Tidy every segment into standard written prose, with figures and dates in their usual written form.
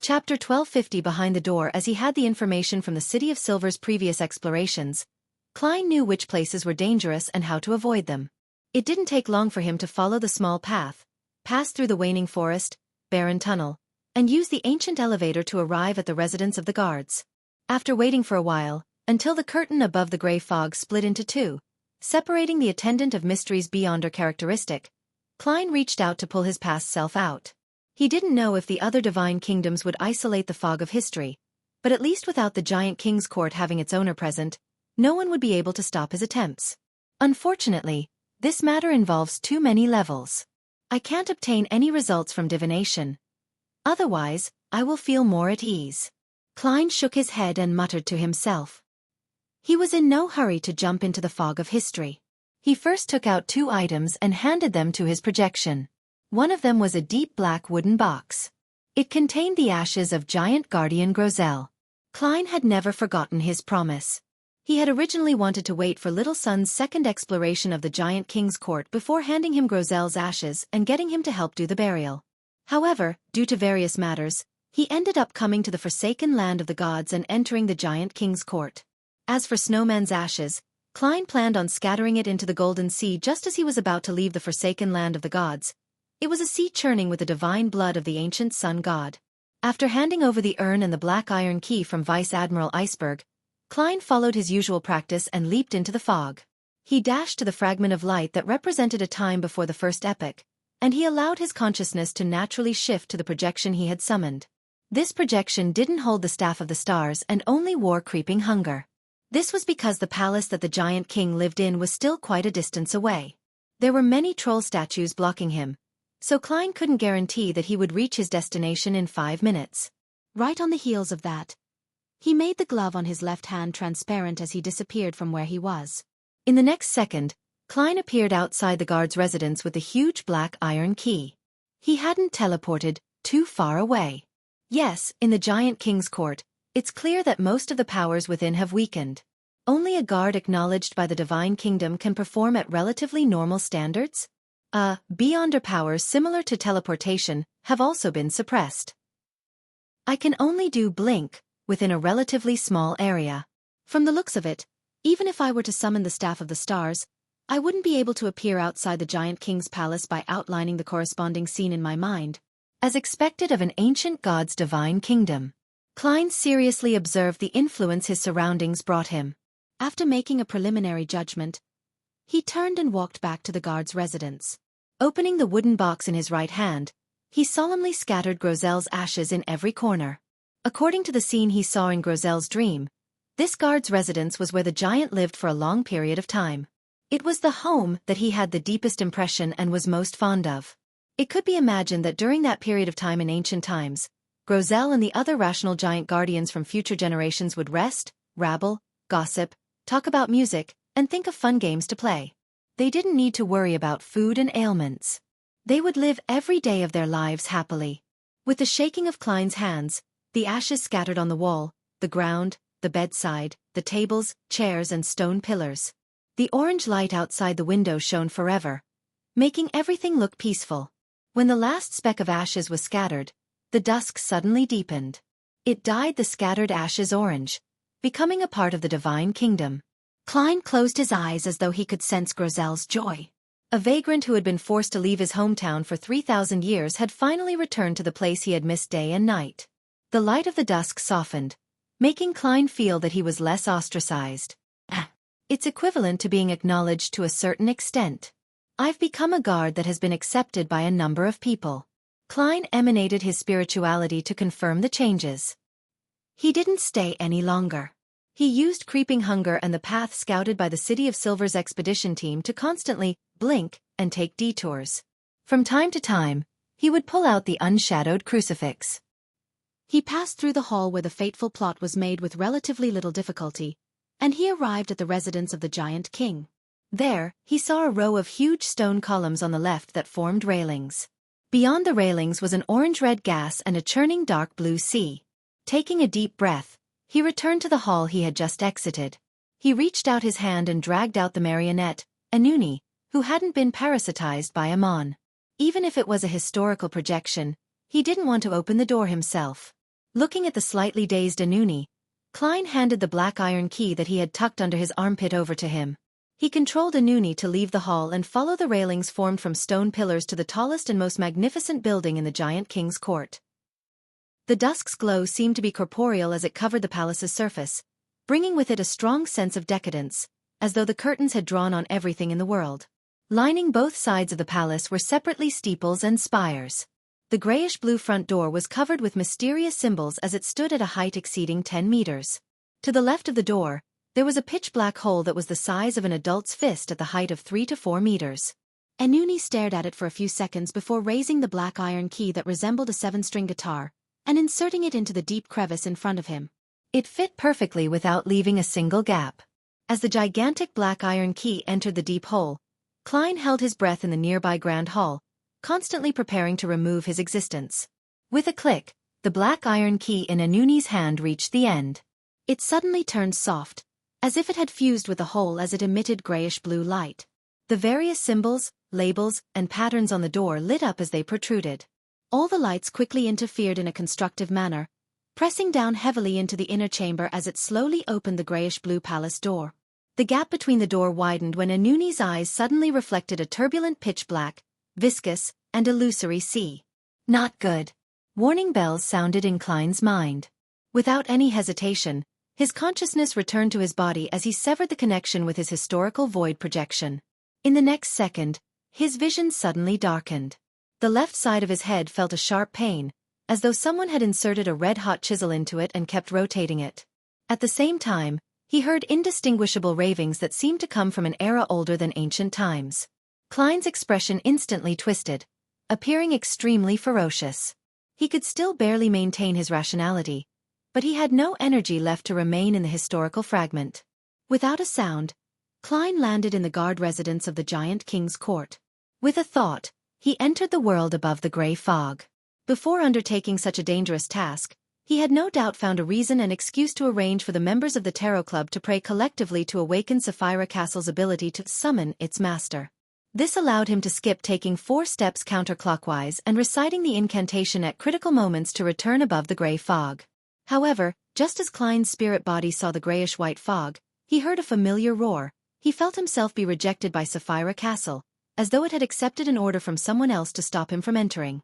Chapter 1250. Behind the door. As he had the information from the City of Silver's previous explorations, Klein knew which places were dangerous and how to avoid them. It didn't take long for him to follow the small path, pass through the waning forest, barren tunnel, and use the ancient elevator to arrive at the residence of the guards. After waiting for a while, until the curtain above the gray fog split into two, separating the attendant of mysteries beyond her characteristic, Klein reached out to pull his past self out. He didn't know if the other divine kingdoms would isolate the fog of history, but at least without the giant king's court having its owner present, no one would be able to stop his attempts. Unfortunately, this matter involves too many levels. I can't obtain any results from divination. Otherwise, I will feel more at ease. Klein shook his head and muttered to himself. He was in no hurry to jump into the fog of history. He first took out 2 items and handed them to his projection. One of them was a deep black wooden box. It contained the ashes of giant guardian Grozel. Klein had never forgotten his promise. He had originally wanted to wait for Little Sun's second exploration of the giant king's court before handing him Grozel's ashes and getting him to help do the burial. However, due to various matters, he ended up coming to the forsaken land of the gods and entering the giant king's court. As for Snowman's ashes, Klein planned on scattering it into the Golden Sea just as he was about to leave the forsaken land of the gods. It was a sea churning with the divine blood of the ancient sun god. After handing over the urn and the black iron key from Vice Admiral Iceberg, Klein followed his usual practice and leaped into the fog. He dashed to the fragment of light that represented a time before the first epoch, and he allowed his consciousness to naturally shift to the projection he had summoned. This projection didn't hold the Staff of the Stars and only wore creeping hunger. This was because the palace that the giant king lived in was still quite a distance away. There were many troll statues blocking him, so Klein couldn't guarantee that he would reach his destination in 5 minutes. Right on the heels of that, he made the glove on his left hand transparent as he disappeared from where he was. In the next second, Klein appeared outside the guard's residence with a huge black iron key. He hadn't teleported too far away. Yes, in the giant king's court, it's clear that most of the powers within have weakened. Only a guard acknowledged by the divine kingdom can perform at relatively normal standards. Beyonder powers similar to teleportation have also been suppressed. I can only do blink within a relatively small area. From the looks of it, even if I were to summon the Staff of the Stars, I wouldn't be able to appear outside the giant king's palace by outlining the corresponding scene in my mind, as expected of an ancient god's divine kingdom. Klein seriously observed the influence his surroundings brought him. After making a preliminary judgment, he turned and walked back to the guard's residence. Opening the wooden box in his right hand, he solemnly scattered Grozel's ashes in every corner. According to the scene he saw in Grozel's dream, this guard's residence was where the giant lived for a long period of time. It was the home that he had the deepest impression and was most fond of. It could be imagined that during that period of time in ancient times, Grozel and the other rational giant guardians from future generations would rest, rabble, gossip, talk about music, and think of fun games to play. They didn't need to worry about food and ailments. They would live every day of their lives happily. With the shaking of Klein's hands, the ashes scattered on the wall, the ground, the bedside, the tables, chairs and stone pillars. The orange light outside the window shone forever, making everything look peaceful. When the last speck of ashes was scattered, the dusk suddenly deepened. It dyed the scattered ashes orange, becoming a part of the divine kingdom. Klein closed his eyes as though he could sense Grozel's joy. A vagrant who had been forced to leave his hometown for 3,000 years had finally returned to the place he had missed day and night. The light of the dusk softened, making Klein feel that he was less ostracized. It's equivalent to being acknowledged to a certain extent. I've become a guard that has been accepted by a number of people. Klein emanated his spirituality to confirm the changes. He didn't stay any longer. He used creeping hunger and the path scouted by the City of Silver's expedition team to constantly blink and take detours. From time to time, he would pull out the unshadowed crucifix. He passed through the hall where the fateful plot was made with relatively little difficulty, and he arrived at the residence of the giant king. There, he saw a row of huge stone columns on the left that formed railings. Beyond the railings was an orange-red gas and a churning dark blue sea. Taking a deep breath, he returned to the hall he had just exited. He reached out his hand and dragged out the marionette, Anuni, who hadn't been parasitized by Amon. Even if it was a historical projection, he didn't want to open the door himself. Looking at the slightly dazed Anuni, Klein handed the black iron key that he had tucked under his armpit over to him. He controlled Anuni to leave the hall and follow the railings formed from stone pillars to the tallest and most magnificent building in the giant king's court. The dusk's glow seemed to be corporeal as it covered the palace's surface, bringing with it a strong sense of decadence, as though the curtains had drawn on everything in the world. Lining both sides of the palace were separately steeples and spires. The grayish-blue front door was covered with mysterious symbols as it stood at a height exceeding 10 meters. To the left of the door, there was a pitch-black hole that was the size of an adult's fist at the height of 3 to 4 meters. Anuni stared at it for a few seconds before raising the black iron key that resembled a 7-string guitar, and inserting it into the deep crevice in front of him. It fit perfectly without leaving a single gap. As the gigantic black iron key entered the deep hole, Klein held his breath in the nearby grand hall, constantly preparing to remove his existence. With a click, the black iron key in Anuni's hand reached the end. It suddenly turned soft, as if it had fused with the hole as it emitted grayish-blue light. The various symbols, labels, and patterns on the door lit up as they protruded. All the lights quickly interfered in a constructive manner, pressing down heavily into the inner chamber as it slowly opened the grayish-blue palace door. The gap between the door widened when Anuni's eyes suddenly reflected a turbulent pitch-black, viscous, and illusory sea. Not good. Warning bells sounded in Klein's mind. Without any hesitation, his consciousness returned to his body as he severed the connection with his historical void projection. In the next second, his vision suddenly darkened. The left side of his head felt a sharp pain, as though someone had inserted a red-hot chisel into it and kept rotating it. At the same time, he heard indistinguishable ravings that seemed to come from an era older than ancient times. Klein's expression instantly twisted, appearing extremely ferocious. He could still barely maintain his rationality, but he had no energy left to remain in the historical fragment. Without a sound, Klein landed in the guard residence of the giant king's court. With a thought, he entered the world above the gray fog. Before undertaking such a dangerous task, he had no doubt found a reason and excuse to arrange for the members of the Tarot Club to pray collectively to awaken Sapphira Castle's ability to summon its master. This allowed him to skip taking 4 steps counterclockwise and reciting the incantation at critical moments to return above the gray fog. However, just as Klein's spirit body saw the grayish-white fog, he heard a familiar roar. He felt himself be rejected by Sapphira Castle, as though it had accepted an order from someone else to stop him from entering.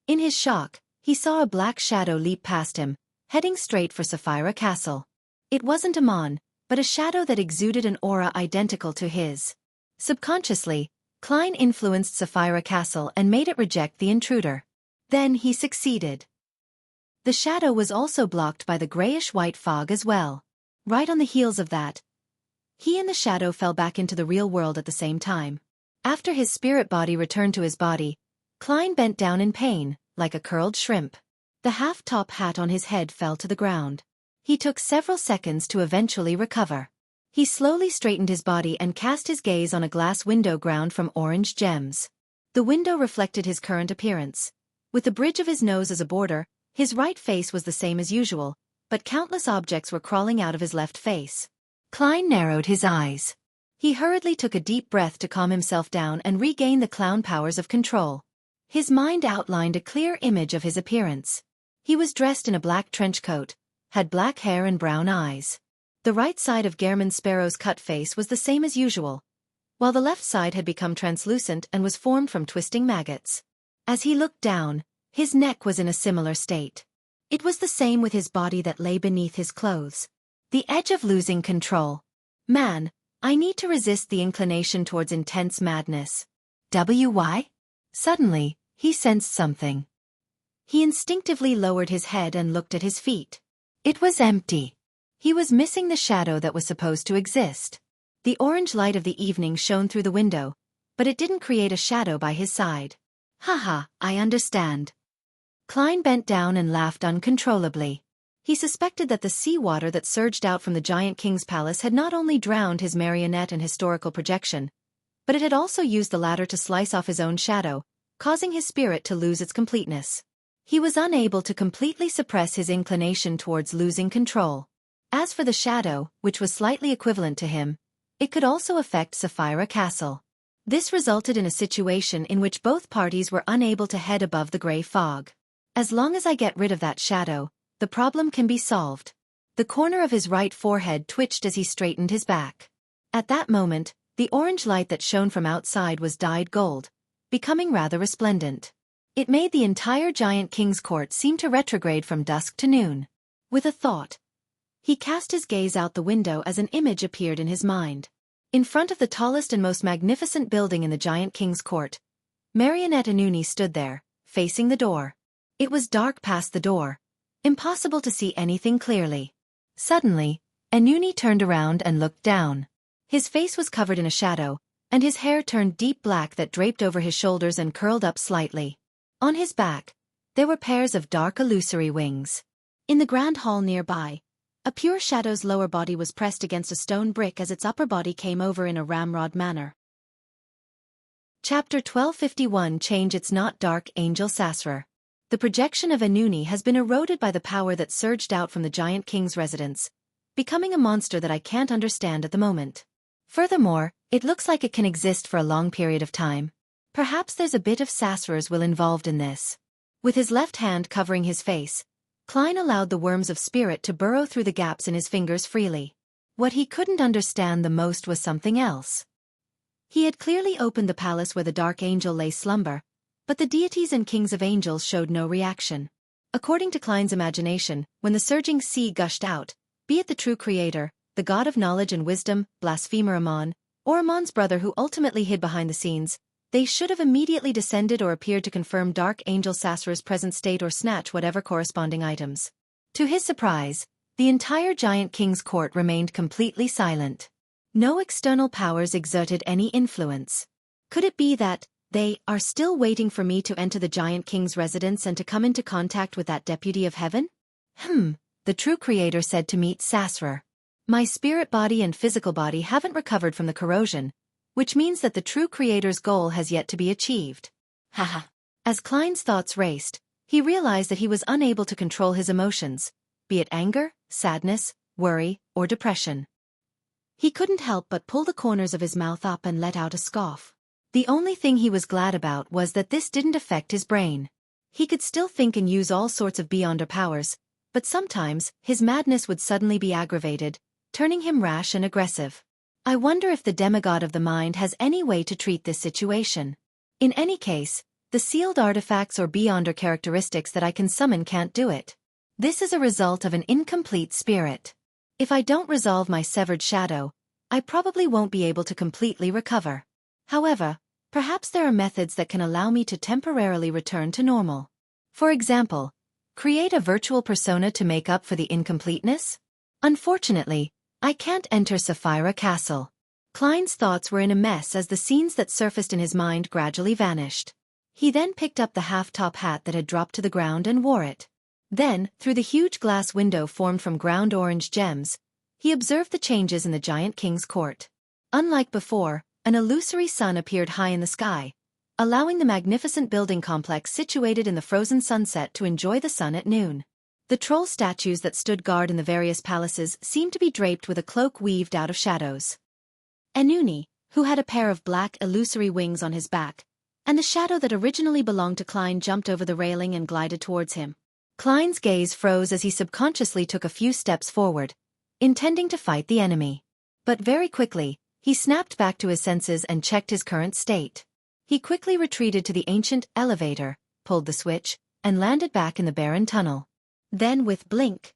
In his shock, he saw a black shadow leap past him, heading straight for Sapphira Castle. It wasn't a mon, but a shadow that exuded an aura identical to his. Subconsciously, Klein influenced Sapphira Castle and made it reject the intruder. Then he succeeded. The shadow was also blocked by the grayish-white fog as well. Right on the heels of that, he and the shadow fell back into the real world at the same time. After his spirit body returned to his body, Klein bent down in pain, like a curled shrimp. The half-top hat on his head fell to the ground. He took several seconds to eventually recover. He slowly straightened his body and cast his gaze on a glass window ground from orange gems. The window reflected his current appearance. With the bridge of his nose as a border, his right face was the same as usual, but countless objects were crawling out of his left face. Klein narrowed his eyes. He hurriedly took a deep breath to calm himself down and regain the clown powers of control. His mind outlined a clear image of his appearance. He was dressed in a black trench coat, had black hair and brown eyes. The right side of Gehrman Sparrow's cut face was the same as usual, while the left side had become translucent and was formed from twisting maggots. As he looked down, his neck was in a similar state. It was the same with his body that lay beneath his clothes. The edge of losing control. Man, I need to resist the inclination towards intense madness. Why? Suddenly, he sensed something. He instinctively lowered his head and looked at his feet. It was empty. He was missing the shadow that was supposed to exist. The orange light of the evening shone through the window, but it didn't create a shadow by his side. Haha, I understand. Klein bent down and laughed uncontrollably. He suspected that the seawater that surged out from the giant king's palace had not only drowned his marionette and historical projection, but it had also used the latter to slice off his own shadow, causing his spirit to lose its completeness. He was unable to completely suppress his inclination towards losing control. As for the shadow, which was slightly equivalent to him, it could also affect Sapphira Castle. This resulted in a situation in which both parties were unable to head above the gray fog. As long as I get rid of that shadow, the problem can be solved. The corner of his right forehead twitched as he straightened his back. At that moment, the orange light that shone from outside was dyed gold, becoming rather resplendent. It made the entire giant king's court seem to retrograde from dusk to noon. With a thought, he cast his gaze out the window as an image appeared in his mind. In front of the tallest and most magnificent building in the giant king's court, Marionette Anuni stood there, facing the door. It was dark past the door, impossible to see anything clearly. Suddenly, Anuni turned around and looked down. His face was covered in a shadow, and his hair turned deep black that draped over his shoulders and curled up slightly. On his back, there were pairs of dark illusory wings. In the grand hall nearby, a pure shadow's lower body was pressed against a stone brick as its upper body came over in a ramrod manner. Chapter 1251 Change. It's not dark angel Sasra. The projection of Anuni has been eroded by the power that surged out from the giant king's residence, becoming a monster that I can't understand at the moment. Furthermore, it looks like it can exist for a long period of time. Perhaps there's a bit of Sasra's will involved in this. With his left hand covering his face, Klein allowed the worms of spirit to burrow through the gaps in his fingers freely. What he couldn't understand the most was something else. He had clearly opened the palace where the dark angel lay slumber, but the deities and kings of angels showed no reaction. According to Klein's imagination, when the surging sea gushed out, be it the true creator, the god of knowledge and wisdom, blasphemer Amon, or Amon's brother who ultimately hid behind the scenes, they should have immediately descended or appeared to confirm Dark Angel Sasra's present state or snatch whatever corresponding items. To his surprise, the entire giant king's court remained completely silent. No external powers exerted any influence. Could it be that they are still waiting for me to enter the giant king's residence and to come into contact with that deputy of heaven? The true creator said to meet Sasra. My spirit body and physical body haven't recovered from the corrosion, which means that the true creator's goal has yet to be achieved. Haha. As Klein's thoughts raced, he realized that he was unable to control his emotions, be it anger, sadness, worry, or depression. He couldn't help but pull the corners of his mouth up and let out a scoff. The only thing he was glad about was that this didn't affect his brain. He could still think and use all sorts of beyonder powers, but sometimes his madness would suddenly be aggravated, turning him rash and aggressive. I wonder if the demigod of the mind has any way to treat this situation. In any case, the sealed artifacts or beyonder characteristics that I can summon can't do it. This is a result of an incomplete spirit. If I don't resolve my severed shadow, I probably won't be able to completely recover. However, perhaps there are methods that can allow me to temporarily return to normal. For example, create a virtual persona to make up for the incompleteness? Unfortunately, I can't enter Sapphira Castle. Klein's thoughts were in a mess as the scenes that surfaced in his mind gradually vanished. He then picked up the half-top hat that had dropped to the ground and wore it. Then, through the huge glass window formed from ground orange gems, he observed the changes in the giant king's court. Unlike before, an illusory sun appeared high in the sky, allowing the magnificent building complex situated in the frozen sunset to enjoy the sun at noon. The troll statues that stood guard in the various palaces seemed to be draped with a cloak weaved out of shadows. Anuni, who had a pair of black illusory wings on his back, and the shadow that originally belonged to Klein jumped over the railing and glided towards him. Klein's gaze froze as he subconsciously took a few steps forward, intending to fight the enemy. But very quickly, he snapped back to his senses and checked his current state. He quickly retreated to the ancient elevator, pulled the switch, and landed back in the barren tunnel. Then with blink,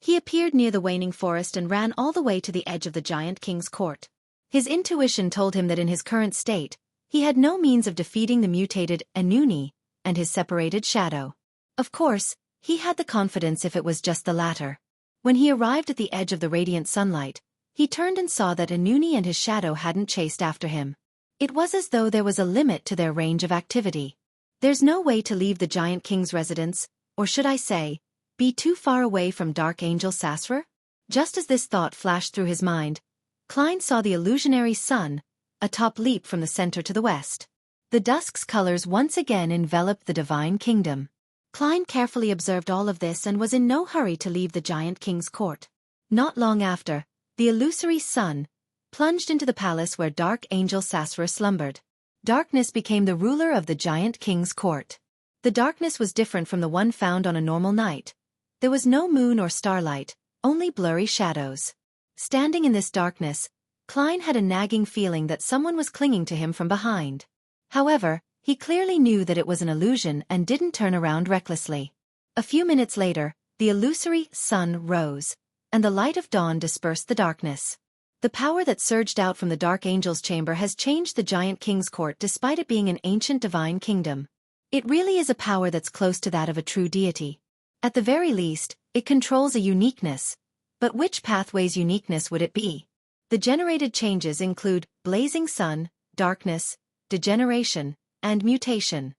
he appeared near the waning forest and ran all the way to the edge of the giant king's court. His intuition told him that in his current state, he had no means of defeating the mutated Anuni and his separated shadow. Of course, he had the confidence if it was just the latter. When he arrived at the edge of the radiant sunlight, he turned and saw that Anuni and his shadow hadn't chased after him. It was as though there was a limit to their range of activity. There's no way to leave the giant king's residence, or should I say, be too far away from Dark Angel Sasra? Just as this thought flashed through his mind, Klein saw the illusionary sun, atop leap from the center to the west. The dusk's colors once again enveloped the divine kingdom. Klein carefully observed all of this and was in no hurry to leave the giant king's court. Not long after, the illusory sun plunged into the palace where Dark Angel Sasra slumbered. Darkness became the ruler of the giant king's court. The darkness was different from the one found on a normal night. There was no moon or starlight, only blurry shadows. Standing in this darkness, Klein had a nagging feeling that someone was clinging to him from behind. However, he clearly knew that it was an illusion and didn't turn around recklessly. A few minutes later, the illusory sun rose, and the light of dawn dispersed the darkness. The power that surged out from the Dark Angel's chamber has changed the giant king's court despite it being an ancient divine kingdom. It really is a power that's close to that of a true deity. At the very least, it controls a uniqueness. But which pathway's uniqueness would it be? The generated changes include blazing sun, darkness, degeneration, and mutation.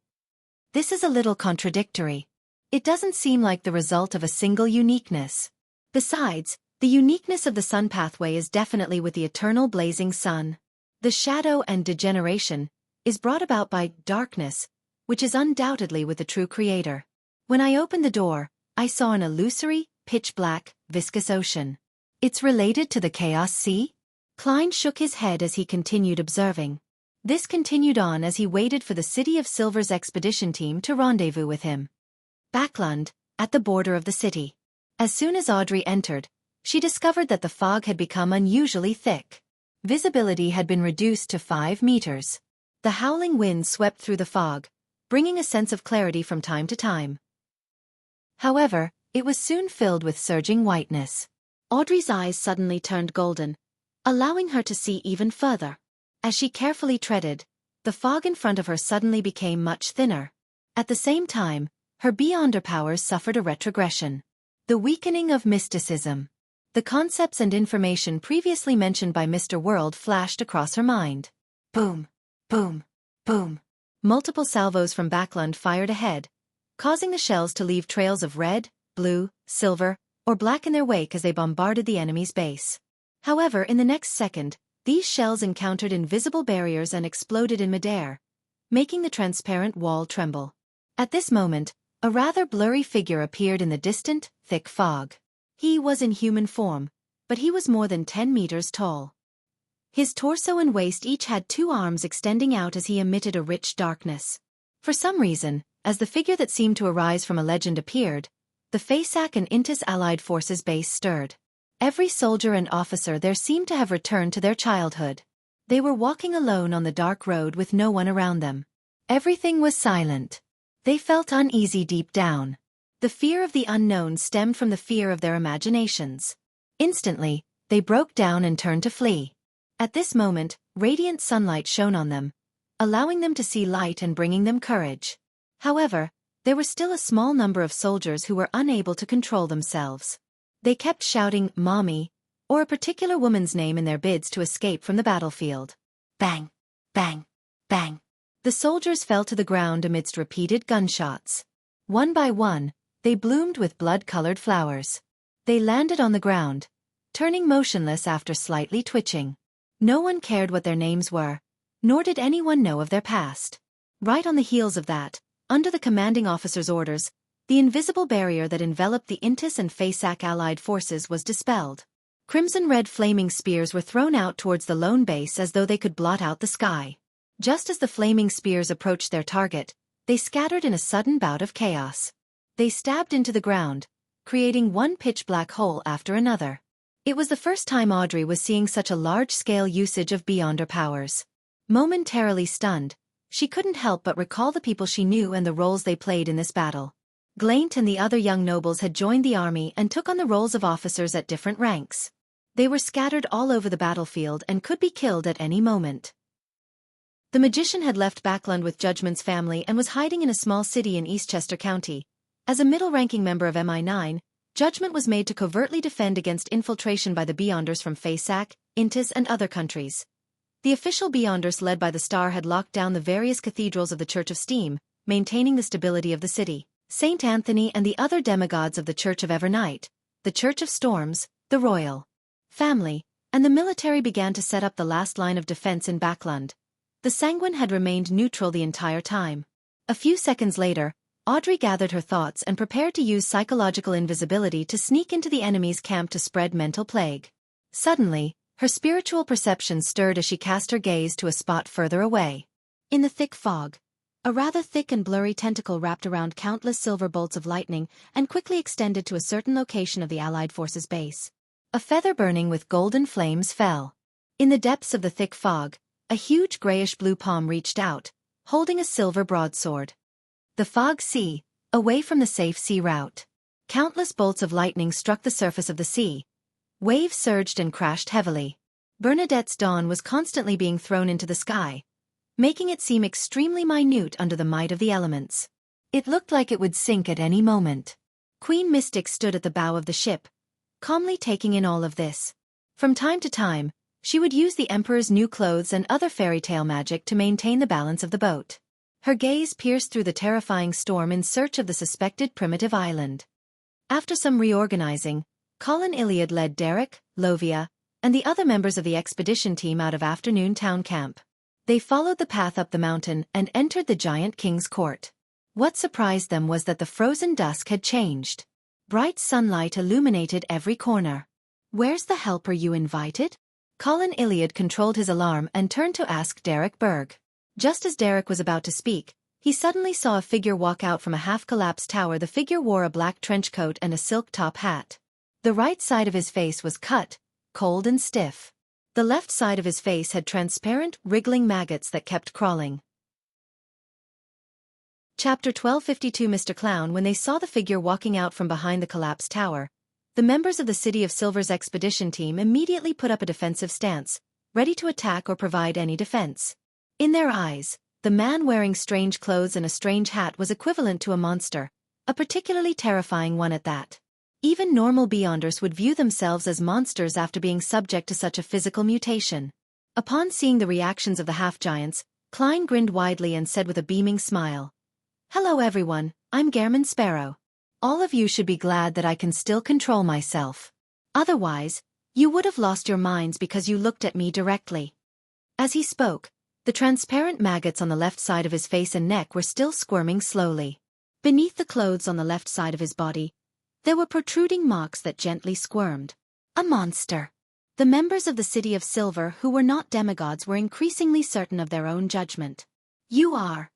This is a little contradictory. It doesn't seem like the result of a single uniqueness. Besides, the uniqueness of the sun pathway is definitely with the eternal blazing sun. The shadow and degeneration is brought about by darkness, which is undoubtedly with the true creator. When I opened the door, I saw an illusory, pitch-black, viscous ocean. It's related to the Chaos Sea? Klein shook his head as he continued observing. This continued on as he waited for the City of Silver's expedition team to rendezvous with him. Backlund, at the border of the city. As soon as Audrey entered, she discovered that the fog had become unusually thick. Visibility had been reduced to 5 meters. The howling wind swept through the fog, bringing a sense of clarity from time to time. However, it was soon filled with surging whiteness. Audrey's eyes suddenly turned golden, allowing her to see even further. As she carefully treaded, the fog in front of her suddenly became much thinner. At the same time, her beyonder powers suffered a retrogression. The weakening of mysticism. The concepts and information previously mentioned by Mr. World flashed across her mind. Boom, boom, boom. Multiple salvos from Backlund fired ahead, causing the shells to leave trails of red, blue, silver, or black in their wake as they bombarded the enemy's base. However, in the next second, these shells encountered invisible barriers and exploded in midair, making the transparent wall tremble. At this moment, a rather blurry figure appeared in the distant, thick fog. He was in human form, but he was more than 10 meters tall. His torso and waist each had 2 arms extending out as he emitted a rich darkness. For some reason, as the figure that seemed to arise from a legend appeared, the Fasak and Intis allied forces base stirred. Every soldier and officer there seemed to have returned to their childhood. They were walking alone on the dark road with no one around them. Everything was silent. They felt uneasy deep down. The fear of the unknown stemmed from the fear of their imaginations. Instantly, they broke down and turned to flee. At this moment, radiant sunlight shone on them, allowing them to see light and bringing them courage. However, there were still a small number of soldiers who were unable to control themselves. They kept shouting, "Mommy," or a particular woman's name in their bids to escape from the battlefield. Bang! Bang! Bang! The soldiers fell to the ground amidst repeated gunshots. One by one, they bloomed with blood-colored flowers. They landed on the ground, turning motionless after slightly twitching. No one cared what their names were, nor did anyone know of their past. Right on the heels of that, under the commanding officer's orders, the invisible barrier that enveloped the Intis and Fasak allied forces was dispelled. Crimson-red flaming spears were thrown out towards the lone base as though they could blot out the sky. Just as the flaming spears approached their target, they scattered in a sudden bout of chaos. They stabbed into the ground, creating one pitch-black hole after another. It was the first time Audrey was seeing such a large-scale usage of beyonder powers. Momentarily stunned, she couldn't help but recall the people she knew and the roles they played in this battle. Glaint and the other young nobles had joined the army and took on the roles of officers at different ranks. They were scattered all over the battlefield and could be killed at any moment. The magician had left Backlund with Judgment's family and was hiding in a small city in Eastchester County. As a middle-ranking member of MI9, Judgment was made to covertly defend against infiltration by the Beyonders from Fasak, Intis and other countries. The official Beyonders led by the Star had locked down the various cathedrals of the Church of Steam, maintaining the stability of the city. Saint Anthony and the other demigods of the Church of Evernight, the Church of Storms, the Royal Family, and the military began to set up the last line of defense in Backlund. The Sanguine had remained neutral the entire time. A few seconds later, Audrey gathered her thoughts and prepared to use psychological invisibility to sneak into the enemy's camp to spread mental plague. Suddenly, her spiritual perception stirred as she cast her gaze to a spot further away. In the thick fog, A rather thick and blurry tentacle wrapped around countless silver bolts of lightning and quickly extended to a certain location of the Allied forces' base. A feather burning with golden flames fell. In the depths of the thick fog, a huge grayish-blue palm reached out, holding a silver broadsword. The fog sea, away from the safe sea route. Countless bolts of lightning struck the surface of the sea. Waves surged and crashed heavily. Bernadette's dawn was constantly being thrown into the sky, making it seem extremely minute under the might of the elements. It looked like it would sink at any moment. Queen Mystic stood at the bow of the ship, calmly taking in all of this. From time to time, she would use the Emperor's new clothes and other fairy tale magic to maintain the balance of the boat. Her gaze pierced through the terrifying storm in search of the suspected primitive island. After some reorganizing, Colin Iliad led Derek, Lovia, and the other members of the expedition team out of Afternoon Town Camp. They followed the path up the mountain and entered the giant king's court. What surprised them was that the frozen dusk had changed. Bright sunlight illuminated every corner. "Where's the helper you invited?" Colin Iliad controlled his alarm and turned to ask Derek Berg. Just as Derek was about to speak, he suddenly saw a figure walk out from a half-collapsed tower. The figure wore a black trench coat and a silk top hat. The right side of his face was cut, cold and stiff. The left side of his face had transparent, wriggling maggots that kept crawling. Chapter 1252. Mr. Clown. When they saw the figure walking out from behind the collapsed tower, the members of the City of Silver's expedition team immediately put up a defensive stance, ready to attack or provide any defense. In their eyes, the man wearing strange clothes and a strange hat was equivalent to a monster, a particularly terrifying one at that. Even normal Beyonders would view themselves as monsters after being subject to such a physical mutation. Upon seeing the reactions of the half-giants, Klein grinned widely and said with a beaming smile, "Hello everyone, I'm Gehrman Sparrow. All of you should be glad that I can still control myself. Otherwise, you would have lost your minds because you looked at me directly." As he spoke, the transparent maggots on the left side of his face and neck were still squirming slowly. Beneath the clothes on the left side of his body, there were protruding marks that gently squirmed. A monster. The members of the City of Silver who were not demigods were increasingly certain of their own judgment. You are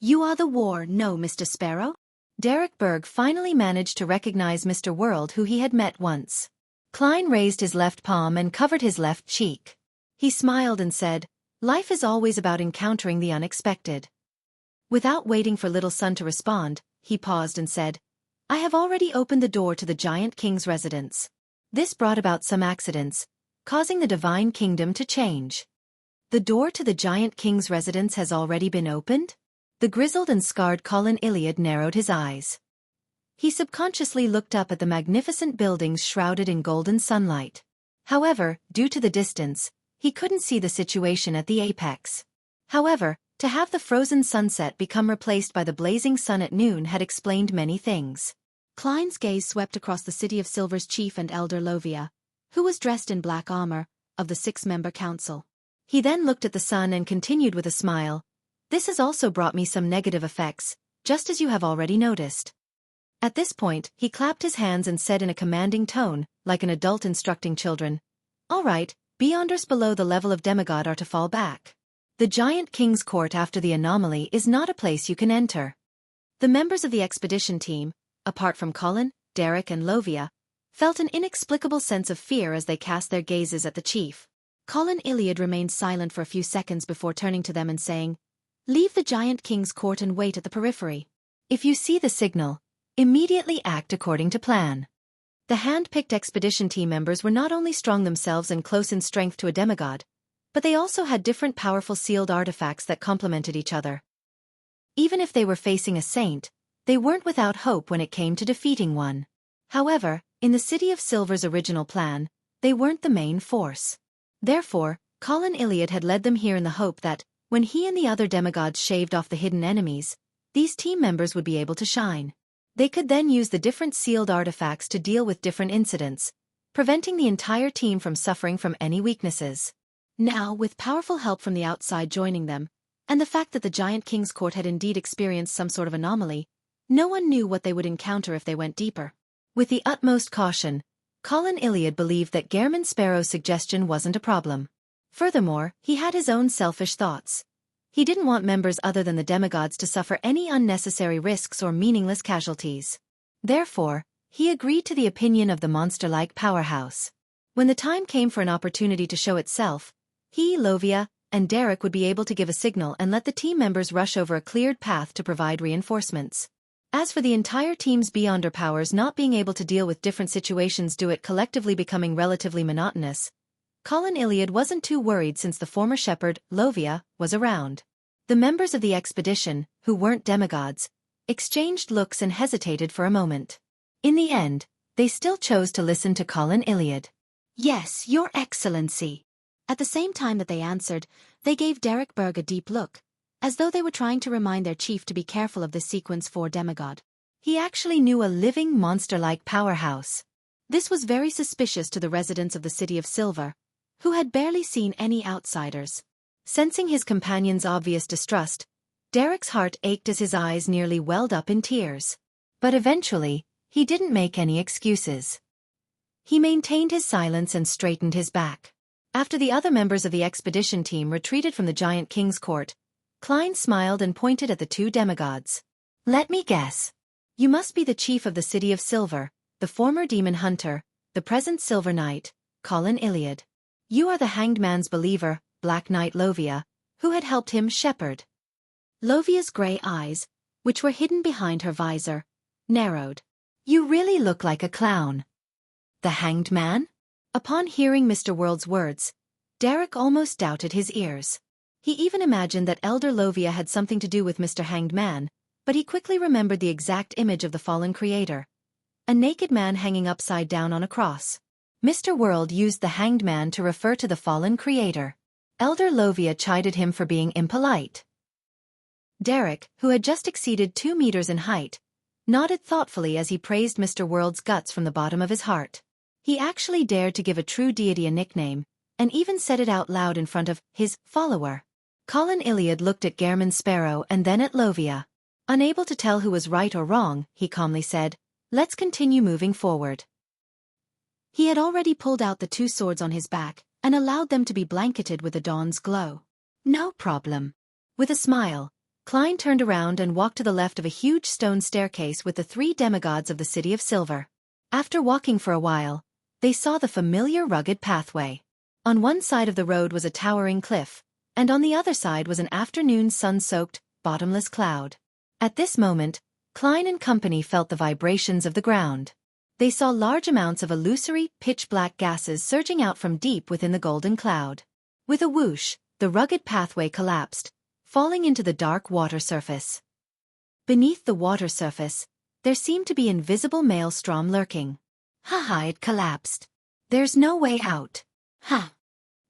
the war, no, Mr. Sparrow?" Derek Berg finally managed to recognize Mr. World, who he had met once. Klein raised his left palm and covered his left cheek. He smiled and said, "Life is always about encountering the unexpected." Without waiting for Little Sun to respond, he paused and said, "I have already opened the door to the Giant King's residence." This brought about some accidents, causing the Divine Kingdom to change. "The door to the Giant King's residence has already been opened?" The grizzled and scarred Colin Iliad narrowed his eyes. He subconsciously looked up at the magnificent buildings shrouded in golden sunlight. However, due to the distance, he couldn't see the situation at the apex. However, to have the frozen sunset become replaced by the blazing sun at noon had explained many things. Klein's gaze swept across the City of Silver's chief and elder Lovia, who was dressed in black armor, of the 6-member council. He then looked at the sun and continued with a smile, "This has also brought me some negative effects, just as you have already noticed." At this point, he clapped his hands and said in a commanding tone, like an adult instructing children, "All right, Beyonders below the level of demigod are to fall back. The Giant King's court after the anomaly is not a place you can enter." The members of the expedition team, apart from Colin, Derek and Lovia, felt an inexplicable sense of fear as they cast their gazes at the chief. Colin Iliad remained silent for a few seconds before turning to them and saying, "Leave the Giant King's court and wait at the periphery. If you see the signal, immediately act according to plan." The hand-picked expedition team members were not only strong themselves and close in strength to a demigod, but they also had different powerful sealed artifacts that complemented each other. Even if they were facing a saint, they weren't without hope when it came to defeating one. However, in the City of Silver's original plan, they weren't the main force. Therefore, Colin Iliad had led them here in the hope that, when he and the other demigods shaved off the hidden enemies, these team members would be able to shine. They could then use the different sealed artifacts to deal with different incidents, preventing the entire team from suffering from any weaknesses. Now, with powerful help from the outside joining them, and the fact that the Giant King's court had indeed experienced some sort of anomaly, no one knew what they would encounter if they went deeper. With the utmost caution, Colin Iliad believed that Gehrman Sparrow's suggestion wasn't a problem. Furthermore, he had his own selfish thoughts. He didn't want members other than the demigods to suffer any unnecessary risks or meaningless casualties. Therefore, he agreed to the opinion of the monster-like powerhouse. When the time came for an opportunity to show itself, he, Lovia, and Derek would be able to give a signal and let the team members rush over a cleared path to provide reinforcements. As for the entire team's Beyonder powers not being able to deal with different situations due to it collectively becoming relatively monotonous, Colin Iliad wasn't too worried since the former shepherd, Lovia, was around. The members of the expedition, who weren't demigods, exchanged looks and hesitated for a moment. In the end, they still chose to listen to Colin Iliad. Yes, Your Excellency. At the same time that they answered, they gave Derek Berg a deep look, as though they were trying to remind their chief to be careful of this sequence 4 demigod. He actually knew a living monster-like powerhouse. This was very suspicious to the residents of the City of Silver, who had barely seen any outsiders. Sensing his companion's obvious distrust, Derek's heart ached as his eyes nearly welled up in tears. But eventually, he didn't make any excuses. He maintained his silence and straightened his back. After the other members of the expedition team retreated from the giant king's court, Klein smiled and pointed at the 2 demigods. Let me guess. You must be the chief of the City of Silver, the former demon hunter, the present Silver Knight, Colin Iliad. You are the Hanged Man's believer, Black Knight Lovia, who had helped him shepherd. Lovia's gray eyes, which were hidden behind her visor, narrowed. You really look like a clown. The Hanged Man? Upon hearing Mr. World's words, Derek almost doubted his ears. He even imagined that Elder Lovia had something to do with Mr. Hanged Man, but he quickly remembered the exact image of the fallen creator. A naked man hanging upside down on a cross. Mr. World used the Hanged Man to refer to the fallen creator. Elder Lovia chided him for being impolite. Derek, who had just exceeded 2 meters in height, nodded thoughtfully as he praised Mr. World's guts from the bottom of his heart. He actually dared to give a true deity a nickname, and even said it out loud in front of his follower. Colin Iliad looked at Gehrman Sparrow and then at Lovia. Unable to tell who was right or wrong, he calmly said, "Let's continue moving forward." He had already pulled out the 2 swords on his back and allowed them to be blanketed with the dawn's glow. No problem. With a smile, Klein turned around and walked to the left of a huge stone staircase with the 3 demigods of the City of Silver. After walking for a while, they saw the familiar rugged pathway. On one side of the road was a towering cliff, and on the other side was an afternoon sun-soaked, bottomless cloud. At this moment, Klein and company felt the vibrations of the ground. They saw large amounts of illusory, pitch-black gases surging out from deep within the golden cloud. With a whoosh, the rugged pathway collapsed, falling into the dark water surface. Beneath the water surface, there seemed to be invisible maelstrom lurking. Haha, it collapsed. There's no way out. Ha!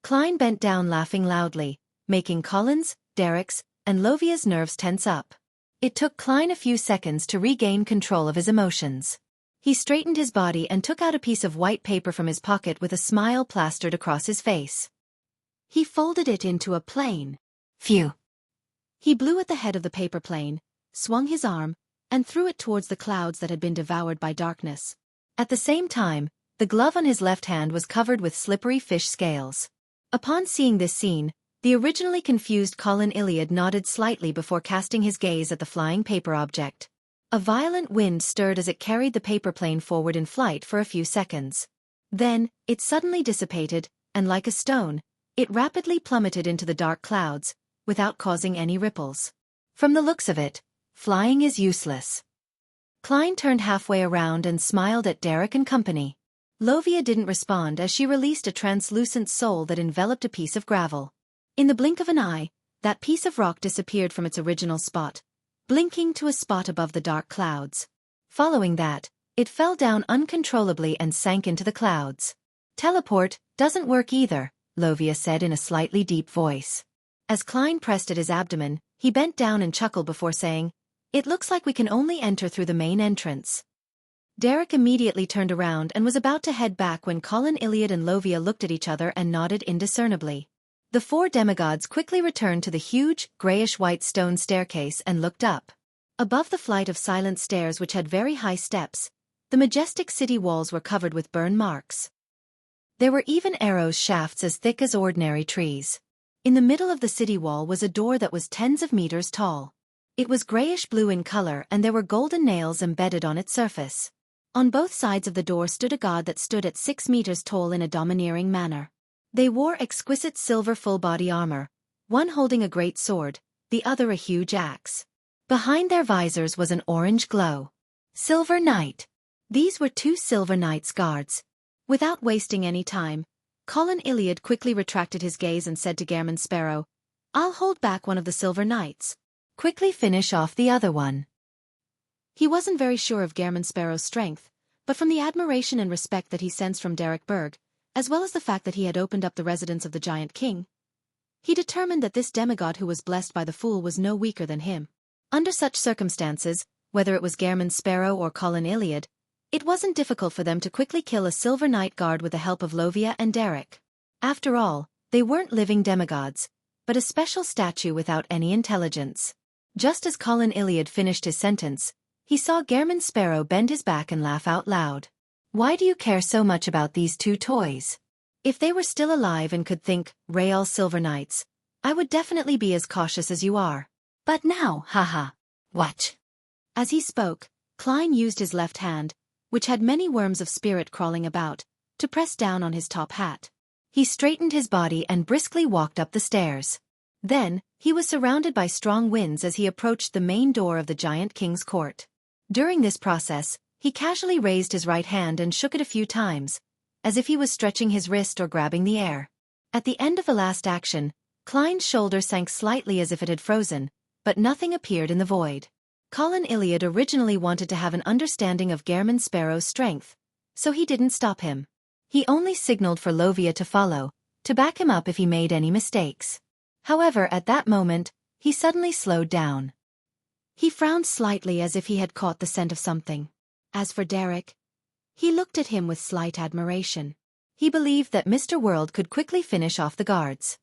Klein bent down laughing loudly, making Colin's, Derek's, and Lovia's nerves tense up. It took Klein a few seconds to regain control of his emotions. He straightened his body and took out a piece of white paper from his pocket with a smile plastered across his face. He folded it into a plane. Phew! He blew at the head of the paper plane, swung his arm, and threw it towards the clouds that had been devoured by darkness. At the same time, the glove on his left hand was covered with slippery fish scales. Upon seeing this scene, the originally confused Colin Iliad nodded slightly before casting his gaze at the flying paper object. A violent wind stirred as it carried the paper plane forward in flight for a few seconds. Then, it suddenly dissipated, and like a stone, it rapidly plummeted into the dark clouds, without causing any ripples. From the looks of it, flying is useless. Klein turned halfway around and smiled at Derek and company. Lovia didn't respond as she released a translucent soul that enveloped a piece of gravel. In the blink of an eye, that piece of rock disappeared from its original spot, blinking to a spot above the dark clouds. Following that, it fell down uncontrollably and sank into the clouds. Teleport doesn't work either, Lovia said in a slightly deep voice. As Klein pressed at his abdomen, he bent down and chuckled before saying, "It looks like we can only enter through the main entrance." Derek immediately turned around and was about to head back when Colin Iliad and Lovia looked at each other and nodded indiscernibly. The 4 demigods quickly returned to the huge, grayish-white stone staircase and looked up. Above the flight of silent stairs which had very high steps, the majestic city walls were covered with burn marks. There were even arrows shafts as thick as ordinary trees. In the middle of the city wall was a door that was tens of meters tall. It was grayish-blue in color and there were golden nails embedded on its surface. On both sides of the door stood a god that stood at 6 meters tall in a domineering manner. They wore exquisite silver full-body armor, one holding a great sword, the other a huge axe. Behind their visors was an orange glow. Silver Knight. These were 2 Silver Knight's guards. Without wasting any time, Colin Iliad quickly retracted his gaze and said to Gairman Sparrow, "I'll hold back one of the Silver Knights. Quickly finish off the other one." He wasn't very sure of Gairman Sparrow's strength, but from the admiration and respect that he sensed from Derek Berg, as well as the fact that he had opened up the residence of the Giant King, he determined that this demigod who was blessed by the Fool was no weaker than him. Under such circumstances, whether it was Gairman Sparrow or Colin Iliad, it wasn't difficult for them to quickly kill a Silver Knight guard with the help of Lovia and Derek. After all, they weren't living demigods, but a special statue without any intelligence. Just as Colin Iliad finished his sentence, he saw Gairman Sparrow bend his back and laugh out loud. "Why do you care so much about these 2 toys? If they were still alive and could think, Real Silver Knights, I would definitely be as cautious as you are. But now, haha. Watch." As he spoke, Klein used his left hand, which had many worms of spirit crawling about, to press down on his top hat. He straightened his body and briskly walked up the stairs. Then, he was surrounded by strong winds as he approached the main door of the Giant King's court. During this process, he casually raised his right hand and shook it a few times, as if he was stretching his wrist or grabbing the air. At the end of the last action, Klein's shoulder sank slightly as if it had frozen, but nothing appeared in the void. Colin Iliad originally wanted to have an understanding of Gairman Sparrow's strength, so he didn't stop him. He only signaled for Lovia to follow, to back him up if he made any mistakes. However, at that moment, he suddenly slowed down. He frowned slightly as if he had caught the scent of something. As for Derek, he looked at him with slight admiration. He believed that Mr. World could quickly finish off the guards.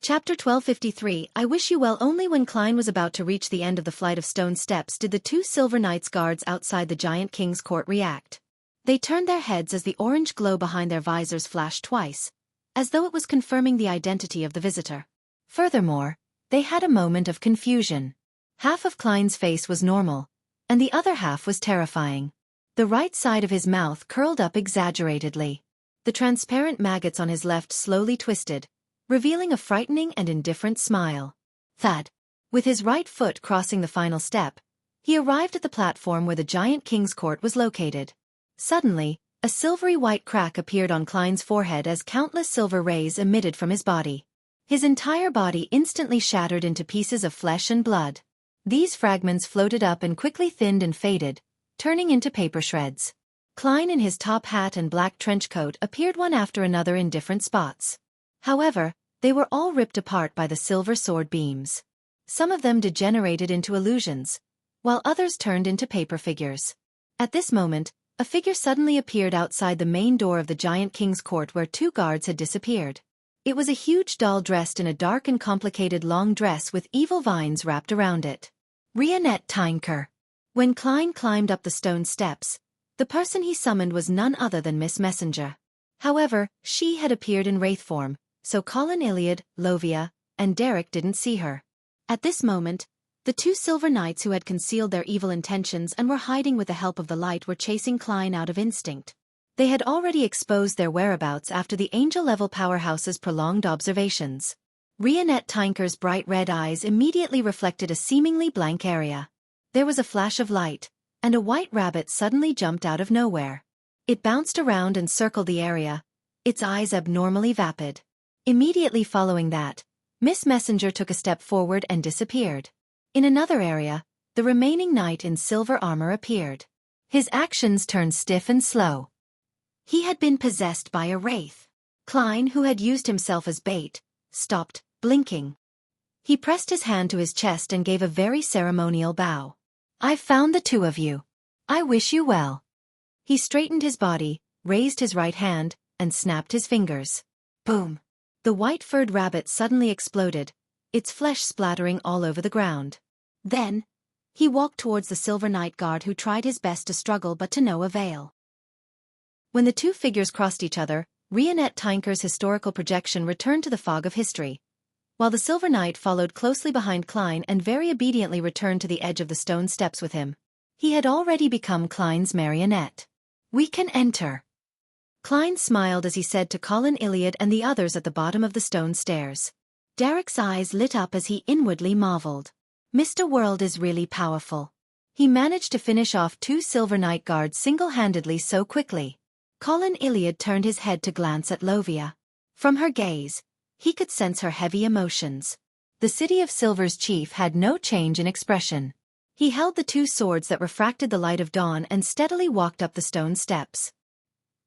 Chapter 1253. I wish you well. Only when Klein was about to reach the end of the flight of stone steps did the 2 Silver Knights guards outside the Giant King's court react. They turned their heads as the orange glow behind their visors flashed twice, as though it was confirming the identity of the visitor. Furthermore, they had a moment of confusion. Half of Klein's face was normal, and the other half was terrifying. The right side of his mouth curled up exaggeratedly. The transparent maggots on his left slowly twisted, revealing a frightening and indifferent smile. Thud. With his right foot crossing the final step, he arrived at the platform where the Giant King's court was located. Suddenly, a silvery white crack appeared on Klein's forehead as countless silver rays emitted from his body. His entire body instantly shattered into pieces of flesh and blood. These fragments floated up and quickly thinned and faded, turning into paper shreds. Klein in his top hat and black trench coat appeared one after another in different spots. However, they were all ripped apart by the silver sword beams. Some of them degenerated into illusions, while others turned into paper figures. At this moment, a figure suddenly appeared outside the main door of the Giant King's court where 2 guards had disappeared. It was a huge doll dressed in a dark and complicated long dress with evil vines wrapped around it. Rionette Tinker. When Klein climbed up the stone steps, the person he summoned was none other than Miss Messenger. However, she had appeared in wraith form, so Colin Iliad, Lovia, and Derek didn't see her. At this moment, the 2 Silver Knights who had concealed their evil intentions and were hiding with the help of the light were chasing Klein out of instinct. They had already exposed their whereabouts after the angel-level powerhouse's prolonged observations. Rionette Tinker's bright red eyes immediately reflected a seemingly blank area. There was a flash of light, and a white rabbit suddenly jumped out of nowhere. It bounced around and circled the area, its eyes abnormally vapid. Immediately following that, Miss Messenger took a step forward and disappeared. In another area, the remaining knight in silver armor appeared. His actions turned stiff and slow. He had been possessed by a wraith. Klein, who had used himself as bait, stopped, blinking. He pressed his hand to his chest and gave a very ceremonial bow. "I've found the 2 of you. I wish you well." He straightened his body, raised his right hand, and snapped his fingers. Boom! The white-furred rabbit suddenly exploded, its flesh splattering all over the ground. Then, he walked towards the Silver Knight guard who tried his best to struggle but to no avail. When the 2 figures crossed each other, Rionette Tinker's historical projection returned to the fog of history, while the Silver Knight followed closely behind Klein and very obediently returned to the edge of the stone steps with him. He had already become Klein's marionette. "We can enter." Klein smiled as he said to Colin Iliad and the others at the bottom of the stone stairs. Derek's eyes lit up as he inwardly marveled. Mr. World is really powerful. He managed to finish off 2 Silver Knight guards single-handedly so quickly. Colin Iliad turned his head to glance at Lovia. From her gaze, he could sense her heavy emotions. The City of Silver's chief had no change in expression. He held the 2 swords that refracted the light of dawn and steadily walked up the stone steps.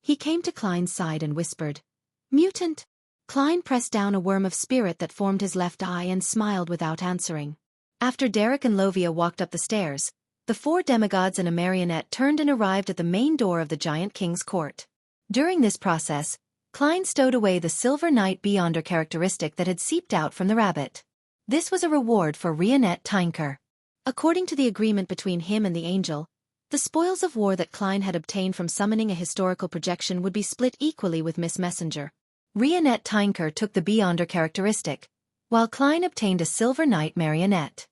He came to Klein's side and whispered, "Mutant." Klein pressed down a worm of spirit that formed his left eye and smiled without answering. After Derek and Lovia walked up the stairs, the 4 demigods and a marionette turned and arrived at the main door of the Giant King's court. During this process, Klein stowed away the Silver Knight Beyonder characteristic that had seeped out from the rabbit. This was a reward for Rionette Tinker. According to the agreement between him and the angel, the spoils of war that Klein had obtained from summoning a historical projection would be split equally with Miss Messenger. Rionette Tinker took the Beyonder characteristic, while Klein obtained a Silver Knight marionette.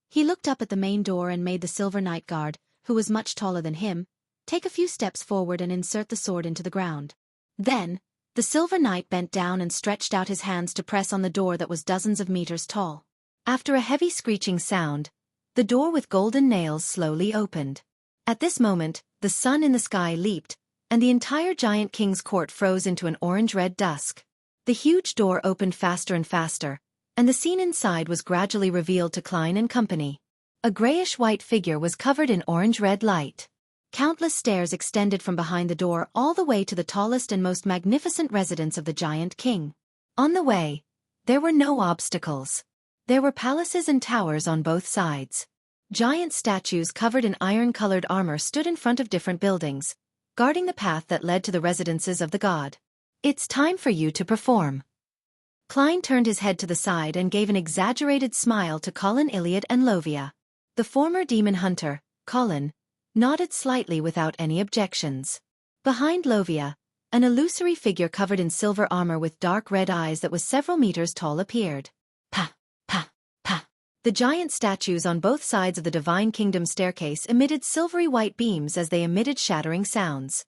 He looked up at the main door and made the Silver Knight guard, who was much taller than him, take a few steps forward and insert the sword into the ground. Then, the Silver Knight bent down and stretched out his hands to press on the door that was dozens of meters tall. After a heavy screeching sound, the door with golden nails slowly opened. At this moment, the sun in the sky leaped, and the entire Giant King's court froze into an orange-red dusk. The huge door opened faster and faster, and the scene inside was gradually revealed to Klein and company. A grayish-white figure was covered in orange-red light. Countless stairs extended from behind the door all the way to the tallest and most magnificent residence of the Giant King. On the way, there were no obstacles. There were palaces and towers on both sides. Giant statues covered in iron-colored armor stood in front of different buildings, guarding the path that led to the residences of the god. "It's time for you to perform." Klein turned his head to the side and gave an exaggerated smile to Colin Iliad and Lovia. The former demon hunter, Colin, nodded slightly without any objections. Behind Lovia, an illusory figure covered in silver armor with dark red eyes that was several meters tall appeared. Pa, pa, pa. The giant statues on both sides of the Divine Kingdom staircase emitted silvery white beams as they emitted shattering sounds.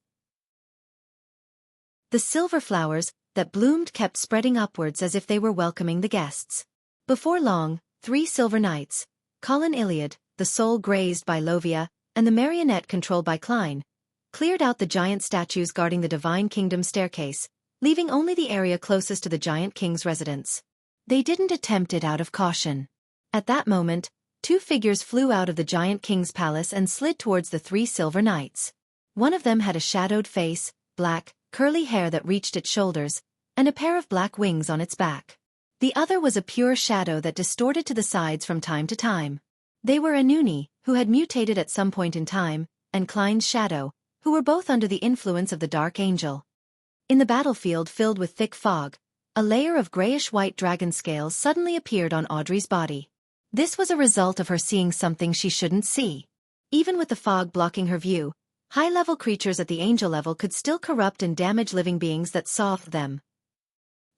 The silver flowers that bloomed kept spreading upwards as if they were welcoming the guests. Before long, 3 Silver Knights, Colin Iliad, the soul grazed by Lovia, and the marionette controlled by Klein, cleared out the giant statues guarding the Divine Kingdom staircase, leaving only the area closest to the Giant King's residence. They didn't attempt it out of caution. At that moment, 2 figures flew out of the Giant King's palace and slid towards the 3 Silver Knights. One of them had a shadowed face, black, curly hair that reached its shoulders, and a pair of black wings on its back. The other was a pure shadow that distorted to the sides from time to time. They were Anuni, who had mutated at some point in time, and Klein's shadow, who were both under the influence of the Dark Angel. In the battlefield filled with thick fog, a layer of grayish-white dragon scales suddenly appeared on Audrey's body. This was a result of her seeing something she shouldn't see. Even with the fog blocking her view, high-level creatures at the angel level could still corrupt and damage living beings that saw them.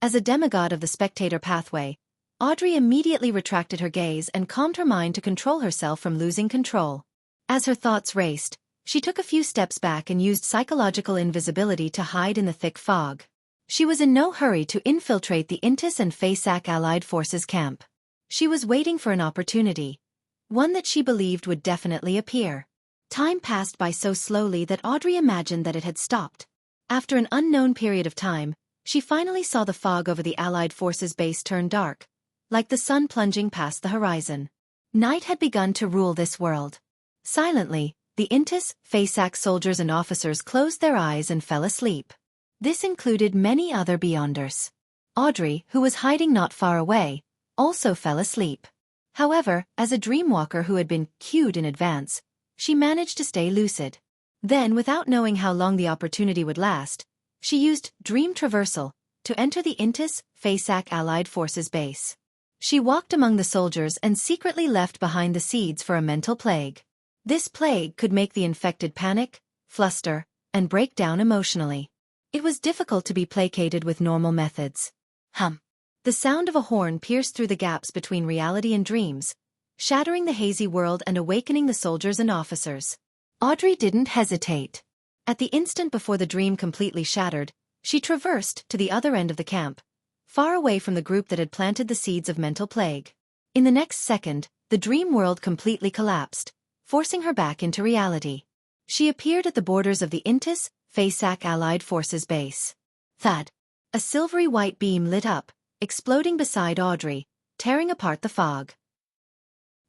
As a demigod of the spectator pathway, Audrey immediately retracted her gaze and calmed her mind to control herself from losing control. As her thoughts raced, she took a few steps back and used psychological invisibility to hide in the thick fog. She was in no hurry to infiltrate the Intis and Fasak allied forces camp. She was waiting for an opportunity, one that she believed would definitely appear. Time passed by so slowly that Audrey imagined that it had stopped. After an unknown period of time, she finally saw the fog over the Allied forces' base turn dark, like the sun plunging past the horizon. Night had begun to rule this world. Silently, the Intis, Fasak soldiers and officers closed their eyes and fell asleep. This included many other Beyonders. Audrey, who was hiding not far away, also fell asleep. However, as a dreamwalker who had been cued in advance, she managed to stay lucid. Then, without knowing how long the opportunity would last, she used dream traversal to enter the Intis, Fasak allied forces base. She walked among the soldiers and secretly left behind the seeds for a mental plague. This plague could make the infected panic, fluster, and break down emotionally. It was difficult to be placated with normal methods. Hum. The sound of a horn pierced through the gaps between reality and dreams, shattering the hazy world and awakening the soldiers and officers. Audrey didn't hesitate. At the instant before the dream completely shattered, she traversed to the other end of the camp, far away from the group that had planted the seeds of mental plague. In the next second, the dream world completely collapsed, forcing her back into reality. She appeared at the borders of the Intis Fasak Allied Forces base. Thud. A silvery white beam lit up, exploding beside Audrey, tearing apart the fog.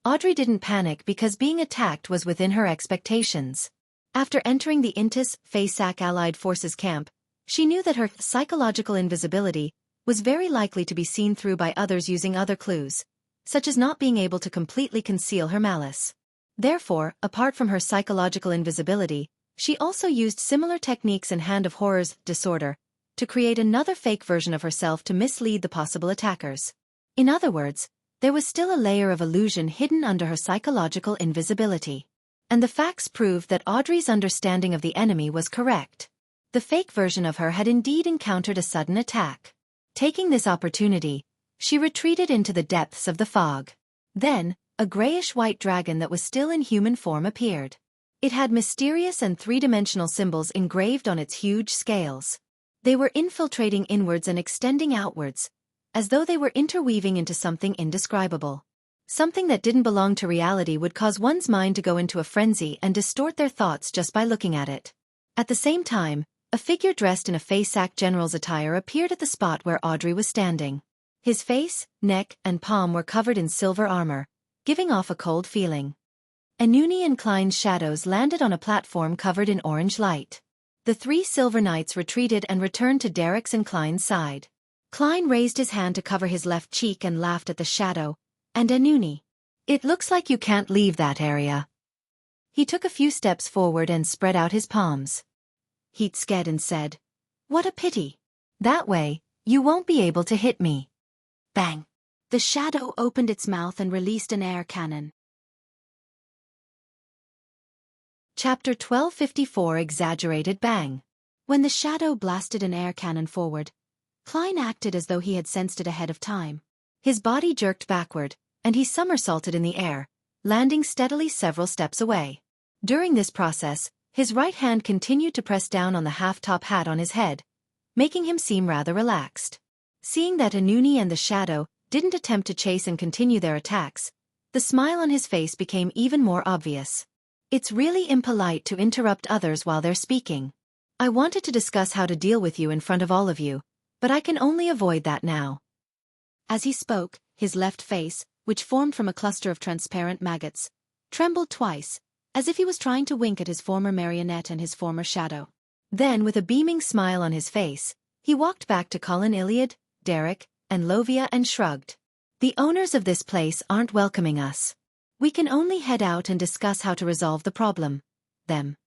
Audrey didn't panic because being attacked was within her expectations. After entering the Intis Fasak Allied Forces camp, she knew that her psychological invisibility was very likely to be seen through by others using other clues, such as not being able to completely conceal her malice. Therefore, apart from her psychological invisibility, she also used similar techniques in Hand of Horror's disorder to create another fake version of herself to mislead the possible attackers. In other words, there was still a layer of illusion hidden under her psychological invisibility. And the facts proved that Audrey's understanding of the enemy was correct. The fake version of her had indeed encountered a sudden attack. Taking this opportunity, she retreated into the depths of the fog. Then, a grayish-white dragon that was still in human form appeared. It had mysterious and three-dimensional symbols engraved on its huge scales. They were infiltrating inwards and extending outwards, as though they were interweaving into something indescribable. Something that didn't belong to reality would cause one's mind to go into a frenzy and distort their thoughts just by looking at it. At the same time, a figure dressed in a Fasak general's attire appeared at the spot where Audrey was standing. His face, neck, and palm were covered in silver armor, giving off a cold feeling. Anuni and Klein's shadows landed on a platform covered in orange light. The three silver knights retreated and returned to Derek's and Klein's side. Klein raised his hand to cover his left cheek and laughed at the shadow, and Anuni. It looks like you can't leave that area. He took a few steps forward and spread out his palms. Heat sked and said, "What a pity. That way, you won't be able to hit me." Bang! The shadow opened its mouth and released an air cannon. Chapter 1254 Exaggerated Bang. When the shadow blasted an air cannon forward, Klein acted as though he had sensed it ahead of time. His body jerked backward, and he somersaulted in the air, landing steadily several steps away. During this process, his right hand continued to press down on the half-top hat on his head, making him seem rather relaxed. Seeing that Anuni and the shadow didn't attempt to chase and continue their attacks, the smile on his face became even more obvious. It's really impolite to interrupt others while they're speaking. I wanted to discuss how to deal with you in front of all of you, but I can only avoid that now. As he spoke, his left face, which formed from a cluster of transparent maggots, trembled twice, as if he was trying to wink at his former marionette and his former shadow. Then, with a beaming smile on his face, he walked back to Colin Iliad, Derek, and Lovia and shrugged. The owners of this place aren't welcoming us. We can only head out and discuss how to resolve the problem. Them.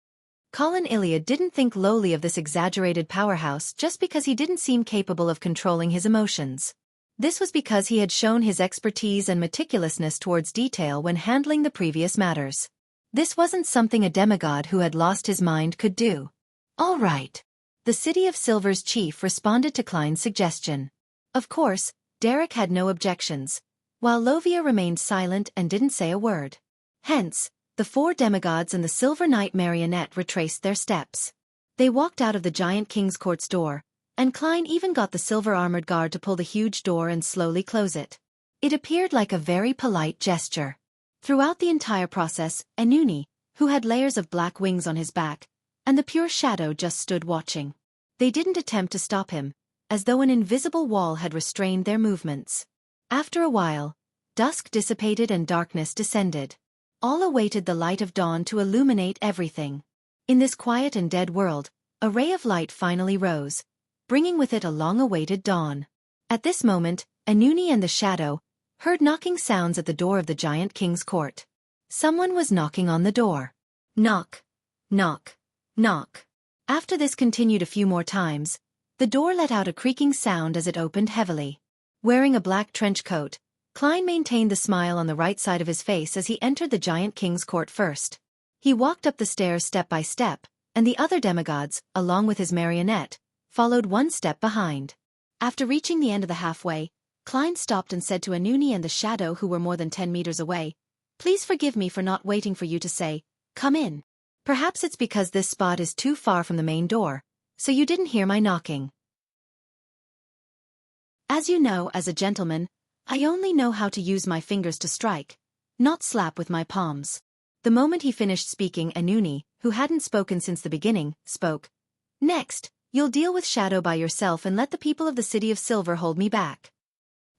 Colin Iliad didn't think lowly of this exaggerated powerhouse just because he didn't seem capable of controlling his emotions. This was because he had shown his expertise and meticulousness towards detail when handling the previous matters. This wasn't something a demigod who had lost his mind could do. All right. The City of Silver's chief responded to Klein's suggestion. Of course, Derek had no objections, while Lovia remained silent and didn't say a word. Hence, the four demigods and the Silver Knight marionette retraced their steps. They walked out of the giant King's Court's door, and Klein even got the silver-armored guard to pull the huge door and slowly close it. It appeared like a very polite gesture. Throughout the entire process, Anuni, who had layers of black wings on his back, and the pure shadow just stood watching. They didn't attempt to stop him, as though an invisible wall had restrained their movements. After a while, dusk dissipated and darkness descended. All awaited the light of dawn to illuminate everything. In this quiet and dead world, a ray of light finally rose, bringing with it a long-awaited dawn. At this moment, Anuni and the shadow heard knocking sounds at the door of the giant King's Court. Someone was knocking on the door. Knock, knock, knock. After this continued a few more times, the door let out a creaking sound as it opened heavily. Wearing a black trench coat, Klein maintained the smile on the right side of his face as he entered the giant King's Court first. He walked up the stairs step by step, and the other demigods, along with his marionette, followed one step behind. After reaching the end of the halfway, Klein stopped and said to Anuni and the shadow who were more than 10 meters away, "Please forgive me for not waiting for you to say, 'Come in.' Perhaps it's because this spot is too far from the main door, so you didn't hear my knocking. As you know, as a gentleman, I only know how to use my fingers to strike, not slap with my palms." The moment he finished speaking, Anuni, who hadn't spoken since the beginning, spoke. "Next, you'll deal with Shadow by yourself and let the people of the City of Silver hold me back."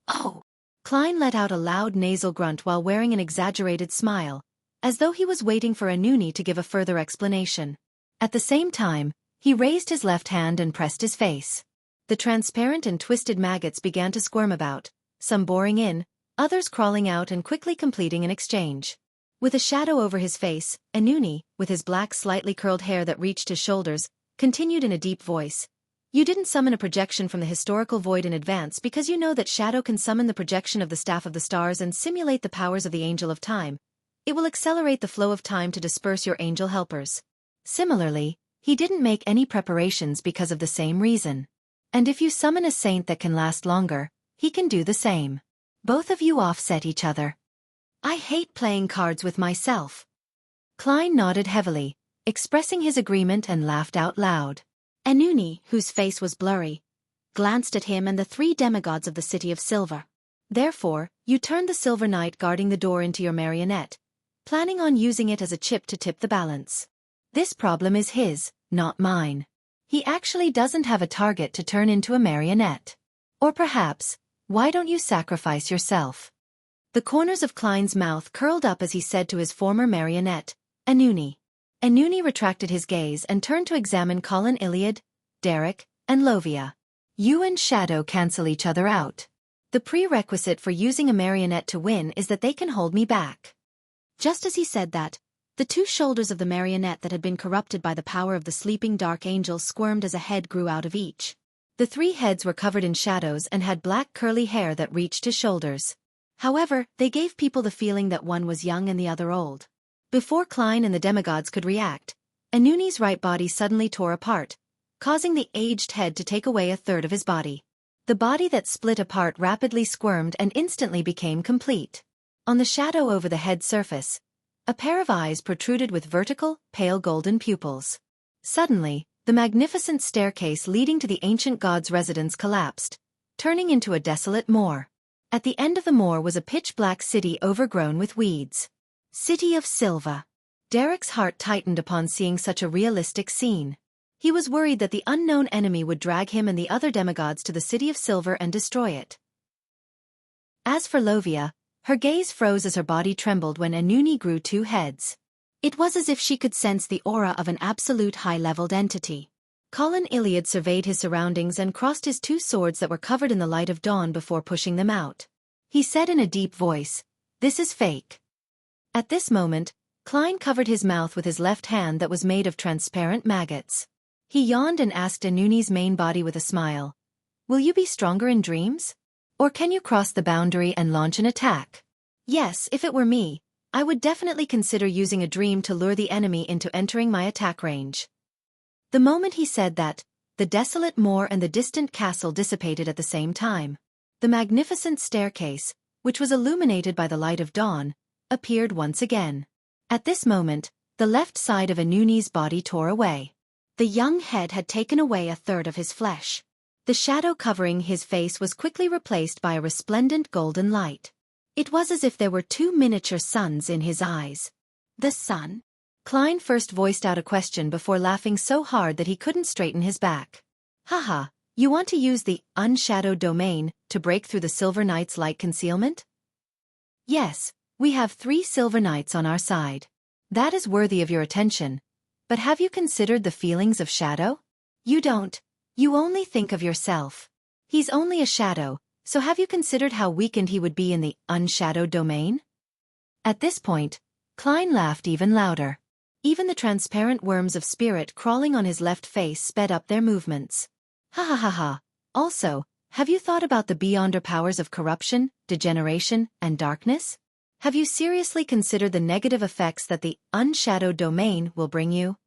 "Oh!" Klein let out a loud nasal grunt while wearing an exaggerated smile, as though he was waiting for Anuni to give a further explanation. At the same time, he raised his left hand and pressed his face. The transparent and twisted maggots began to squirm about, some boring in, others crawling out and quickly completing an exchange. With a shadow over his face, Anuni, with his black slightly curled hair that reached his shoulders, continued in a deep voice. "You didn't summon a projection from the historical void in advance because you know that Shadow can summon the projection of the Staff of the Stars and simulate the powers of the Angel of Time. It will accelerate the flow of time to disperse your angel helpers." Similarly, he didn't make any preparations because of the same reason. And if you summon a saint that can last longer, he can do the same. Both of you offset each other. "I hate playing cards with myself." Klein nodded heavily, expressing his agreement, and laughed out loud. Anuni, whose face was blurry, glanced at him and the 3 demigods of the City of Silver. "Therefore, you turned the Silver Knight guarding the door into your marionette, planning on using it as a chip to tip the balance. This problem is his, not mine. He actually doesn't have a target to turn into a marionette. Or perhaps, why don't you sacrifice yourself?" The corners of Klein's mouth curled up as he said to his former marionette, "Anuni." Anuni retracted his gaze and turned to examine Colin Iliad, Derek, and Lovia. "You and Shadow cancel each other out. The prerequisite for using a marionette to win is that they can hold me back." Just as he said that, the 2 shoulders of the marionette that had been corrupted by the power of the sleeping dark angel squirmed as a head grew out of each. The 3 heads were covered in shadows and had black curly hair that reached to shoulders. However, they gave people the feeling that one was young and the other old. Before Klein and the demigods could react, Anuni's right body suddenly tore apart, causing the aged head to take away a third of his body. The body that split apart rapidly squirmed and instantly became complete. On the shadow over the head surface, a pair of eyes protruded with vertical, pale golden pupils. Suddenly, the magnificent staircase leading to the ancient god's residence collapsed, turning into a desolate moor. At the end of the moor was a pitch-black city overgrown with weeds. City of Silva. Derek's heart tightened upon seeing such a realistic scene. He was worried that the unknown enemy would drag him and the other demigods to the City of Silver and destroy it. As for Lovia, her gaze froze as her body trembled when Anuni grew 2 heads. It was as if she could sense the aura of an absolute high-leveled entity. Colin Iliad surveyed his surroundings and crossed his 2 swords that were covered in the light of dawn before pushing them out. He said in a deep voice, "This is fake." At this moment, Klein covered his mouth with his left hand that was made of transparent maggots. He yawned and asked Anuni's main body with a smile, "Will you be stronger in dreams? Or can you cross the boundary and launch an attack?" "Yes, if it were me, I would definitely consider using a dream to lure the enemy into entering my attack range." The moment he said that, the desolate moor and the distant castle dissipated at the same time. The magnificent staircase, which was illuminated by the light of dawn, appeared once again. At this moment, the left side of Anuni's body tore away. The young head had taken away a third of his flesh. The shadow covering his face was quickly replaced by a resplendent golden light. It was as if there were 2 miniature suns in his eyes. "The sun?" Klein first voiced out a question before laughing so hard that he couldn't straighten his back. "Haha, you want to use the unshadowed domain to break through the Silver Knight's light concealment?" "Yes, we have 3 Silver Knights on our side. That is worthy of your attention. But have you considered the feelings of Shadow? You don't. You only think of yourself. He's only a shadow, so have you considered how weakened he would be in the unshadowed domain?" At this point, Klein laughed even louder. Even the transparent worms of spirit crawling on his left face sped up their movements. "Ha ha ha ha. Also, have you thought about the beyonder powers of corruption, degeneration, and darkness? Have you seriously considered the negative effects that the unshadowed domain will bring you?"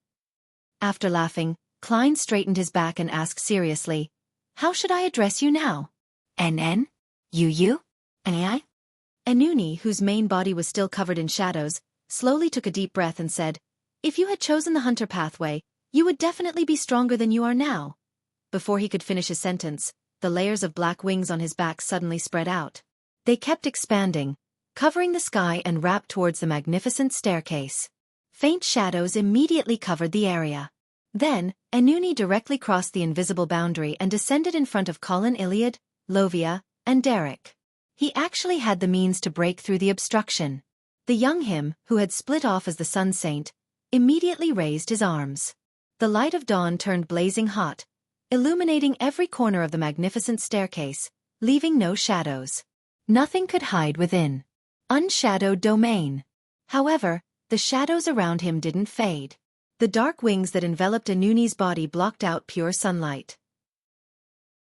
After laughing, Klein straightened his back and asked seriously, "How should I address you now? NN? You? AI?" Anuni, whose main body was still covered in shadows, slowly took a deep breath and said, "If you had chosen the hunter pathway, you would definitely be stronger than you are now." Before he could finish his sentence, the layers of black wings on his back suddenly spread out. They kept expanding, covering the sky and wrapped towards the magnificent staircase. Faint shadows immediately covered the area. Then, Anuni directly crossed the invisible boundary and descended in front of Colin Iliad, Lovia, and Derek. He actually had the means to break through the obstruction. The young him, who had split off as the Sun Saint, immediately raised his arms. The light of dawn turned blazing hot, illuminating every corner of the magnificent staircase, leaving no shadows. Nothing could hide within. Unshadowed domain. However, the shadows around him didn't fade. The dark wings that enveloped Anuni's body blocked out pure sunlight.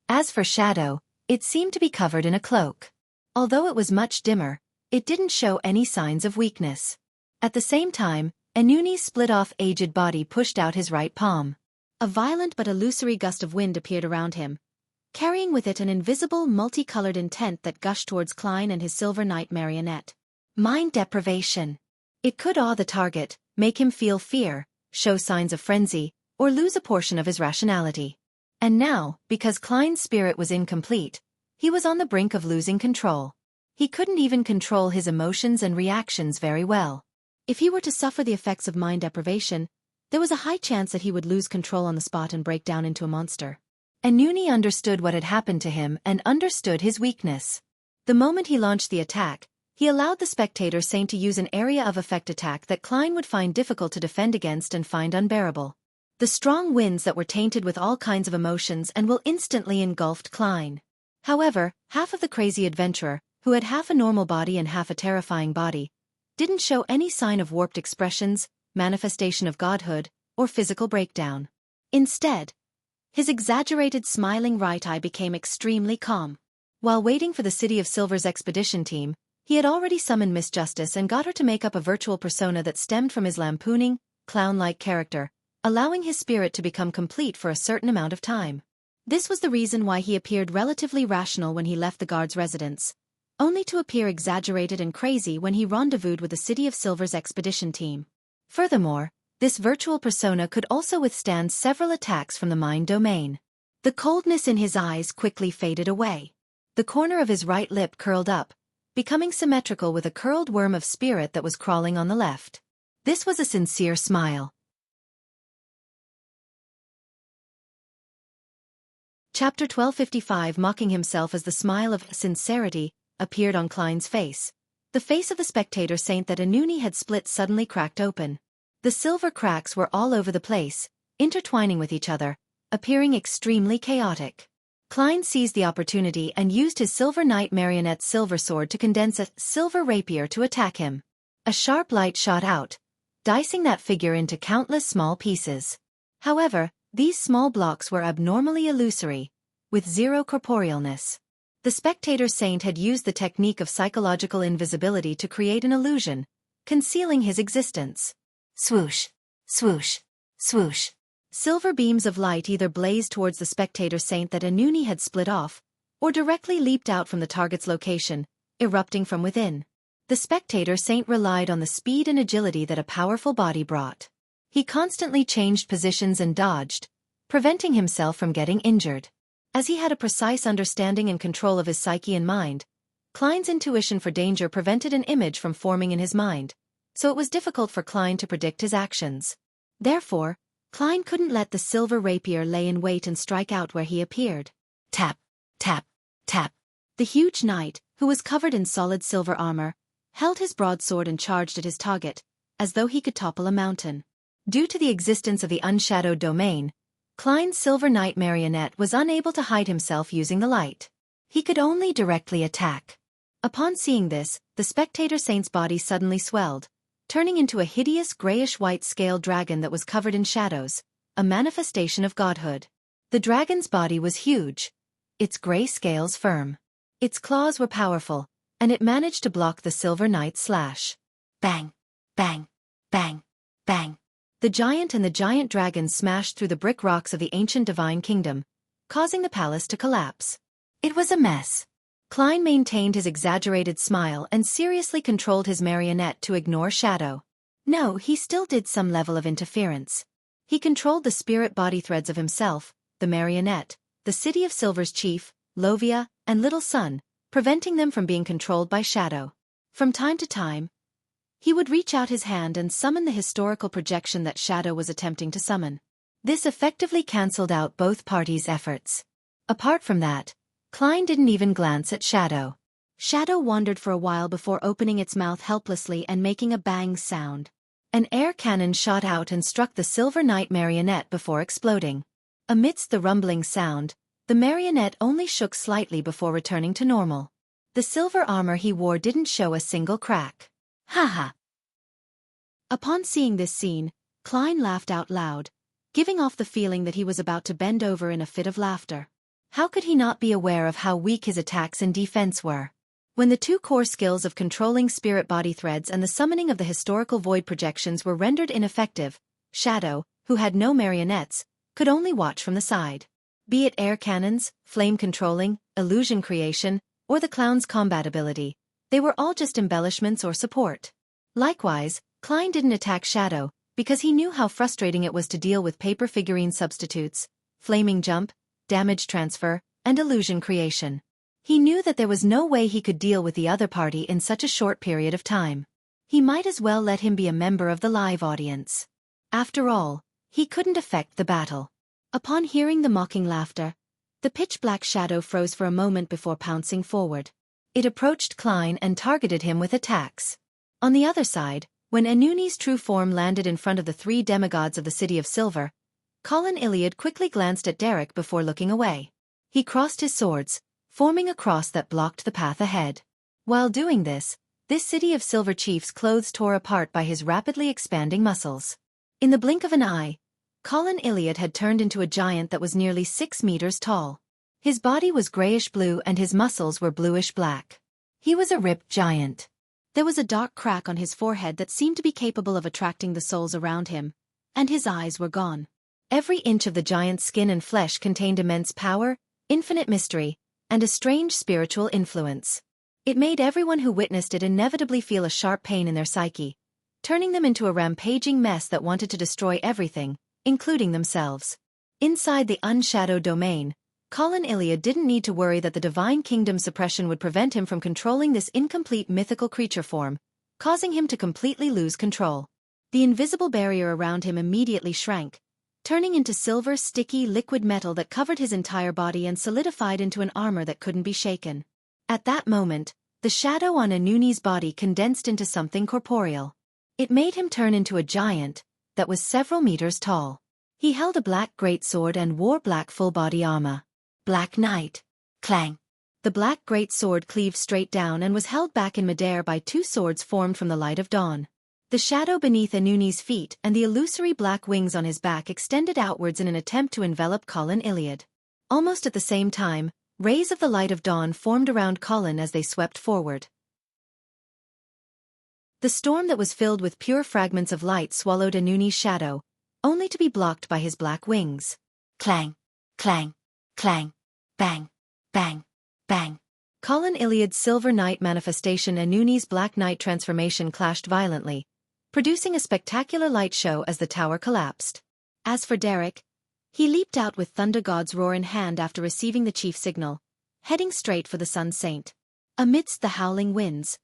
As for shadow, it seemed to be covered in a cloak. Although it was much dimmer, it didn't show any signs of weakness. At the same time, Anuni's split-off aged body pushed out his right palm. A violent but illusory gust of wind appeared around him, carrying with it an invisible, multicolored intent that gushed towards Klein and his Silver Knight marionette. Mind deprivation. It could awe the target, make him feel fear, show signs of frenzy, or lose a portion of his rationality. And now, because Klein's spirit was incomplete, he was on the brink of losing control. He couldn't even control his emotions and reactions very well. If he were to suffer the effects of mind deprivation, there was a high chance that he would lose control on the spot and break down into a monster. Anuni understood what had happened to him and understood his weakness. The moment he launched the attack, he allowed the Spectator Saint to use an area of effect attack that Klein would find difficult to defend against and find unbearable. The strong winds that were tainted with all kinds of emotions and will instantly engulfed Klein. However, half of the crazy adventurer, who had half a normal body and half a terrifying body, didn't show any sign of warped expressions, manifestation of godhood, or physical breakdown. Instead, his exaggerated smiling right eye became extremely calm. While waiting for the City of Silver's expedition team, he had already summoned Miss Justice and got her to make up a virtual persona that stemmed from his lampooning, clown-like character, allowing his spirit to become complete for a certain amount of time. This was the reason why he appeared relatively rational when he left the guard's residence, only to appear exaggerated and crazy when he rendezvoused with the City of Silver's expedition team. Furthermore, this virtual persona could also withstand several attacks from the mind domain. The coldness in his eyes quickly faded away. The corner of his right lip curled up, becoming symmetrical with a curled worm of spirit that was crawling on the left. This was a sincere smile. Chapter 1255. Mocking himself as the smile of sincerity appeared on Klein's face. The face of the Spectator Saint that Anuni had split suddenly cracked open. The silver cracks were all over the place, intertwining with each other, appearing extremely chaotic. Klein seized the opportunity and used his Silver Knight marionette's silver sword to condense a silver rapier to attack him. A sharp light shot out, dicing that figure into countless small pieces. However, these small blocks were abnormally illusory, with zero corporealness. The Spectator Saint had used the technique of psychological invisibility to create an illusion, concealing his existence. Swoosh, swoosh, swoosh. Silver beams of light either blazed towards the Spectator Saint that Anuni had split off, or directly leaped out from the target's location, erupting from within. The Spectator Saint relied on the speed and agility that a powerful body brought. He constantly changed positions and dodged, preventing himself from getting injured. As he had a precise understanding and control of his psyche and mind, Klein's intuition for danger prevented an image from forming in his mind, so it was difficult for Klein to predict his actions. Therefore, Klein couldn't let the silver rapier lay in wait and strike out where he appeared. Tap, tap, tap. The huge knight, who was covered in solid silver armor, held his broadsword and charged at his target, as though he could topple a mountain. Due to the existence of the unshadowed domain, Klein's Silver Knight marionette was unable to hide himself using the light. He could only directly attack. Upon seeing this, the Spectator Saint's body suddenly swelled, turning into a hideous grayish-white scaled dragon that was covered in shadows, a manifestation of godhood. The dragon's body was huge, its gray scales firm. Its claws were powerful, and it managed to block the Silver Knight's slash. Bang, bang, bang, bang. The giant and the giant dragon smashed through the brick rocks of the ancient divine kingdom, causing the palace to collapse. It was a mess. Klein maintained his exaggerated smile and seriously controlled his marionette to ignore Shadow. No, he still did some level of interference. He controlled the spirit body threads of himself, the marionette, the City of Silver's chief, Lovia, and Little Sun, preventing them from being controlled by Shadow. From time to time, he would reach out his hand and summon the historical projection that Shadow was attempting to summon. This effectively cancelled out both parties' efforts. Apart from that, Klein didn't even glance at Shadow. Shadow wandered for a while before opening its mouth helplessly and making a bang sound. An air cannon shot out and struck the Silver Knight marionette before exploding. Amidst the rumbling sound, the marionette only shook slightly before returning to normal. The silver armor he wore didn't show a single crack. Haha. Upon seeing this scene, Klein laughed out loud, giving off the feeling that he was about to bend over in a fit of laughter. How could he not be aware of how weak his attacks and defense were? When the two core skills of controlling spirit body threads and the summoning of the historical void projections were rendered ineffective, Shadow, who had no marionettes, could only watch from the side. Be it air cannons, flame controlling, illusion creation, or the clown's combat ability, they were all just embellishments or support. Likewise, Klein didn't attack Shadow, because he knew how frustrating it was to deal with paper figurine substitutes, flaming jump, damage transfer, and illusion creation. He knew that there was no way he could deal with the other party in such a short period of time. He might as well let him be a member of the live audience. After all, he couldn't affect the battle. Upon hearing the mocking laughter, the pitch-black Shadow froze for a moment before pouncing forward. It approached Klein and targeted him with attacks. On the other side, when Anuni's true form landed in front of the three demigods of the City of Silver, Colin Iliad quickly glanced at Derek before looking away. He crossed his swords, forming a cross that blocked the path ahead. While doing this City of Silver chief's clothes tore apart by his rapidly expanding muscles. In the blink of an eye, Colin Iliad had turned into a giant that was nearly 6 meters tall. His body was grayish-blue and his muscles were bluish-black. He was a ripped giant. There was a dark crack on his forehead that seemed to be capable of attracting the souls around him, and his eyes were gone. Every inch of the giant's skin and flesh contained immense power, infinite mystery, and a strange spiritual influence. It made everyone who witnessed it inevitably feel a sharp pain in their psyche, turning them into a rampaging mess that wanted to destroy everything, including themselves. Inside the unshadowed domain, Colin Iliad didn't need to worry that the Divine Kingdom's suppression would prevent him from controlling this incomplete mythical creature form, causing him to completely lose control. The invisible barrier around him immediately shrank, turning into silver sticky liquid metal that covered his entire body and solidified into an armor that couldn't be shaken. At that moment, the shadow on Anuni's body condensed into something corporeal. It made him turn into a giant that was several meters tall. He held a black greatsword and wore black full-body armor. Black Knight. Clang. The black greatsword cleaved straight down and was held back in midair by two swords formed from the light of dawn. The shadow beneath Anuni's feet and the illusory black wings on his back extended outwards in an attempt to envelop Colin Iliad. Almost at the same time, rays of the light of dawn formed around Colin as they swept forward. The storm that was filled with pure fragments of light swallowed Anuni's shadow, only to be blocked by his black wings. Clang, clang, clang, bang, bang, bang. Colin Iliad's Silver Knight manifestation and Anuni's Black Knight transformation clashed violently, producing a spectacular light show as the tower collapsed. As for Derek, he leaped out with Thunder God's roar in hand after receiving the chief signal, heading straight for the Sun Saint. Amidst the howling winds,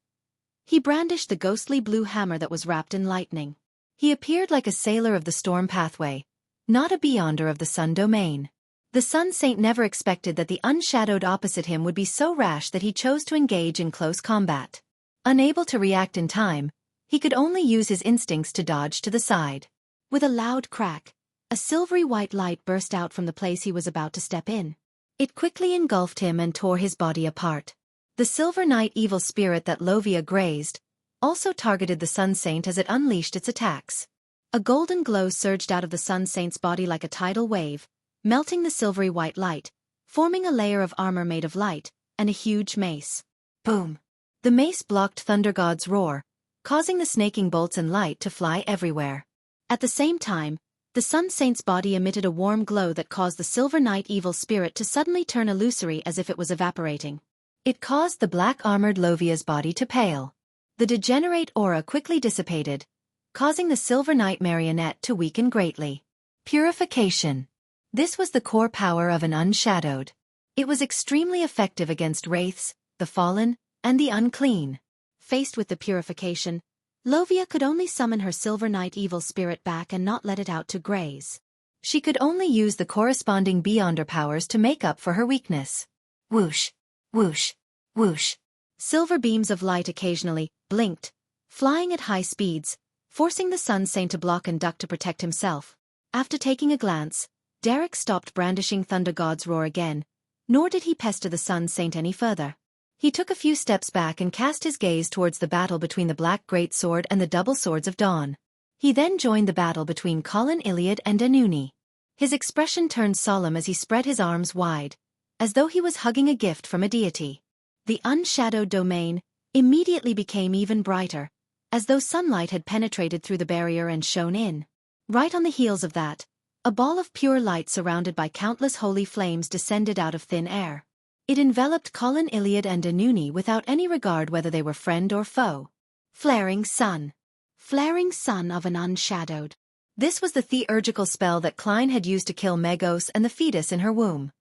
he brandished the ghostly blue hammer that was wrapped in lightning. He appeared like a sailor of the storm pathway, not a beyonder of the sun domain. The Sun Saint never expected that the unshadowed opposite him would be so rash that he chose to engage in close combat. Unable to react in time, he could only use his instincts to dodge to the side. With a loud crack, a silvery white light burst out from the place he was about to step in. It quickly engulfed him and tore his body apart. The Silver Knight evil spirit that Lovia grazed also targeted the Sun Saint as it unleashed its attacks. A golden glow surged out of the Sun Saint's body like a tidal wave, melting the silvery white light, forming a layer of armor made of light, and a huge mace. Boom! The mace blocked Thunder God's roar, causing the snaking bolts and light to fly everywhere. At the same time, the Sun Saint's body emitted a warm glow that caused the Silver Knight evil spirit to suddenly turn illusory as if it was evaporating. It caused the black-armored Lovia's body to pale. The degenerate aura quickly dissipated, causing the Silver Knight marionette to weaken greatly. Purification. This was the core power of an unshadowed. It was extremely effective against wraiths, the fallen, and the unclean. Faced with the purification, Lovia could only summon her Silver Knight evil spirit back and not let it out to graze. She could only use the corresponding Beyonder powers to make up for her weakness. Whoosh, whoosh, whoosh. Silver beams of light occasionally blinked, flying at high speeds, forcing the Sun Saint to block and duck to protect himself. After taking a glance, Derek stopped brandishing Thunder God's roar again, nor did he pester the Sun Saint any further. He took a few steps back and cast his gaze towards the battle between the Black Greatsword and the Double Swords of Dawn. He then joined the battle between Colin Iliad and Anuni. His expression turned solemn as he spread his arms wide, as though he was hugging a gift from a deity. The unshadowed domain immediately became even brighter, as though sunlight had penetrated through the barrier and shone in. Right on the heels of that, a ball of pure light surrounded by countless holy flames descended out of thin air. It enveloped Colin Iliad and Anuni without any regard whether they were friend or foe. Flaring Sun. Flaring Sun of an Unshadowed. This was the theurgical spell that Klein had used to kill Megos and the fetus in her womb.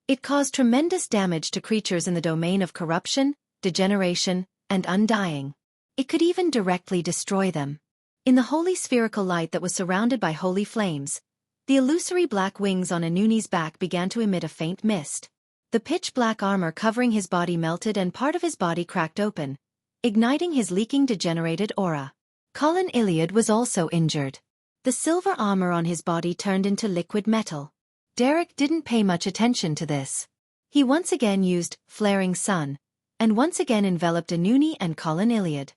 It caused tremendous damage to creatures in the domain of corruption, degeneration, and undying. It could even directly destroy them. In the holy spherical light that was surrounded by holy flames, the illusory black wings on Anuni's back began to emit a faint mist. The pitch-black armor covering his body melted and part of his body cracked open, igniting his leaking degenerated aura. Colin Iliad was also injured. The silver armor on his body turned into liquid metal. Derek didn't pay much attention to this. He once again used Flaring Sun, and once again enveloped Anuni and Colin Iliad.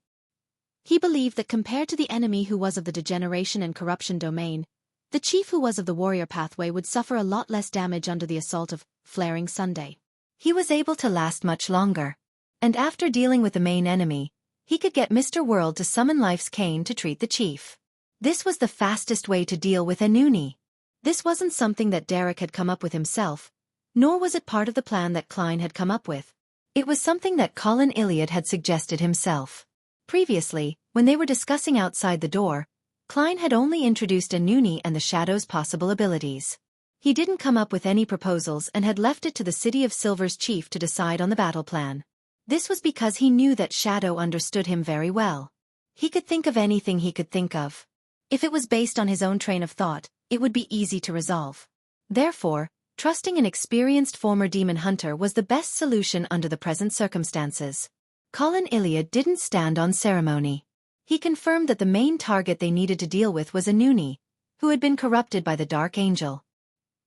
He believed that compared to the enemy who was of the degeneration and corruption domain, the chief who was of the warrior pathway would suffer a lot less damage under the assault of Flaring Sunday. He was able to last much longer. And after dealing with the main enemy, he could get Mr. World to summon Life's Cane to treat the chief. This was the fastest way to deal with Anuni. This wasn't something that Derek had come up with himself, nor was it part of the plan that Klein had come up with. It was something that Colin Iliad had suggested himself. Previously, when they were discussing outside the door, Klein had only introduced Anuni and the Shadow's possible abilities. He didn't come up with any proposals and had left it to the City of Silver's chief to decide on the battle plan. This was because he knew that Shadow understood him very well. He could think of anything he could think of. If it was based on his own train of thought, it would be easy to resolve. Therefore, trusting an experienced former demon hunter was the best solution under the present circumstances. Colin Iliad didn't stand on ceremony. He confirmed that the main target they needed to deal with was Anuni, who had been corrupted by the Dark Angel.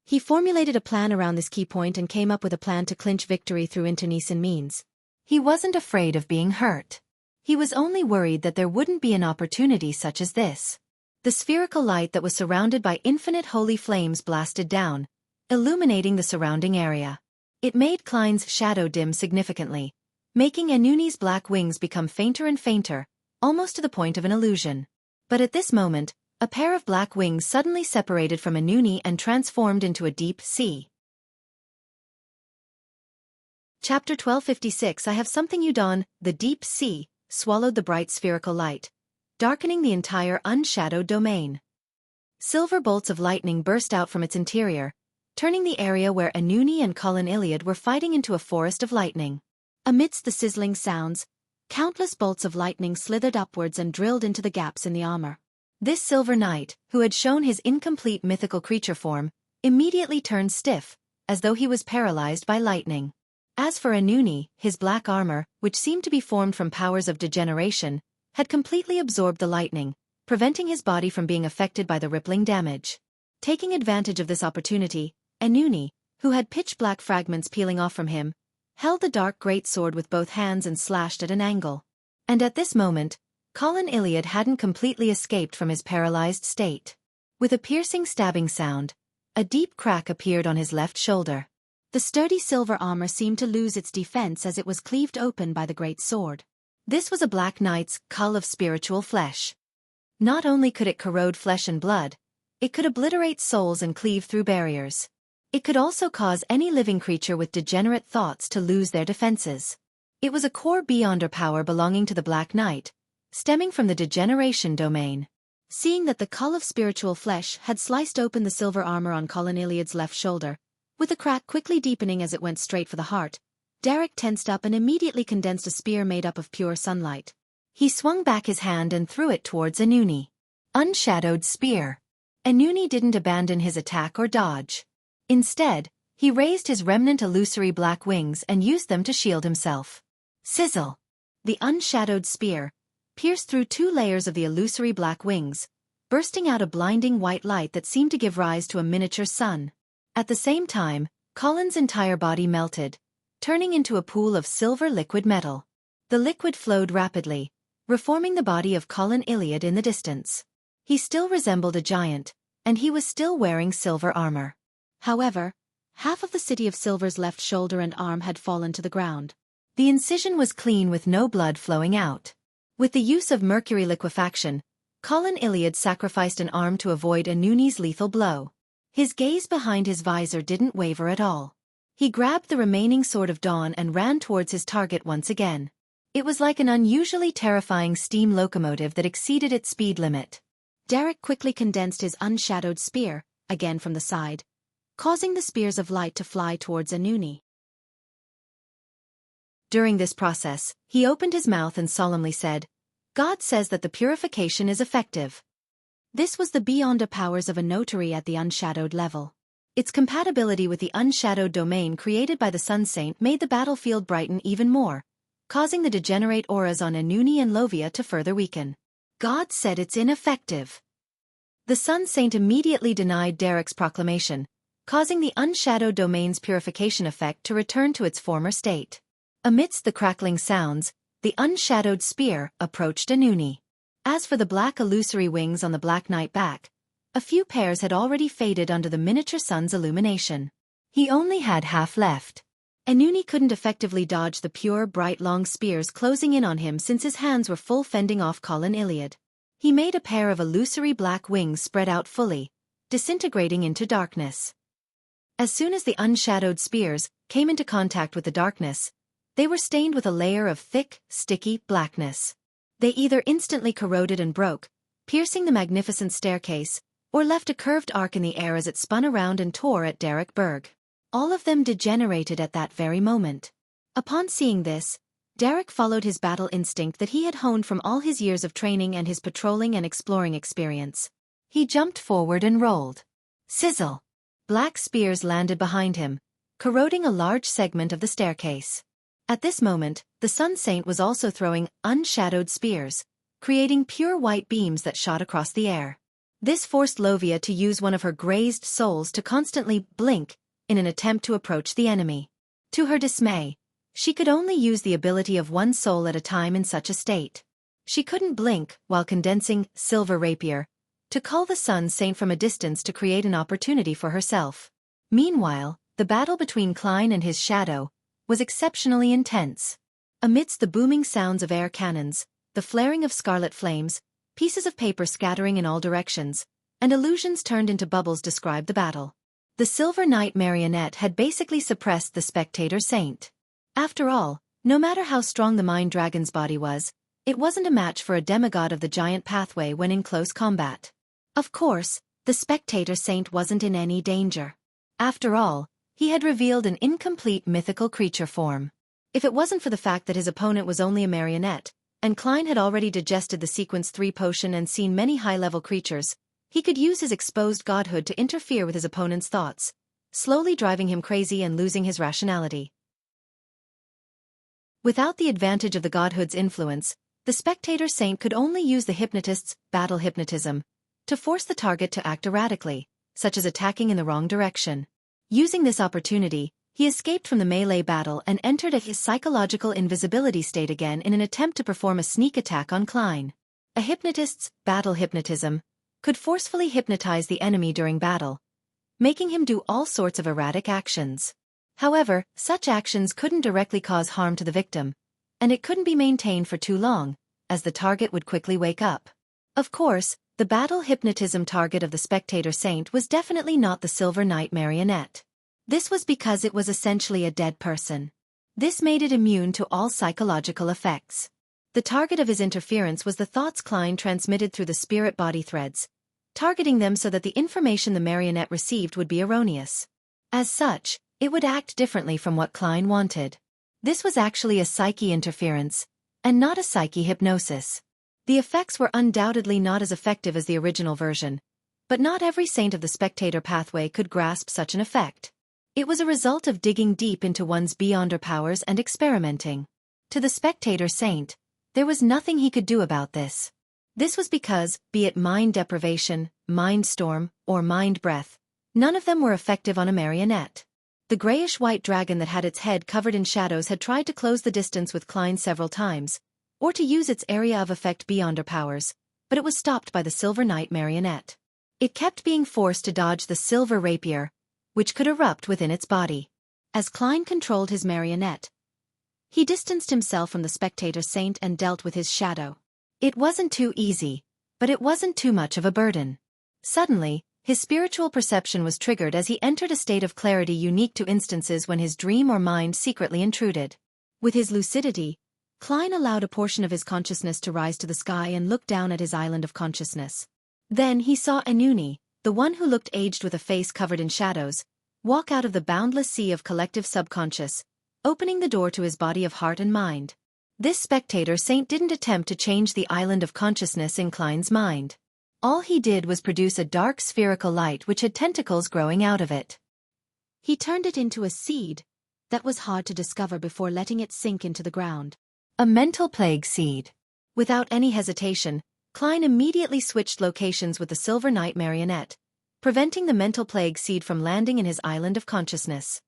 He formulated a plan around this key point and came up with a plan to clinch victory through internecine means. He wasn't afraid of being hurt. He was only worried that there wouldn't be an opportunity such as this. The spherical light that was surrounded by infinite holy flames blasted down, illuminating the surrounding area. It made Klein's shadow dim significantly, making Anuni's black wings become fainter and fainter, almost to the point of an illusion. But at this moment, a pair of black wings suddenly separated from Anuni and transformed into a deep sea. Chapter 1256 I have something you don. The deep sea swallowed the bright spherical light, darkening the entire unshadowed domain. Silver bolts of lightning burst out from its interior, turning the area where Anuni and Colin Iliad were fighting into a forest of lightning. Amidst the sizzling sounds, countless bolts of lightning slithered upwards and drilled into the gaps in the armor. This Silver Knight, who had shown his incomplete mythical creature form, immediately turned stiff, as though he was paralyzed by lightning. As for Anuni, his black armor, which seemed to be formed from powers of degeneration, had completely absorbed the lightning, preventing his body from being affected by the rippling damage. Taking advantage of this opportunity, Anuni, who had pitch-black fragments peeling off from him, held the dark great sword with both hands and slashed at an angle. And at this moment, Colin Iliad hadn't completely escaped from his paralyzed state. With a piercing stabbing sound, a deep crack appeared on his left shoulder. The sturdy silver armor seemed to lose its defense as it was cleaved open by the great sword. This was a Black Knight's cull of spiritual flesh. Not only could it corrode flesh and blood, it could obliterate souls and cleave through barriers. It could also cause any living creature with degenerate thoughts to lose their defenses. It was a core beyonder power belonging to the Black Knight, stemming from the degeneration domain. Seeing that the cull of spiritual flesh had sliced open the silver armor on Colin Iliad's left shoulder, with the crack quickly deepening as it went straight for the heart, Derek tensed up and immediately condensed a spear made up of pure sunlight. He swung back his hand and threw it towards Anuni. Unshadowed spear. Anuni didn't abandon his attack or dodge. Instead, he raised his remnant illusory black wings and used them to shield himself. Sizzle! The unshadowed spear pierced through 2 layers of the illusory black wings, bursting out a blinding white light that seemed to give rise to a miniature sun. At the same time, Colin's entire body melted, turning into a pool of silver liquid metal. The liquid flowed rapidly, reforming the body of Colin Iliad in the distance. He still resembled a giant, and he was still wearing silver armor. However, half of the City of Silver's left shoulder and arm had fallen to the ground. The incision was clean with no blood flowing out. With the use of mercury liquefaction, Colin Iliad sacrificed an arm to avoid Anuni's lethal blow. His gaze behind his visor didn't waver at all. He grabbed the remaining Sword of Dawn and ran towards his target once again. It was like an unusually terrifying steam locomotive that exceeded its speed limit. Derek quickly condensed his unshadowed spear, again from the side, causing the spears of light to fly towards Anuni. During this process, he opened his mouth and solemnly said, "God says that the purification is effective." This was the beyonder powers of a notary at the unshadowed level. Its compatibility with the unshadowed domain created by the Sun Saint made the battlefield brighten even more, causing the degenerate auras on Anuni and Lovia to further weaken. God said it's ineffective. The Sun Saint immediately denied Derek's proclamation, causing the unshadowed domain's purification effect to return to its former state. Amidst the crackling sounds, the unshadowed spear approached Anuni. As for the black illusory wings on the Black Knight back, a few pairs had already faded under the miniature sun's illumination. He only had half left. Anuni couldn't effectively dodge the pure, bright long spears closing in on him since his hands were full fending off Colin Iliad. He made a pair of illusory black wings spread out fully, disintegrating into darkness. As soon as the unshadowed spears came into contact with the darkness, they were stained with a layer of thick, sticky blackness. They either instantly corroded and broke, piercing the magnificent staircase, or left a curved arc in the air as it spun around and tore at Derek Berg. All of them degenerated at that very moment. Upon seeing this, Derek followed his battle instinct that he had honed from all his years of training and his patrolling and exploring experience. He jumped forward and rolled. Sizzle! Black spears landed behind him, corroding a large segment of the staircase. At this moment, the Sun Saint was also throwing unshadowed spears, creating pure white beams that shot across the air. This forced Lovia to use one of her grazed souls to constantly blink in an attempt to approach the enemy. To her dismay, she could only use the ability of one soul at a time in such a state. She couldn't blink while condensing Silver Rapier to cull the Sun Saint from a distance to create an opportunity for herself. Meanwhile, the battle between Klein and his shadow was exceptionally intense. Amidst the booming sounds of air cannons, the flaring of scarlet flames, pieces of paper scattering in all directions, and illusions turned into bubbles described the battle. The Silver Knight marionette had basically suppressed the Spectator Saint. After all, no matter how strong the Mind Dragon's body was, it wasn't a match for a demigod of the giant pathway when in close combat. Of course, the Spectator Saint wasn't in any danger. After all, he had revealed an incomplete mythical creature form. If it wasn't for the fact that his opponent was only a marionette, and Klein had already digested the Sequence 3 potion and seen many high-level creatures, he could use his exposed godhood to interfere with his opponent's thoughts, slowly driving him crazy and losing his rationality. Without the advantage of the godhood's influence, the Spectator Saint could only use the hypnotist's battle hypnotism to force the target to act erratically, such as attacking in the wrong direction. Using this opportunity, he escaped from the melee battle and entered his psychological invisibility state again in an attempt to perform a sneak attack on Klein. A hypnotist's battle hypnotism could forcefully hypnotize the enemy during battle, making him do all sorts of erratic actions. However, such actions couldn't directly cause harm to the victim, and it couldn't be maintained for too long, as the target would quickly wake up. Of course, the battle hypnotism target of the spectator saint was definitely not the Silver Knight marionette. This was because it was essentially a dead person. This made it immune to all psychological effects. The target of his interference was the thoughts Klein transmitted through the spirit body threads, targeting them so that the information the marionette received would be erroneous. As such, it would act differently from what Klein wanted. This was actually a psyche interference, and not a psyche hypnosis. The effects were undoubtedly not as effective as the original version, but not every saint of the spectator pathway could grasp such an effect. It was a result of digging deep into one's beyonder powers and experimenting. To the spectator saint, there was nothing he could do about this. This was because, be it mind deprivation, mind storm, or mind breath, none of them were effective on a marionette. The grayish-white dragon that had its head covered in shadows had tried to close the distance with Klein several times, or to use its area of effect beyonder powers, but it was stopped by the Silver Knight marionette. It kept being forced to dodge the silver rapier, which could erupt within its body. As Klein controlled his marionette, he distanced himself from the spectator saint and dealt with his shadow. It wasn't too easy, but it wasn't too much of a burden. Suddenly, his spiritual perception was triggered as he entered a state of clarity unique to instances when his dream or mind secretly intruded. With his lucidity, Klein allowed a portion of his consciousness to rise to the sky and look down at his island of consciousness. Then he saw Anuni, the one who looked aged with a face covered in shadows, walk out of the boundless sea of collective subconscious, opening the door to his body of heart and mind. This spectator saint didn't attempt to change the island of consciousness in Klein's mind. All he did was produce a dark spherical light which had tentacles growing out of it. He turned it into a seed that was hard to discover before letting it sink into the ground. A mental plague seed. Without any hesitation, Klein immediately switched locations with the Silver Knight marionette, preventing the mental plague seed from landing in his island of consciousness.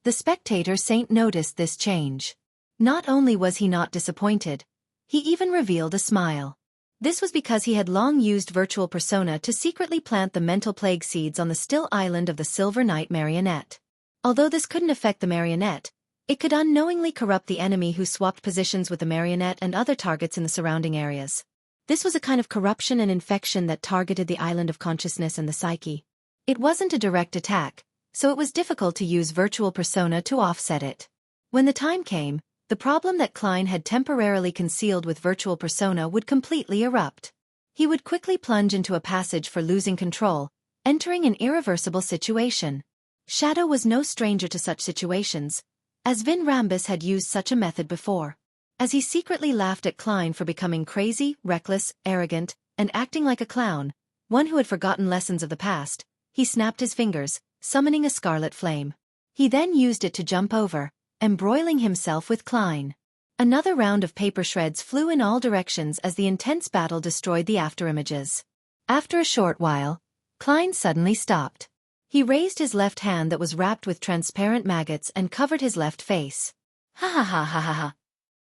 The spectator saint noticed this change. Not only was he not disappointed, he even revealed a smile. This was because he had long used virtual persona to secretly plant the mental plague seeds on the still island of the Silver Knight marionette. Although this couldn't affect the marionette, it could unknowingly corrupt the enemy who swapped positions with the marionette and other targets in the surrounding areas. This was a kind of corruption and infection that targeted the island of consciousness and the psyche. It wasn't a direct attack, so it was difficult to use virtual persona to offset it. When the time came, the problem that Klein had temporarily concealed with virtual persona would completely erupt. He would quickly plunge into a passage for losing control, entering an irreversible situation. Shadow was no stranger to such situations, as Vin Rambus had used such a method before. As he secretly laughed at Klein for becoming crazy, reckless, arrogant, and acting like a clown, one who had forgotten lessons of the past, he snapped his fingers, summoning a scarlet flame. He then used it to jump over, embroiling himself with Klein. Another round of paper shreds flew in all directions as the intense battle destroyed the afterimages. After a short while, Klein suddenly stopped. He raised his left hand that was wrapped with transparent maggots and covered his left face. Ha ha ha ha ha ha.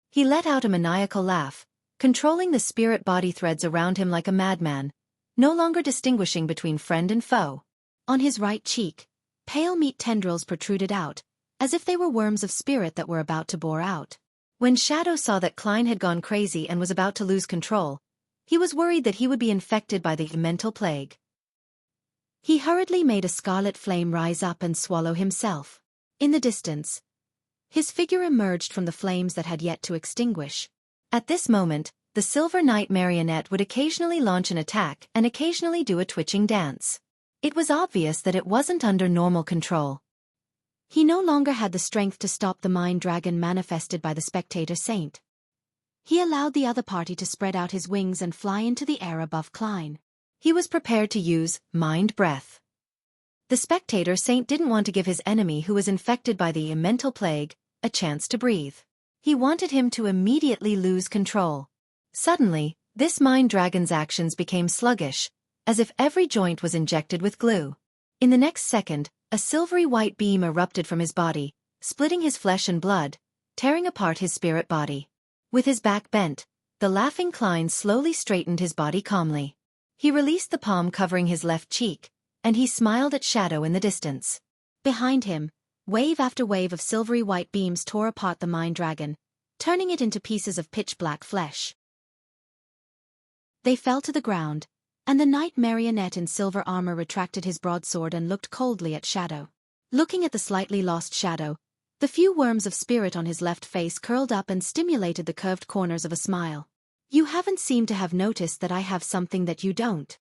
He let out a maniacal laugh, controlling the spirit body threads around him like a madman, no longer distinguishing between friend and foe. On his right cheek, pale meat tendrils protruded out, as if they were worms of spirit that were about to bore out. When Shadow saw that Klein had gone crazy and was about to lose control, he was worried that he would be infected by the mental plague. He hurriedly made a scarlet flame rise up and swallow himself. In the distance, his figure emerged from the flames that had yet to extinguish. At this moment, the Silver Knight marionette would occasionally launch an attack and occasionally do a twitching dance. It was obvious that it wasn't under normal control. He no longer had the strength to stop the mind dragon manifested by the spectator saint. He allowed the other party to spread out his wings and fly into the air above Klein. He was prepared to use mind breath. The spectator saint didn't want to give his enemy who was infected by the mental plague a chance to breathe. He wanted him to immediately lose control. Suddenly, this mind dragon's actions became sluggish, as if every joint was injected with glue. In the next second, a silvery white beam erupted from his body, splitting his flesh and blood, tearing apart his spirit body. With his back bent, the laughing Klein slowly straightened his body calmly. He released the palm covering his left cheek, and he smiled at Shadow in the distance. Behind him, wave after wave of silvery white beams tore apart the mind dragon, turning it into pieces of pitch-black flesh. They fell to the ground, and the knight marionette in silver armor retracted his broadsword and looked coldly at Shadow. Looking at the slightly lost Shadow, the few worms of spirit on his left face curled up and stimulated the curved corners of a smile. You haven't seemed to have noticed that I have something that you don't.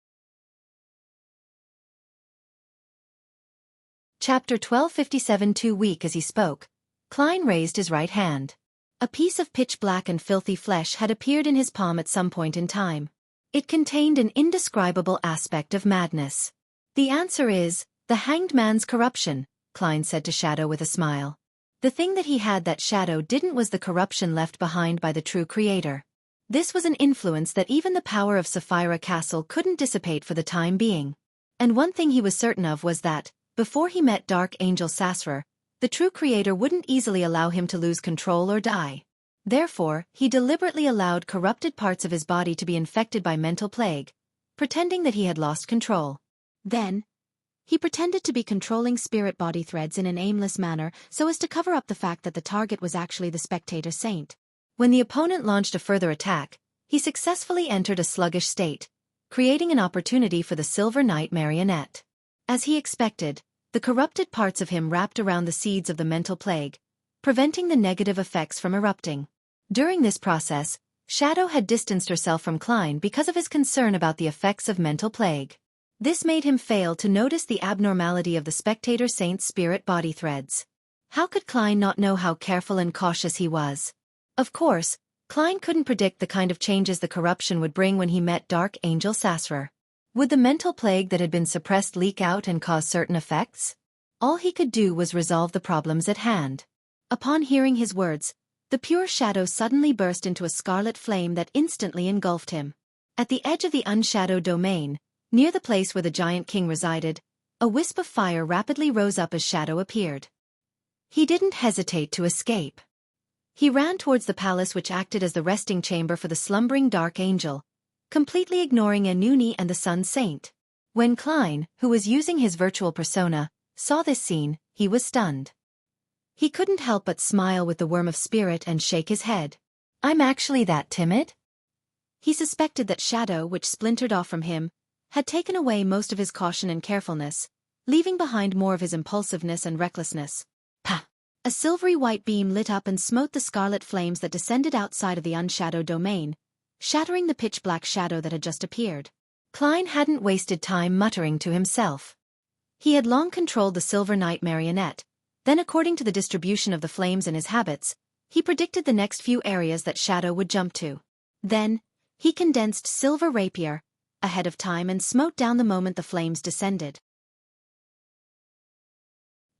Chapter 1257. Too weak as he spoke, Klein raised his right hand. A piece of pitch-black and filthy flesh had appeared in his palm at some point in time. It contained an indescribable aspect of madness. The answer is, the hanged man's corruption, Klein said to Shadow with a smile. The thing that he had that Shadow didn't was the corruption left behind by the true creator. This was an influence that even the power of Sapphira Castle couldn't dissipate for the time being. And one thing he was certain of was that, before he met Dark Angel Sasrar, the true creator wouldn't easily allow him to lose control or die. Therefore, he deliberately allowed corrupted parts of his body to be infected by mental plague, pretending that he had lost control. Then, he pretended to be controlling spirit body threads in an aimless manner so as to cover up the fact that the target was actually the spectator saint. When the opponent launched a further attack, he successfully entered a sluggish state, creating an opportunity for the Silver Knight marionette. As he expected, the corrupted parts of him wrapped around the seeds of the mental plague, preventing the negative effects from erupting. During this process, Shadow had distanced herself from Klein because of his concern about the effects of mental plague. This made him fail to notice the abnormality of the spectator saint's spirit body threads. How could Klein not know how careful and cautious he was? Of course, Klein couldn't predict the kind of changes the corruption would bring when he met Dark Angel Sasrar. Would the mental plague that had been suppressed leak out and cause certain effects? All he could do was resolve the problems at hand. Upon hearing his words, the pure Shadow suddenly burst into a scarlet flame that instantly engulfed him. At the edge of the unshadowed domain, near the place where the giant king resided, a wisp of fire rapidly rose up as Shadow appeared. He didn't hesitate to escape. He ran towards the palace which acted as the resting chamber for the slumbering Dark Angel, completely ignoring Anuni and the Sun Saint. When Klein, who was using his virtual persona, saw this scene, he was stunned. He couldn't help but smile with the worm of spirit and shake his head. I'm actually that timid? He suspected that Shadow, which splintered off from him, had taken away most of his caution and carefulness, leaving behind more of his impulsiveness and recklessness. Pah! A silvery white beam lit up and smote the scarlet flames that descended outside of the unshadowed domain, shattering the pitch-black shadow that had just appeared. Klein hadn't wasted time muttering to himself. He had long controlled the Silver Knight marionette, then according to the distribution of the flames and his habits, he predicted the next few areas that Shadow would jump to. Then, he condensed Silver Rapier, ahead of time and smote down the moment the flames descended.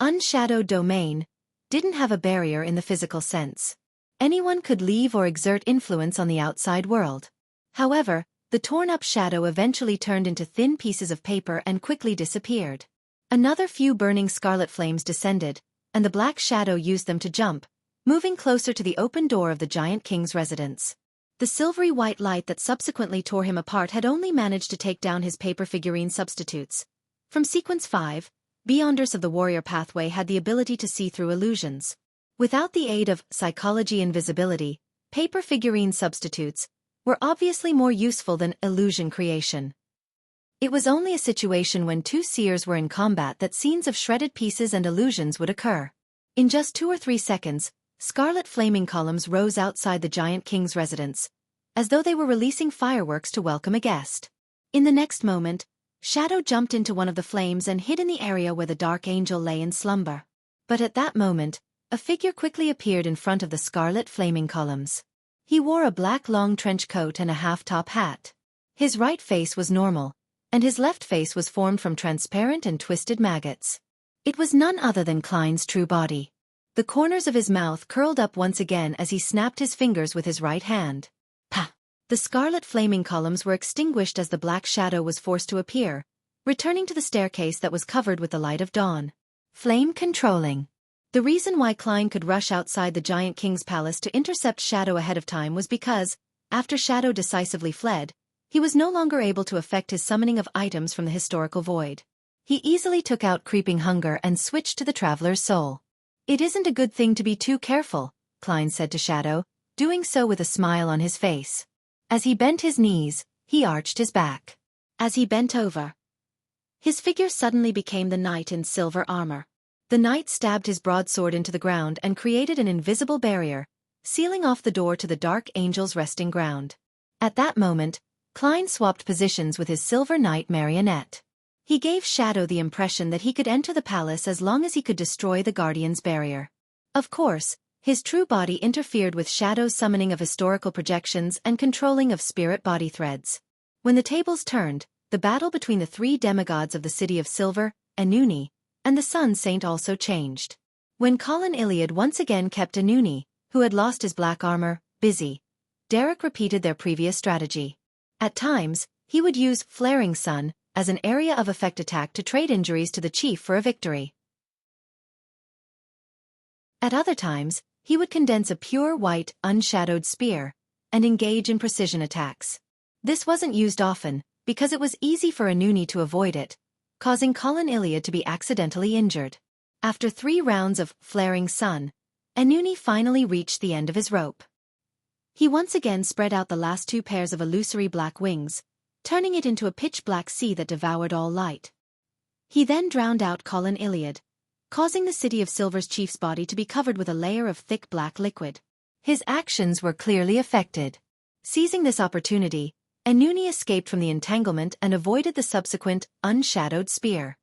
Unshadowed domain didn't have a barrier in the physical sense. Anyone could leave or exert influence on the outside world. However, the torn-up shadow eventually turned into thin pieces of paper and quickly disappeared. Another few burning scarlet flames descended, and the black shadow used them to jump, moving closer to the open door of the giant king's residence. The silvery white light that subsequently tore him apart had only managed to take down his paper figurine substitutes. From Sequence 5, Beyonders of the Warrior Pathway had the ability to see through illusions. Without the aid of psychology invisibility, paper figurine substitutes were obviously more useful than illusion creation. It was only a situation when two seers were in combat that scenes of shredded pieces and illusions would occur. In just 2 or 3 seconds, scarlet flaming columns rose outside the giant king's residence, as though they were releasing fireworks to welcome a guest. In the next moment, Shadow jumped into one of the flames and hid in the area where the Dark Angel lay in slumber. But at that moment, a figure quickly appeared in front of the scarlet flaming columns. He wore a black long trench coat and a half-top hat. His right face was normal, and his left face was formed from transparent and twisted maggots. It was none other than Klein's true body. The corners of his mouth curled up once again as he snapped his fingers with his right hand. Pah! The scarlet flaming columns were extinguished as the black shadow was forced to appear, returning to the staircase that was covered with the light of dawn. Flame controlling. The reason why Klein could rush outside the giant king's palace to intercept Shadow ahead of time was because, after Shadow decisively fled, he was no longer able to effect his summoning of items from the historical void. He easily took out creeping hunger and switched to the traveler's soul. It isn't a good thing to be too careful, Klein said to Shadow, doing so with a smile on his face. As he bent his knees, he arched his back. As he bent over, his figure suddenly became the knight in silver armor. The knight stabbed his broadsword into the ground and created an invisible barrier, sealing off the door to the Dark Angel's resting ground. At that moment, Klein swapped positions with his silver knight marionette. He gave Shadow the impression that he could enter the palace as long as he could destroy the Guardian's barrier. Of course, his true body interfered with Shadow's summoning of historical projections and controlling of spirit body threads. When the tables turned, the battle between the three demigods of the City of Silver, Anuni, and the Sun Saint also changed. When Colin Iliad once again kept Anuni, who had lost his black armor, busy, Derek repeated their previous strategy. At times, he would use Flaring Sun as an area of effect attack to trade injuries to the chief for a victory. At other times, he would condense a pure white, unshadowed spear and engage in precision attacks. This wasn't used often, because it was easy for Anuni to avoid it, causing Colin Iliad to be accidentally injured. After 3 rounds of Flaring Sun, Anuni finally reached the end of his rope. He once again spread out the last 2 pairs of illusory black wings, turning it into a pitch-black sea that devoured all light. He then drowned out Colin Iliad, causing the City of Silver's chief's body to be covered with a layer of thick black liquid. His actions were clearly affected. Seizing this opportunity, Anuni escaped from the entanglement and avoided the subsequent, unshadowed spear.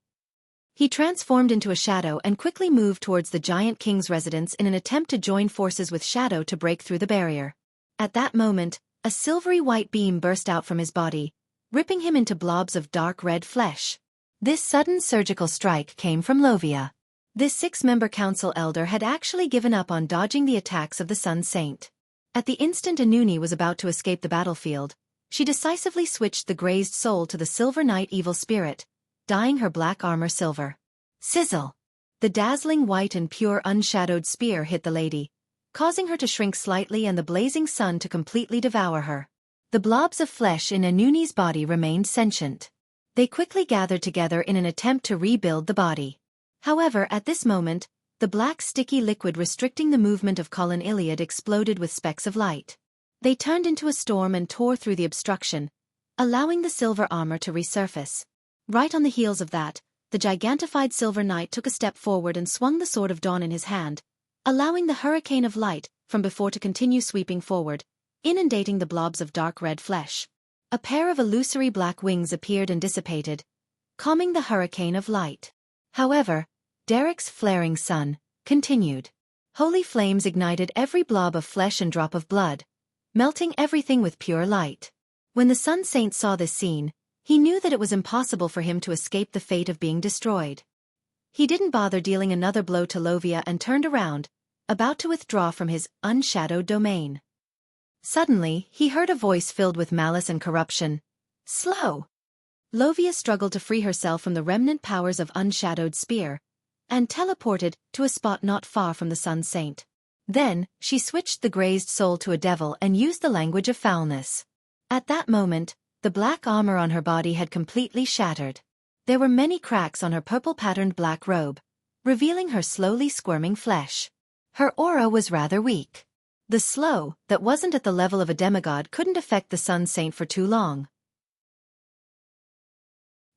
He transformed into a shadow and quickly moved towards the Giant King's residence in an attempt to join forces with Shadow to break through the barrier. At that moment, a silvery white beam burst out from his body, ripping him into blobs of dark red flesh. This sudden surgical strike came from Lovia. This 6-member council elder had actually given up on dodging the attacks of the Sun Saint. At the instant Anuni was about to escape the battlefield, she decisively switched the grazed soul to the Silver Knight evil spirit, dyeing her black armor silver. Sizzle! The dazzling white and pure unshadowed spear hit the lady, causing her to shrink slightly and the blazing sun to completely devour her. The blobs of flesh in Anuni's body remained sentient. They quickly gathered together in an attempt to rebuild the body. However, at this moment, the black sticky liquid restricting the movement of Colin Iliad exploded with specks of light. They turned into a storm and tore through the obstruction, allowing the silver armor to resurface. Right on the heels of that, the gigantified Silver Knight took a step forward and swung the Sword of Dawn in his hand, allowing the hurricane of light from before to continue sweeping forward, inundating the blobs of dark red flesh. A pair of illusory black wings appeared and dissipated, calming the hurricane of light. However, Derek's Flaring Sun continued. Holy flames ignited every blob of flesh and drop of blood, melting everything with pure light. When the Sun Saint saw this scene, he knew that it was impossible for him to escape the fate of being destroyed. He didn't bother dealing another blow to Lovia and turned around, about to withdraw from his unshadowed domain. Suddenly, he heard a voice filled with malice and corruption. Slow! Lovia struggled to free herself from the remnant powers of Unshadowed Spear, and teleported to a spot not far from the Sun Saint. Then, she switched the grazed soul to a devil and used the language of foulness. At that moment, the black armor on her body had completely shattered. There were many cracks on her purple-patterned black robe, revealing her slowly squirming flesh. Her aura was rather weak. The slow, that wasn't at the level of a demigod, couldn't affect the Sun Saint for too long.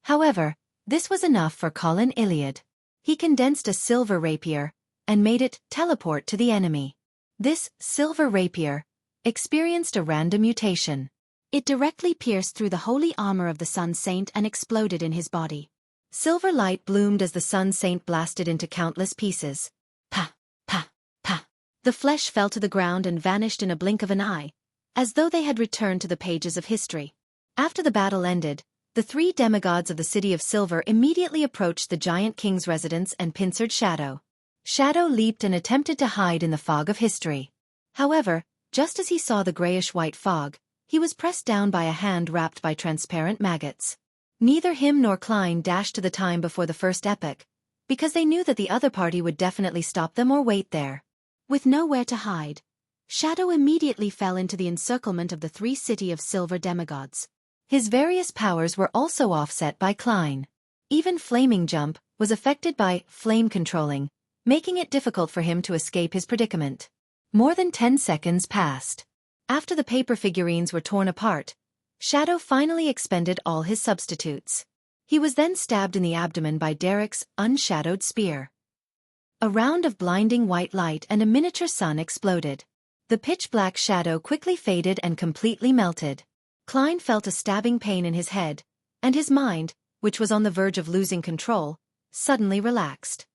However, this was enough for Colin Iliad. He condensed a silver rapier and made it teleport to the enemy. This silver rapier experienced a random mutation. It directly pierced through the holy armor of the Sun Saint and exploded in his body. Silver light bloomed as the Sun Saint blasted into countless pieces. Pa, pa, pa. The flesh fell to the ground and vanished in a blink of an eye, as though they had returned to the pages of history. After the battle ended, the 3 demigods of the City of Silver immediately approached the Giant King's residence and pincered Shadow. Shadow leaped and attempted to hide in the fog of history. However, just as he saw the grayish-white fog, he was pressed down by a hand wrapped by transparent maggots. Neither him nor Klein dashed to the time before the first epoch, because they knew that the other party would definitely stop them or wait there. With nowhere to hide, Shadow immediately fell into the encirclement of the 3 City of Silver demigods. His various powers were also offset by Klein. Even Flaming Jump was affected by flame controlling, making it difficult for him to escape his predicament. More than 10 seconds passed. After the paper figurines were torn apart, Shadow finally expended all his substitutes. He was then stabbed in the abdomen by Derek's unshadowed spear. A round of blinding white light and a miniature sun exploded. The pitch-black shadow quickly faded and completely melted. Klein felt a stabbing pain in his head, and his mind, which was on the verge of losing control, suddenly relaxed.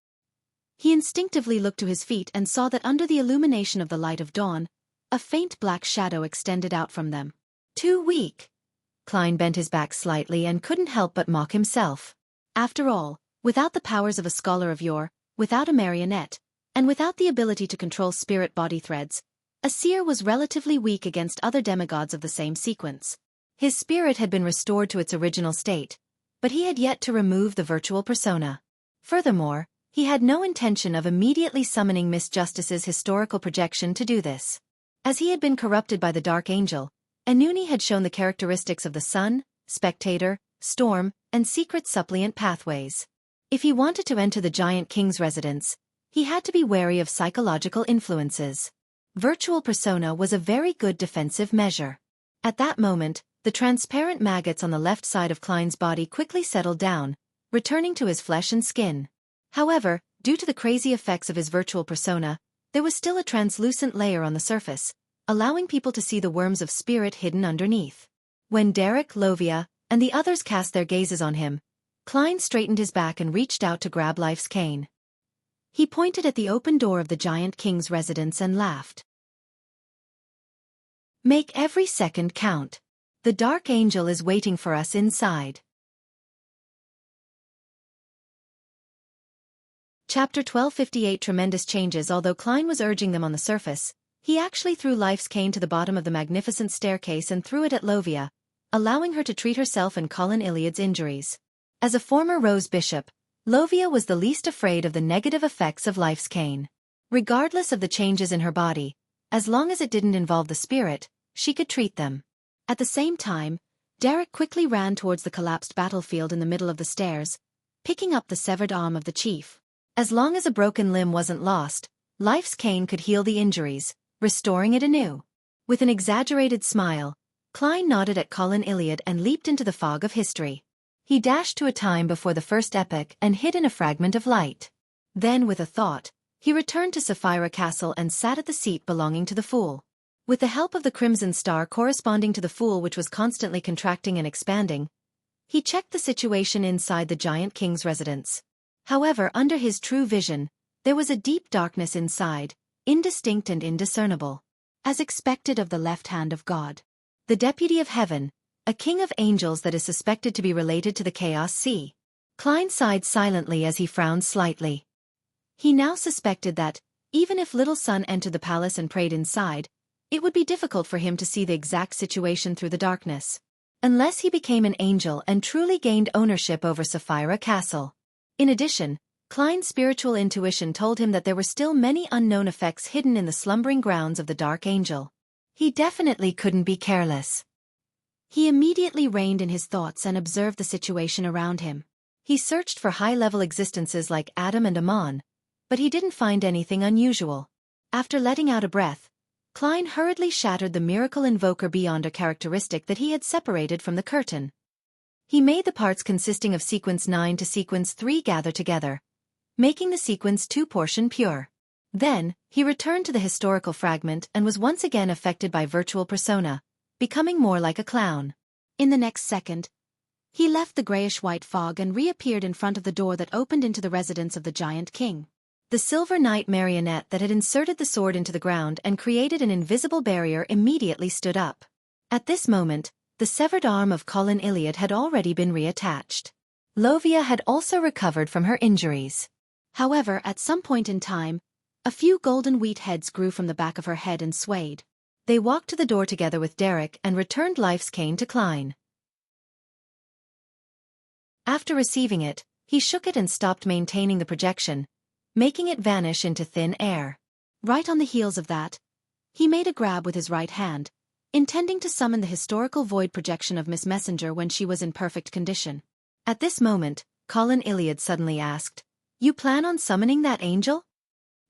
He instinctively looked to his feet and saw that under the illumination of the light of dawn, a faint black shadow extended out from them. Too weak. Klein bent his back slightly and couldn't help but mock himself. After all, without the powers of a scholar of yore, without a marionette, and without the ability to control spirit body threads, a seer was relatively weak against other demigods of the same sequence. His spirit had been restored to its original state, but he had yet to remove the virtual persona. Furthermore, he had no intention of immediately summoning Miss Justice's historical projection to do this. As he had been corrupted by the Dark Angel, Anuni had shown the characteristics of the sun, spectator, storm, and secret suppliant pathways. If he wanted to enter the Giant King's residence, he had to be wary of psychological influences. Virtual persona was a very good defensive measure. At that moment, the transparent maggots on the left side of Klein's body quickly settled down, returning to his flesh and skin. However, due to the crazy effects of his virtual persona, there was still a translucent layer on the surface, allowing people to see the worms of spirit hidden underneath. When Derek, Lovia, and the others cast their gazes on him, Klein straightened his back and reached out to grab Life's cane. He pointed at the open door of the Giant King's residence and laughed. Make every second count. The Dark Angel is waiting for us inside. Chapter 1258 Tremendous changes. Although Klein was urging them on the surface, he actually threw Life's cane to the bottom of the magnificent staircase and threw it at Lovia, allowing her to treat herself and Colin Iliad's injuries. As a former Rose Bishop, Lovia was the least afraid of the negative effects of Life's cane. Regardless of the changes in her body, as long as it didn't involve the spirit, she could treat them. At the same time, Derek quickly ran towards the collapsed battlefield in the middle of the stairs, picking up the severed arm of the chief. As long as a broken limb wasn't lost, Life's cane could heal the injuries, restoring it anew. With an exaggerated smile, Klein nodded at Colin Iliad and leaped into the fog of history. He dashed to a time before the first epoch and hid in a fragment of light. Then, with a thought, he returned to Sapphira Castle and sat at the seat belonging to the Fool. With the help of the crimson star corresponding to the Fool, which was constantly contracting and expanding, he checked the situation inside the Giant King's residence. However, under his true vision, there was a deep darkness inside, indistinct and indiscernible. As expected of the left hand of God. The Deputy of Heaven, a king of angels that is suspected to be related to the Chaos Sea. Klein sighed silently as he frowned slightly. He now suspected that, even if Little Sun entered the palace and prayed inside, it would be difficult for him to see the exact situation through the darkness. Unless he became an angel and truly gained ownership over Sapphira Castle. In addition, Klein's spiritual intuition told him that there were still many unknown effects hidden in the slumbering grounds of the Dark Angel. He definitely couldn't be careless. He immediately reined in his thoughts and observed the situation around him. He searched for high-level existences like Adam and Amon, but he didn't find anything unusual. After letting out a breath, Klein hurriedly shattered the Miracle Invoker Beyonder characteristic that he had separated from the curtain. He made the parts consisting of Sequence 9 to Sequence 3 gather together, making the Sequence 2 portion pure. Then, he returned to the historical fragment and was once again affected by virtual persona, becoming more like a clown. In the next second, he left the grayish-white fog and reappeared in front of the door that opened into the residence of the Giant King. The Silver Knight marionette that had inserted the sword into the ground and created an invisible barrier immediately stood up. At this moment, the severed arm of Colin Iliad had already been reattached. Lovia had also recovered from her injuries. However, at some point in time, a few golden wheat heads grew from the back of her head and swayed. They walked to the door together with Derek and returned Life's cane to Klein. After receiving it, he shook it and stopped maintaining the projection, making it vanish into thin air. Right on the heels of that, he made a grab with his right hand, intending to summon the historical void projection of Miss Messenger when she was in perfect condition. At this moment, Colin Iliad suddenly asked, "You plan on summoning that angel?"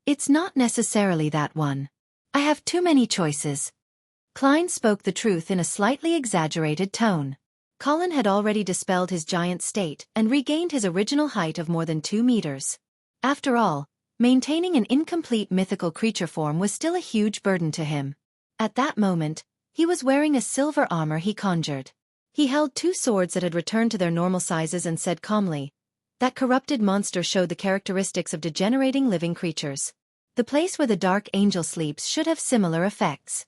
"It's not necessarily that one. I have too many choices." Klein spoke the truth in a slightly exaggerated tone. Colin had already dispelled his giant state and regained his original height of more than 2 meters. After all, maintaining an incomplete mythical creature form was still a huge burden to him. At that moment, he was wearing a silver armor he conjured. He held 2 swords that had returned to their normal sizes and said calmly, "That corrupted monster showed the characteristics of degenerating living creatures. The place where the Dark Angel sleeps should have similar effects."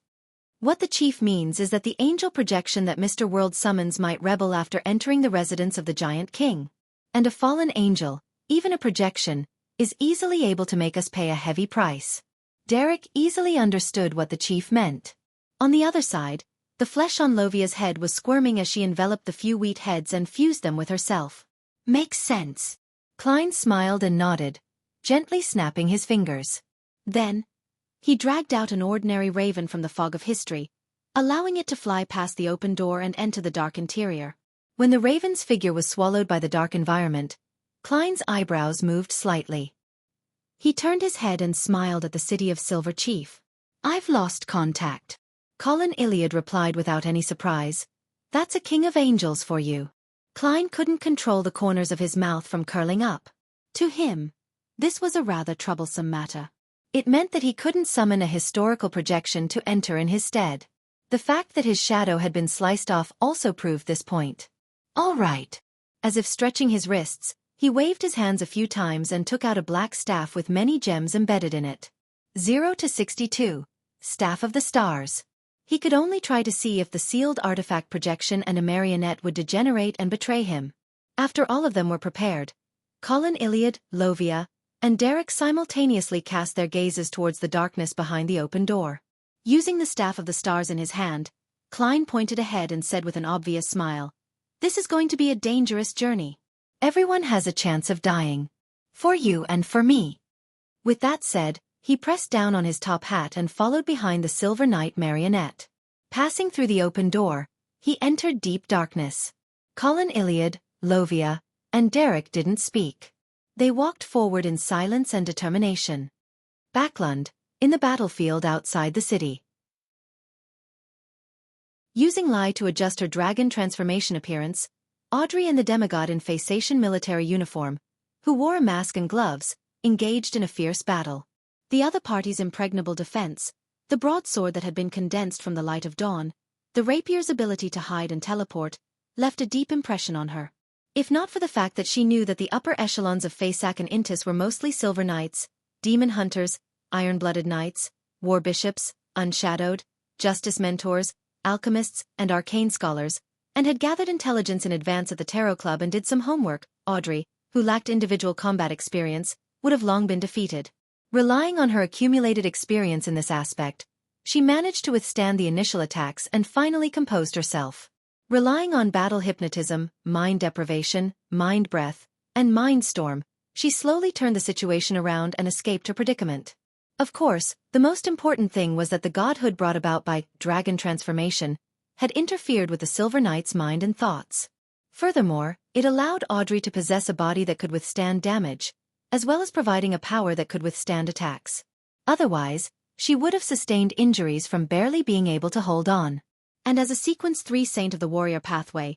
What the chief means is that the angel projection that Mr. World summons might rebel after entering the residence of the Giant King. And a fallen angel, even a projection, is easily able to make us pay a heavy price. Derek easily understood what the chief meant. On the other side, the flesh on Lovia's head was squirming as she enveloped the few wheat heads and fused them with herself. "Makes sense." Klein smiled and nodded, gently snapping his fingers. Then, he dragged out an ordinary raven from the fog of history, allowing it to fly past the open door and enter the dark interior. When the raven's figure was swallowed by the dark environment, Klein's eyebrows moved slightly. He turned his head and smiled at the City of Silver chief. "I've lost contact." Colin Iliad replied without any surprise, "That's a king of angels for you." Klein couldn't control the corners of his mouth from curling up. To him, this was a rather troublesome matter. It meant that he couldn't summon a historical projection to enter in his stead. The fact that his shadow had been sliced off also proved this point. "All right." As if stretching his wrists, he waved his hands a few times and took out a black staff with many gems embedded in it. 0 to 62, Staff of the Stars. He could only try to see if the sealed artifact projection and a marionette would degenerate and betray him. After all of them were prepared, Colin Iliad, Lovia, and Derek simultaneously cast their gazes towards the darkness behind the open door. Using the Staff of the Stars in his hand, Klein pointed ahead and said with an obvious smile, "This is going to be a dangerous journey. Everyone has a chance of dying. For you and for me." With that said, he pressed down on his top hat and followed behind the Silver Knight marionette. Passing through the open door, he entered deep darkness. Colin Iliad, Lovia, and Derek didn't speak. They walked forward in silence and determination. Backlund, in the battlefield outside the city. Using Lai to adjust her dragon transformation appearance, Audrey and the demigod in Faceation military uniform, who wore a mask and gloves, engaged in a fierce battle. The other party's impregnable defense, the broadsword that had been condensed from the light of dawn, the rapier's ability to hide and teleport, left a deep impression on her. If not for the fact that she knew that the upper echelons of Faceac and Intis were mostly Silver Knights, Demon Hunters, Iron-Blooded Knights, War Bishops, Unshadowed, Justice Mentors, Alchemists, and Arcane Scholars, and had gathered intelligence in advance at the Tarot Club and did some homework, Audrey, who lacked individual combat experience, would have long been defeated. Relying on her accumulated experience in this aspect, she managed to withstand the initial attacks and finally composed herself. Relying on battle hypnotism, mind deprivation, mind breath, and mind storm, she slowly turned the situation around and escaped her predicament. Of course, the most important thing was that the godhood brought about by dragon transformation had interfered with the Silver Knight's mind and thoughts. Furthermore, it allowed Audrey to possess a body that could withstand damage, as well as providing a power that could withstand attacks. Otherwise, she would have sustained injuries from barely being able to hold on. And as a Sequence 3 Saint of the Warrior pathway,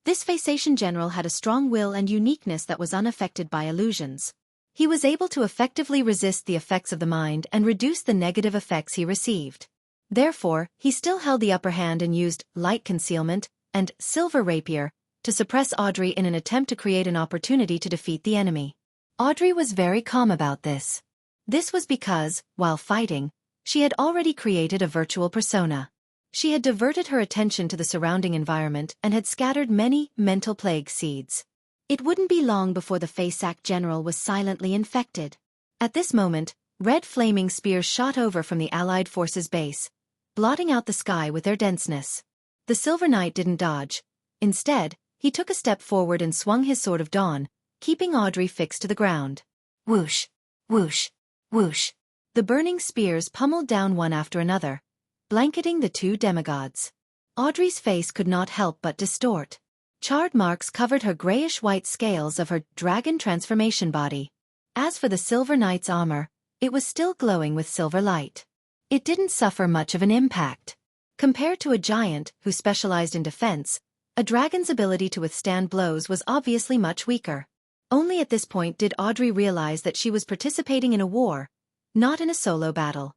this Faceation general had a strong will and uniqueness that was unaffected by illusions. He was able to effectively resist the effects of the mind and reduce the negative effects he received. Therefore, he still held the upper hand and used light concealment and silver rapier to suppress Audrey in an attempt to create an opportunity to defeat the enemy. Audrey was very calm about this. This was because, while fighting, she had already created a virtual persona. She had diverted her attention to the surrounding environment and had scattered many mental plague seeds. It wouldn't be long before the Faceac general was silently infected. At this moment, red flaming spears shot over from the Allied forces' base, blotting out the sky with their denseness. The Silver Knight didn't dodge. Instead, he took a step forward and swung his Sword of Dawn, keeping Audrey fixed to the ground. Whoosh, whoosh, whoosh. The burning spears pummeled down one after another, blanketing the two demigods. Audrey's face could not help but distort. Charred marks covered her grayish-white scales of her dragon transformation body. As for the Silver Knight's armor, it was still glowing with silver light. It didn't suffer much of an impact. Compared to a giant who specialized in defense, a dragon's ability to withstand blows was obviously much weaker. Only at this point did Audrey realize that she was participating in a war, not in a solo battle.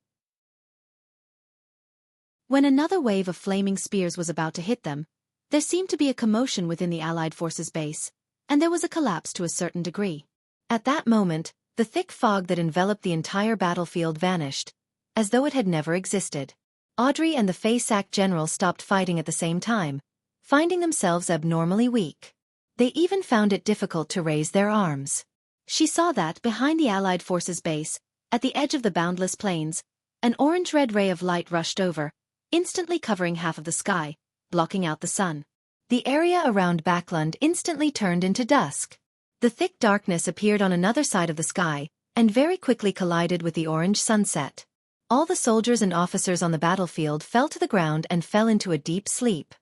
When another wave of flaming spears was about to hit them, there seemed to be a commotion within the Allied forces' base, and there was a collapse to a certain degree. At that moment, the thick fog that enveloped the entire battlefield vanished, as though it had never existed. Audrey and the Fey-Sac general stopped fighting at the same time, finding themselves abnormally weak. They even found it difficult to raise their arms. She saw that behind the Allied forces' base, at the edge of the boundless plains, an orange-red ray of light rushed over, instantly covering half of the sky, blocking out the sun. The area around Backland instantly turned into dusk. The thick darkness appeared on another side of the sky, and very quickly collided with the orange sunset. All the soldiers and officers on the battlefield fell to the ground and fell into a deep sleep.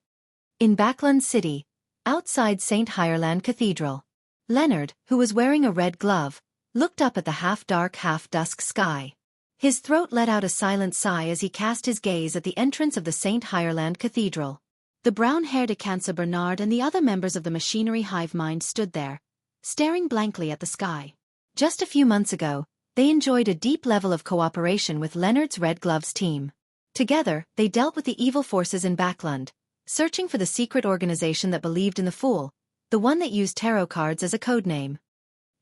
In Backland City, outside St. Hireland Cathedral, Leonard, who was wearing a red glove, looked up at the half-dark, half-dusk sky. His throat let out a silent sigh as he cast his gaze at the entrance of the St. Hireland Cathedral. The brown-haired Akansa Bernard and the other members of the machinery hive mind stood there, staring blankly at the sky. Just a few months ago, they enjoyed a deep level of cooperation with Leonard's Red Gloves team. Together, they dealt with the evil forces in Backland, searching for the secret organization that believed in the Fool, the one that used tarot cards as a codename.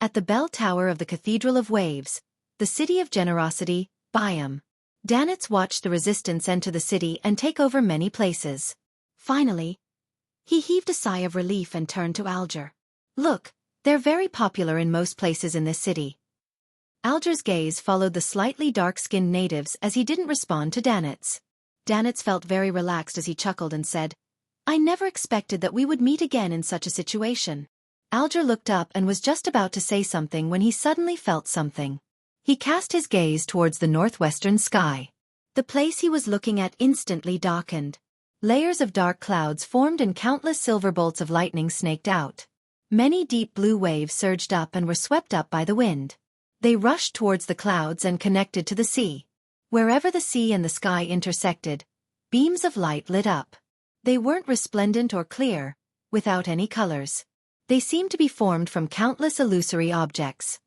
At the bell tower of the Cathedral of Waves, the city of generosity, Byam, Danitz watched the resistance enter the city and take over many places. Finally, he heaved a sigh of relief and turned to Alger. Look, they're very popular in most places in this city. Alger's gaze followed the slightly dark-skinned natives as he didn't respond to Danitz. Danitz felt very relaxed as he chuckled and said, I never expected that we would meet again in such a situation. Alger looked up and was just about to say something when he suddenly felt something. He cast his gaze towards the northwestern sky. The place he was looking at instantly darkened. Layers of dark clouds formed and countless silver bolts of lightning snaked out. Many deep blue waves surged up and were swept up by the wind. They rushed towards the clouds and connected to the sea. Wherever the sea and the sky intersected, beams of light lit up. They weren't resplendent or clear, without any colors. They seemed to be formed from countless illusory objects.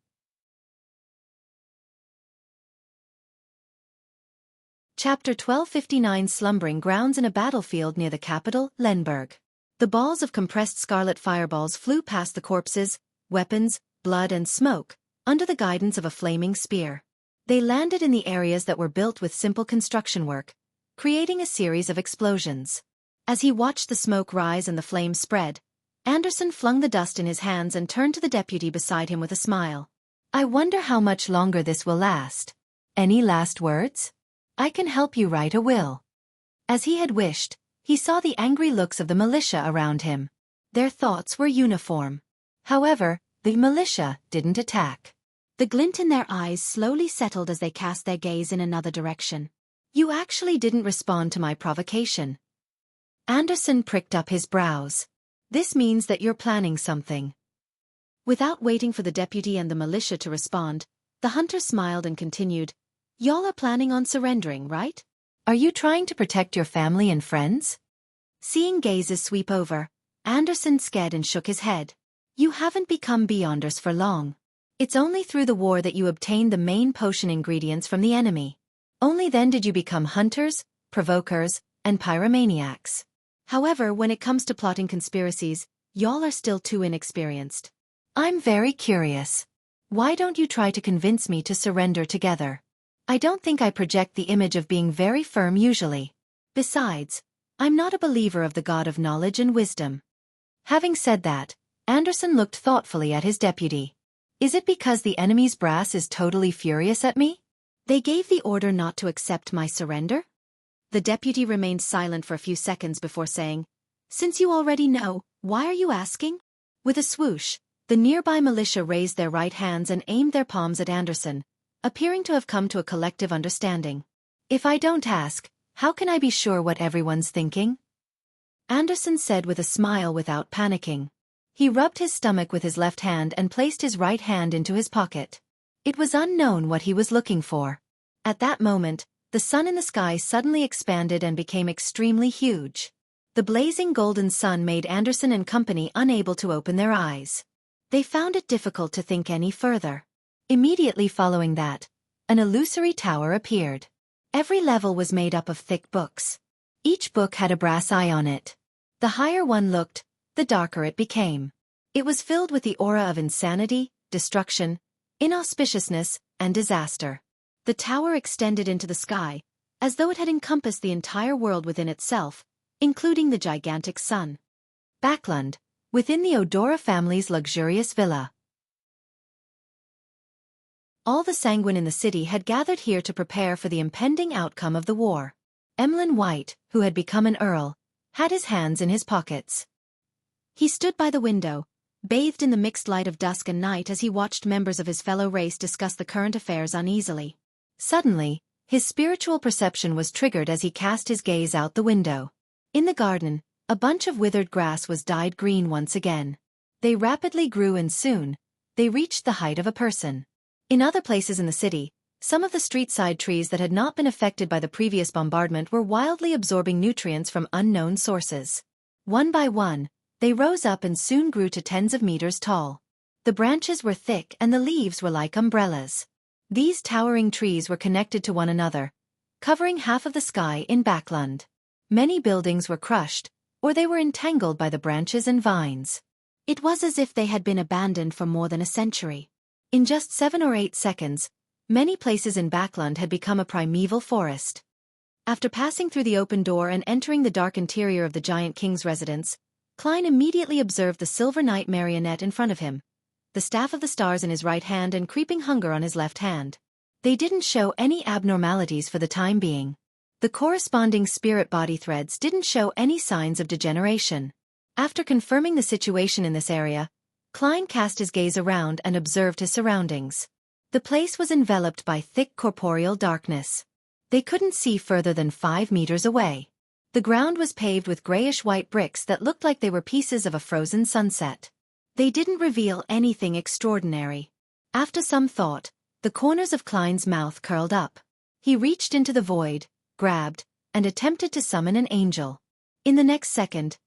Chapter 1259 Slumbering Grounds in a battlefield near the capital, Lemberg. The balls of compressed scarlet fireballs flew past the corpses, weapons, blood and smoke, under the guidance of a flaming spear. They landed in the areas that were built with simple construction work, creating a series of explosions. As he watched the smoke rise and the flames spread, Anderson flung the dust in his hands and turned to the deputy beside him with a smile. I wonder how much longer this will last. Any last words? I can help you write a will. As he had wished, he saw the angry looks of the militia around him. Their thoughts were uniform. However, the militia didn't attack. The glint in their eyes slowly settled as they cast their gaze in another direction. You actually didn't respond to my provocation. Anderson pricked up his brows. This means that you're planning something. Without waiting for the deputy and the militia to respond, the hunter smiled and continued, Y'all are planning on surrendering, right? Are you trying to protect your family and friends? Seeing gazes sweep over, Anderson scared and shook his head. You haven't become Beyonders for long. It's only through the war that you obtained the main potion ingredients from the enemy. Only then did you become hunters, provokers, and pyromaniacs. However, when it comes to plotting conspiracies, y'all are still too inexperienced. I'm very curious. Why don't you try to convince me to surrender together? I don't think I project the image of being very firm usually. Besides, I'm not a believer of the God of knowledge and wisdom. Having said that, Anderson looked thoughtfully at his deputy. Is it because the enemy's brass is totally furious at me? They gave the order not to accept my surrender? The deputy remained silent for a few seconds before saying, Since you already know, why are you asking? With a swoosh, the nearby militia raised their right hands and aimed their palms at Anderson, appearing to have come to a collective understanding. If I don't ask, how can I be sure what everyone's thinking? Anderson said with a smile without panicking. He rubbed his stomach with his left hand and placed his right hand into his pocket. It was unknown what he was looking for. At that moment, the sun in the sky suddenly expanded and became extremely huge. The blazing golden sun made Anderson and company unable to open their eyes. They found it difficult to think any further. Immediately following that, an illusory tower appeared. Every level was made up of thick books. Each book had a brass eye on it. The higher one looked, the darker it became. It was filled with the aura of insanity, destruction, inauspiciousness, and disaster. The tower extended into the sky, as though it had encompassed the entire world within itself, including the gigantic sun. Backland, within the Odora family's luxurious villa. All the sanguine in the city had gathered here to prepare for the impending outcome of the war. Emlyn White, who had become an earl, had his hands in his pockets. He stood by the window, bathed in the mixed light of dusk and night as he watched members of his fellow race discuss the current affairs uneasily. Suddenly, his spiritual perception was triggered as he cast his gaze out the window. In the garden, a bunch of withered grass was dyed green once again. They rapidly grew and soon, they reached the height of a person. In other places in the city, some of the street-side trees that had not been affected by the previous bombardment were wildly absorbing nutrients from unknown sources. One by one, they rose up and soon grew to tens of meters tall. The branches were thick and the leaves were like umbrellas. These towering trees were connected to one another, covering half of the sky in Backland. Many buildings were crushed, or they were entangled by the branches and vines. It was as if they had been abandoned for more than a century. In just 7 or 8 seconds, many places in Backland had become a primeval forest. After passing through the open door and entering the dark interior of the giant king's residence, Klein immediately observed the Silver Knight marionette in front of him, the staff of the stars in his right hand and creeping hunger on his left hand. They didn't show any abnormalities for the time being. The corresponding spirit body threads didn't show any signs of degeneration. After confirming the situation in this area, Klein cast his gaze around and observed his surroundings. The place was enveloped by thick corporeal darkness. They couldn't see further than 5 meters away. The ground was paved with grayish-white bricks that looked like they were pieces of a frozen sunset. They didn't reveal anything extraordinary. After some thought, the corners of Klein's mouth curled up. He reached into the void, grabbed, and attempted to summon an angel. In the next second,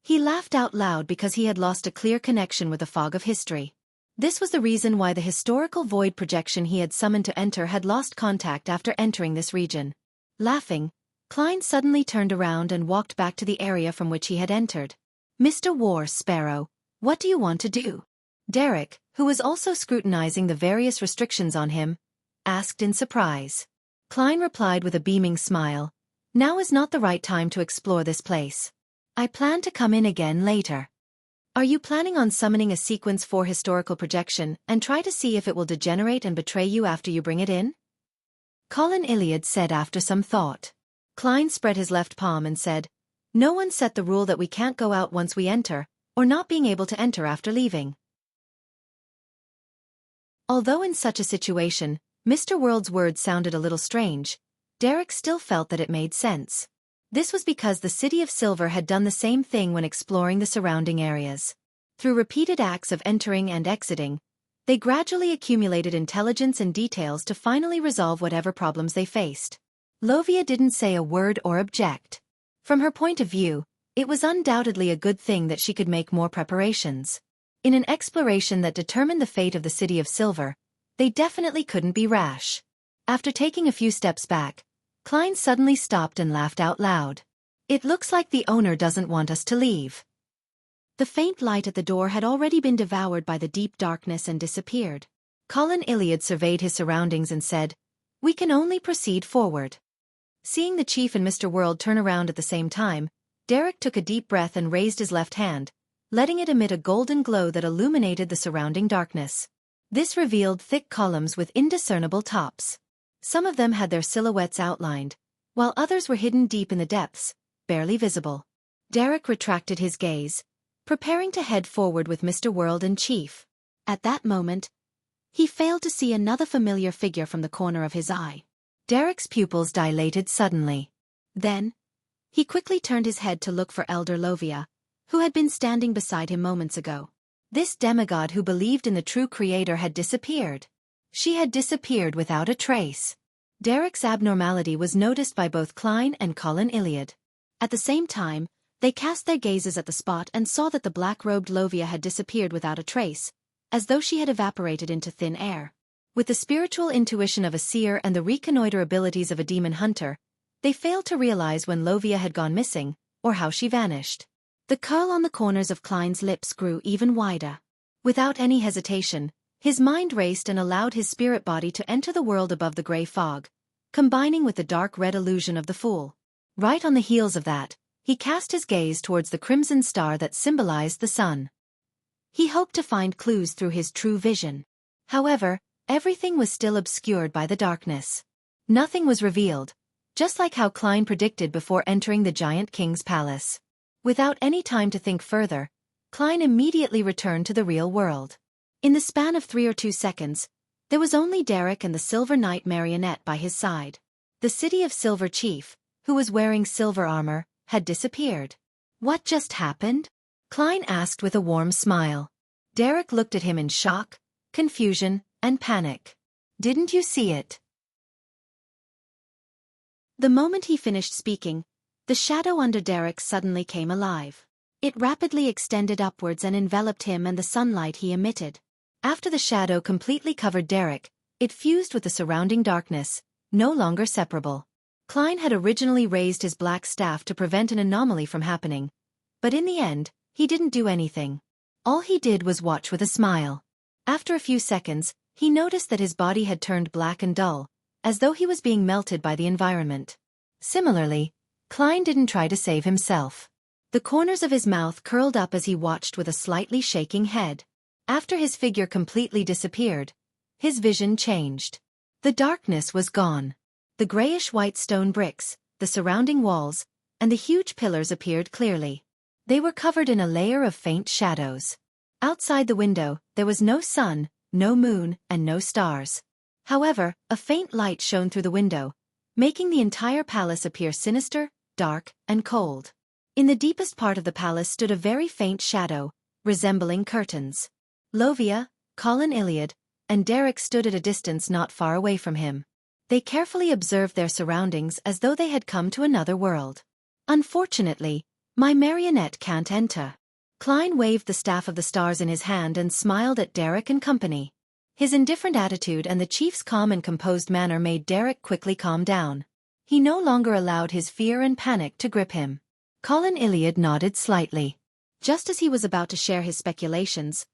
he laughed out loud because he had lost a clear connection with the fog of history. This was the reason why the historical void projection he had summoned to enter had lost contact after entering this region. Laughing, Klein suddenly turned around and walked back to the area from which he had entered. "Mr. War Sparrow, what do you want to do?" Derek, who was also scrutinizing the various restrictions on him, asked in surprise. Klein replied with a beaming smile, "Now is not the right time to explore this place. I plan to come in again later." "Are you planning on summoning a Sequence 4 historical projection and try to see if it will degenerate and betray you after you bring it in?" Colin Iliad said after some thought. Klein spread his left palm and said, "No one set the rule that we can't go out once we enter, or not being able to enter after leaving." Although in such a situation, Mr. World's words sounded a little strange, Derek still felt that it made sense. This was because the City of Silver had done the same thing when exploring the surrounding areas. Through repeated acts of entering and exiting, they gradually accumulated intelligence and details to finally resolve whatever problems they faced. Lovia didn't say a word or object. From her point of view, it was undoubtedly a good thing that she could make more preparations. In an exploration that determined the fate of the City of Silver, they definitely couldn't be rash. After taking a few steps back, Klein suddenly stopped and laughed out loud. "It looks like the owner doesn't want us to leave." The faint light at the door had already been devoured by the deep darkness and disappeared. Colin Iliad surveyed his surroundings and said, "We can only proceed forward." Seeing the chief and Mr. World turn around at the same time, Derek took a deep breath and raised his left hand, letting it emit a golden glow that illuminated the surrounding darkness. This revealed thick columns with indiscernible tops. Some of them had their silhouettes outlined, while others were hidden deep in the depths, barely visible. Derek retracted his gaze, preparing to head forward with Mr. World and Chief. At that moment, he failed to see another familiar figure from the corner of his eye. Derek's pupils dilated suddenly. Then, he quickly turned his head to look for Elder Lovia, who had been standing beside him moments ago. This demigod who believed in the true creator had disappeared. She had disappeared without a trace. Derek's abnormality was noticed by both Klein and Colin Iliad. At the same time, they cast their gazes at the spot and saw that the black-robed Lovia had disappeared without a trace, as though she had evaporated into thin air. With the spiritual intuition of a seer and the reconnoiter abilities of a demon hunter, they failed to realize when Lovia had gone missing, or how she vanished. The curl on the corners of Klein's lips grew even wider. Without any hesitation, his mind raced and allowed his spirit body to enter the world above the gray fog, combining with the dark red illusion of the Fool. Right on the heels of that, he cast his gaze towards the crimson star that symbolized the sun. He hoped to find clues through his true vision. However, everything was still obscured by the darkness. Nothing was revealed, just like how Klein predicted before entering the giant king's palace. Without any time to think further, Klein immediately returned to the real world. In the span of 3 or 2 seconds, there was only Derek and the Silver Knight marionette by his side. The City of Silver chief, who was wearing silver armor, had disappeared. What just happened? Klein asked with a warm smile. Derek looked at him in shock, confusion, and panic. Didn't you see it? The moment he finished speaking, the shadow under Derek suddenly came alive. It rapidly extended upwards and enveloped him and the sunlight he emitted. After the shadow completely covered Derek, it fused with the surrounding darkness, no longer separable. Klein had originally raised his black staff to prevent an anomaly from happening, but in the end, he didn't do anything. All he did was watch with a smile. After a few seconds, he noticed that his body had turned black and dull, as though he was being melted by the environment. Similarly, Klein didn't try to save himself. The corners of his mouth curled up as he watched with a slightly shaking head. After his figure completely disappeared, his vision changed. The darkness was gone. The grayish-white stone bricks, the surrounding walls, and the huge pillars appeared clearly. They were covered in a layer of faint shadows. Outside the window, there was no sun, no moon, and no stars. However, a faint light shone through the window, making the entire palace appear sinister, dark, and cold. In the deepest part of the palace stood a very faint shadow, resembling curtains. Lovia, Colin Iliad, and Derek stood at a distance not far away from him. They carefully observed their surroundings as though they had come to another world. Unfortunately, my marionette can't enter. Klein waved the staff of the stars in his hand and smiled at Derek and company. His indifferent attitude and the chief's calm and composed manner made Derek quickly calm down. He no longer allowed his fear and panic to grip him. Colin Iliad nodded slightly. Just as he was about to share his speculations,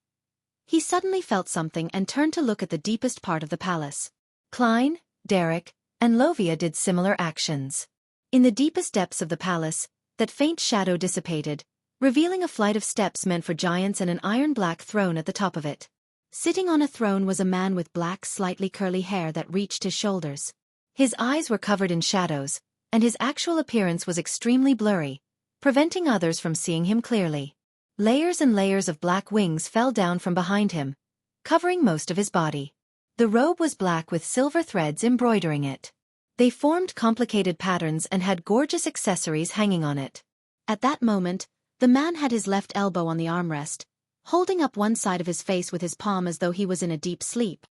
he suddenly felt something and turned to look at the deepest part of the palace. Klein, Derek, and Lovia did similar actions. In the deepest depths of the palace, that faint shadow dissipated, revealing a flight of steps meant for giants and an iron-black throne at the top of it. Sitting on a throne was a man with black, slightly curly hair that reached his shoulders. His eyes were covered in shadows, and his actual appearance was extremely blurry, preventing others from seeing him clearly. Layers and layers of black wings fell down from behind him, covering most of his body. The robe was black with silver threads embroidering it. They formed complicated patterns and had gorgeous accessories hanging on it. At that moment, the man had his left elbow on the armrest, holding up one side of his face with his palm as though he was in a deep sleep.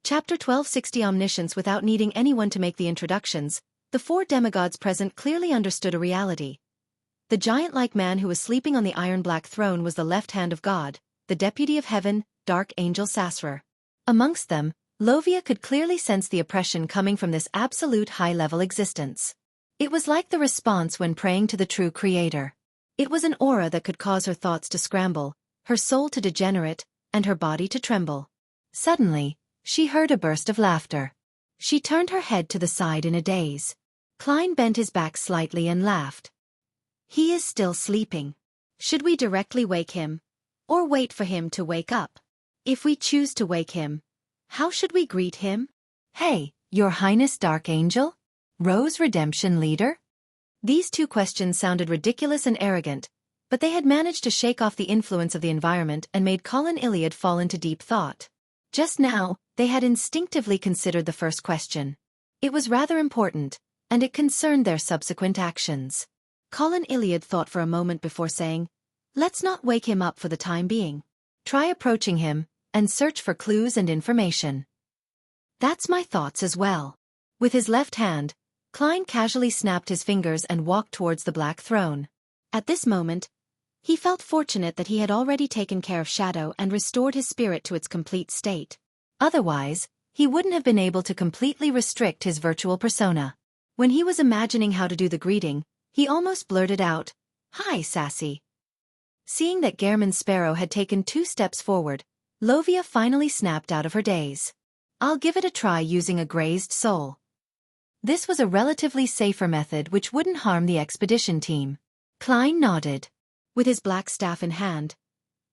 Chapter 1260 Omniscience. Without needing anyone to make the introductions, the 4 demigods present clearly understood a reality. The giant-like man who was sleeping on the iron-black throne was the left hand of God, the deputy of heaven, Dark Angel Sasrar. Amongst them, Lovia could clearly sense the oppression coming from this absolute high-level existence. It was like the response when praying to the true Creator. It was an aura that could cause her thoughts to scramble, her soul to degenerate, and her body to tremble. Suddenly, she heard a burst of laughter. She turned her head to the side in a daze. Klein bent his back slightly and laughed. He is still sleeping. Should we directly wake him, or wait for him to wake up? If we choose to wake him, how should we greet him? Hey, Your Highness Dark Angel? Rose Redemption Leader? These 2 questions sounded ridiculous and arrogant, but they had managed to shake off the influence of the environment and made Colin Iliad fall into deep thought. Just now, they had instinctively considered the first question. It was rather important, and it concerned their subsequent actions. Colin Iliad thought for a moment before saying, "Let's not wake him up for the time being. Try approaching him, and search for clues and information. That's my thoughts as well. With his left hand, Klein casually snapped his fingers and walked towards the black throne. At this moment, he felt fortunate that he had already taken care of Shadow and restored his spirit to its complete state. Otherwise, he wouldn't have been able to completely restrict his virtual persona. When he was imagining how to do the greeting, he almost blurted out, "Hi, Sassy." Seeing that Gehrman's sparrow had taken 2 steps forward, Lovia finally snapped out of her daze. "I'll give it a try using a grazed soul." This was a relatively safer method which wouldn't harm the expedition team. Klein nodded. With his black staff in hand,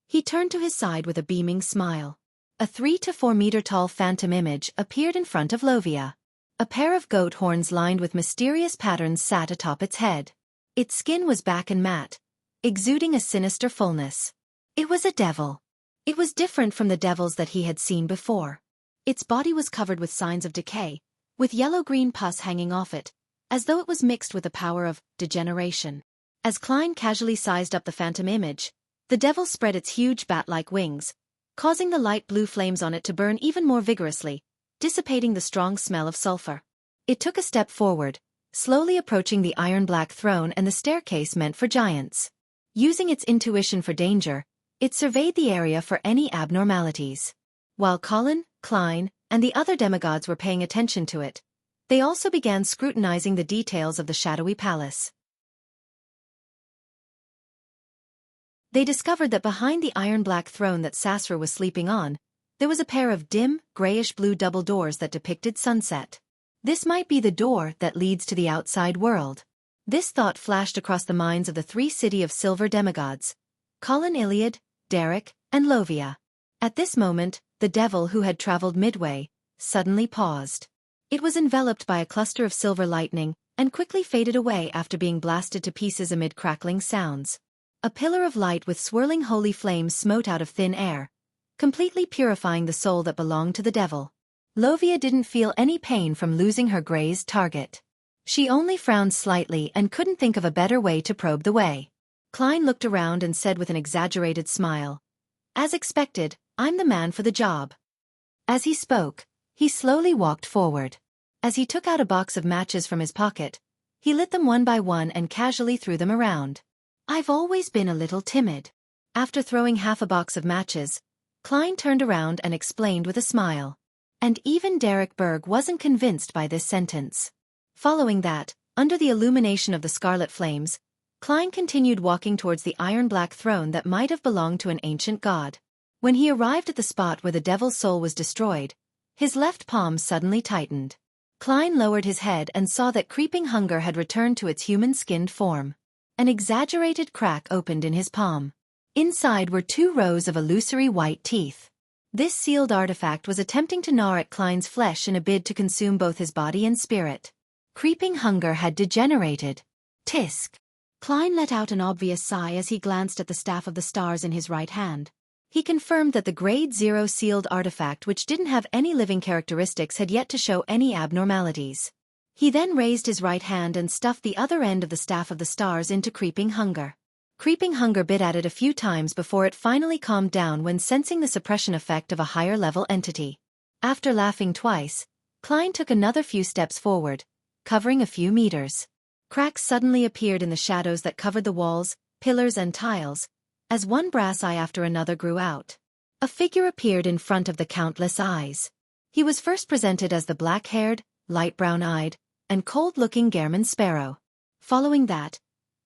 he turned to his side with a beaming smile. A 3 to 4 meter tall phantom image appeared in front of Lovia. A pair of goat horns lined with mysterious patterns sat atop its head. Its skin was black and matte, exuding a sinister fullness. It was a devil. It was different from the devils that he had seen before. Its body was covered with signs of decay, with yellow-green pus hanging off it, as though it was mixed with the power of degeneration. As Klein casually sized up the phantom image, the devil spread its huge bat-like wings, causing the light blue flames on it to burn even more vigorously, dissipating the strong smell of sulfur. It took a step forward, slowly approaching the iron-black throne and the staircase meant for giants. Using its intuition for danger, it surveyed the area for any abnormalities. While Colin, Klein, and the other demigods were paying attention to it, they also began scrutinizing the details of the shadowy palace. They discovered that behind the iron-black throne that Sasra was sleeping on, there was a pair of dim, grayish-blue double doors that depicted sunset. This might be the door that leads to the outside world. This thought flashed across the minds of the 3 City of Silver demigods, Colin, Iliad, Derek, and Lovia. At this moment, the devil who had traveled midway suddenly paused. It was enveloped by a cluster of silver lightning and quickly faded away after being blasted to pieces amid crackling sounds. A pillar of light with swirling holy flames smote out of thin air, completely purifying the soul that belonged to the devil. Lovia didn't feel any pain from losing her grazed target. She only frowned slightly and couldn't think of a better way to probe the way. Klein looked around and said with an exaggerated smile, "As expected, I'm the man for the job." As he spoke, he slowly walked forward. As he took out a box of matches from his pocket, he lit them one by one and casually threw them around. "I've always been a little timid." After throwing half a box of matches, Klein turned around and explained with a smile. And even Derek Berg wasn't convinced by this sentence. Following that, under the illumination of the scarlet flames, Klein continued walking towards the iron-black throne that might have belonged to an ancient god. When he arrived at the spot where the devil's soul was destroyed, his left palm suddenly tightened. Klein lowered his head and saw that creeping hunger had returned to its human-skinned form. An exaggerated crack opened in his palm. Inside were 2 rows of illusory white teeth. This sealed artifact was attempting to gnaw at Klein's flesh in a bid to consume both his body and spirit. Creeping hunger had degenerated. Tisk. Klein let out an obvious sigh as he glanced at the staff of the stars in his right hand. He confirmed that the Grade 0 sealed artifact, which didn't have any living characteristics, had yet to show any abnormalities. He then raised his right hand and stuffed the other end of the staff of the stars into Creeping Hunger. Creeping Hunger bit at it a few times before it finally calmed down when sensing the suppression effect of a higher-level entity. After laughing twice, Klein took another few steps forward, covering a few meters. Cracks suddenly appeared in the shadows that covered the walls, pillars and tiles, as one brass eye after another grew out. A figure appeared in front of the countless eyes. He was first presented as the black-haired, light brown-eyed, and cold-looking Gehrman Sparrow. Following that,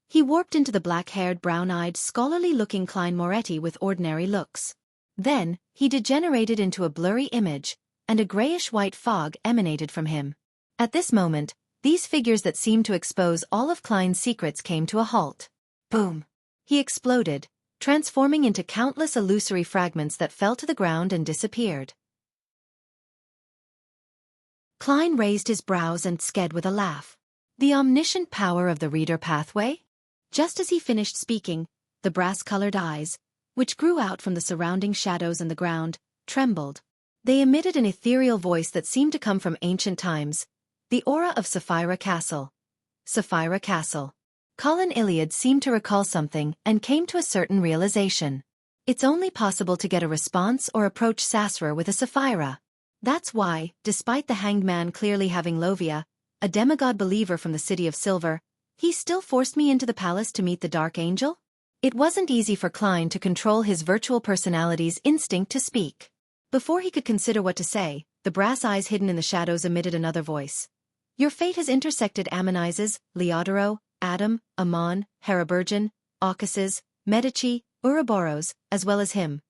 he warped into the black-haired, brown-eyed, scholarly-looking Klein Moretti with ordinary looks. Then, he degenerated into a blurry image, and a grayish-white fog emanated from him. At this moment, these figures that seemed to expose all of Klein's secrets came to a halt. Boom! He exploded, transforming into countless illusory fragments that fell to the ground and disappeared. Klein raised his brows and sked with a laugh. The omniscient power of the reader pathway? Just as he finished speaking, the brass-colored eyes, which grew out from the surrounding shadows and the ground, trembled. They emitted an ethereal voice that seemed to come from ancient times, the aura of Sapphira Castle. Sapphira Castle. Colin Iliad seemed to recall something and came to a certain realization. It's only possible to get a response or approach Sasra with a Sapphira. That's why, despite the hanged man clearly having Lovia, a demigod believer from the City of Silver, he still forced me into the palace to meet the Dark Angel? It wasn't easy for Klein to control his virtual personality's instinct to speak. Before he could consider what to say, the brass eyes hidden in the shadows emitted another voice. Your fate has intersected Ammonises, Leodoro, Adam, Amon, Harabergen, Aucases, Medici, Ouroboros, as well as him.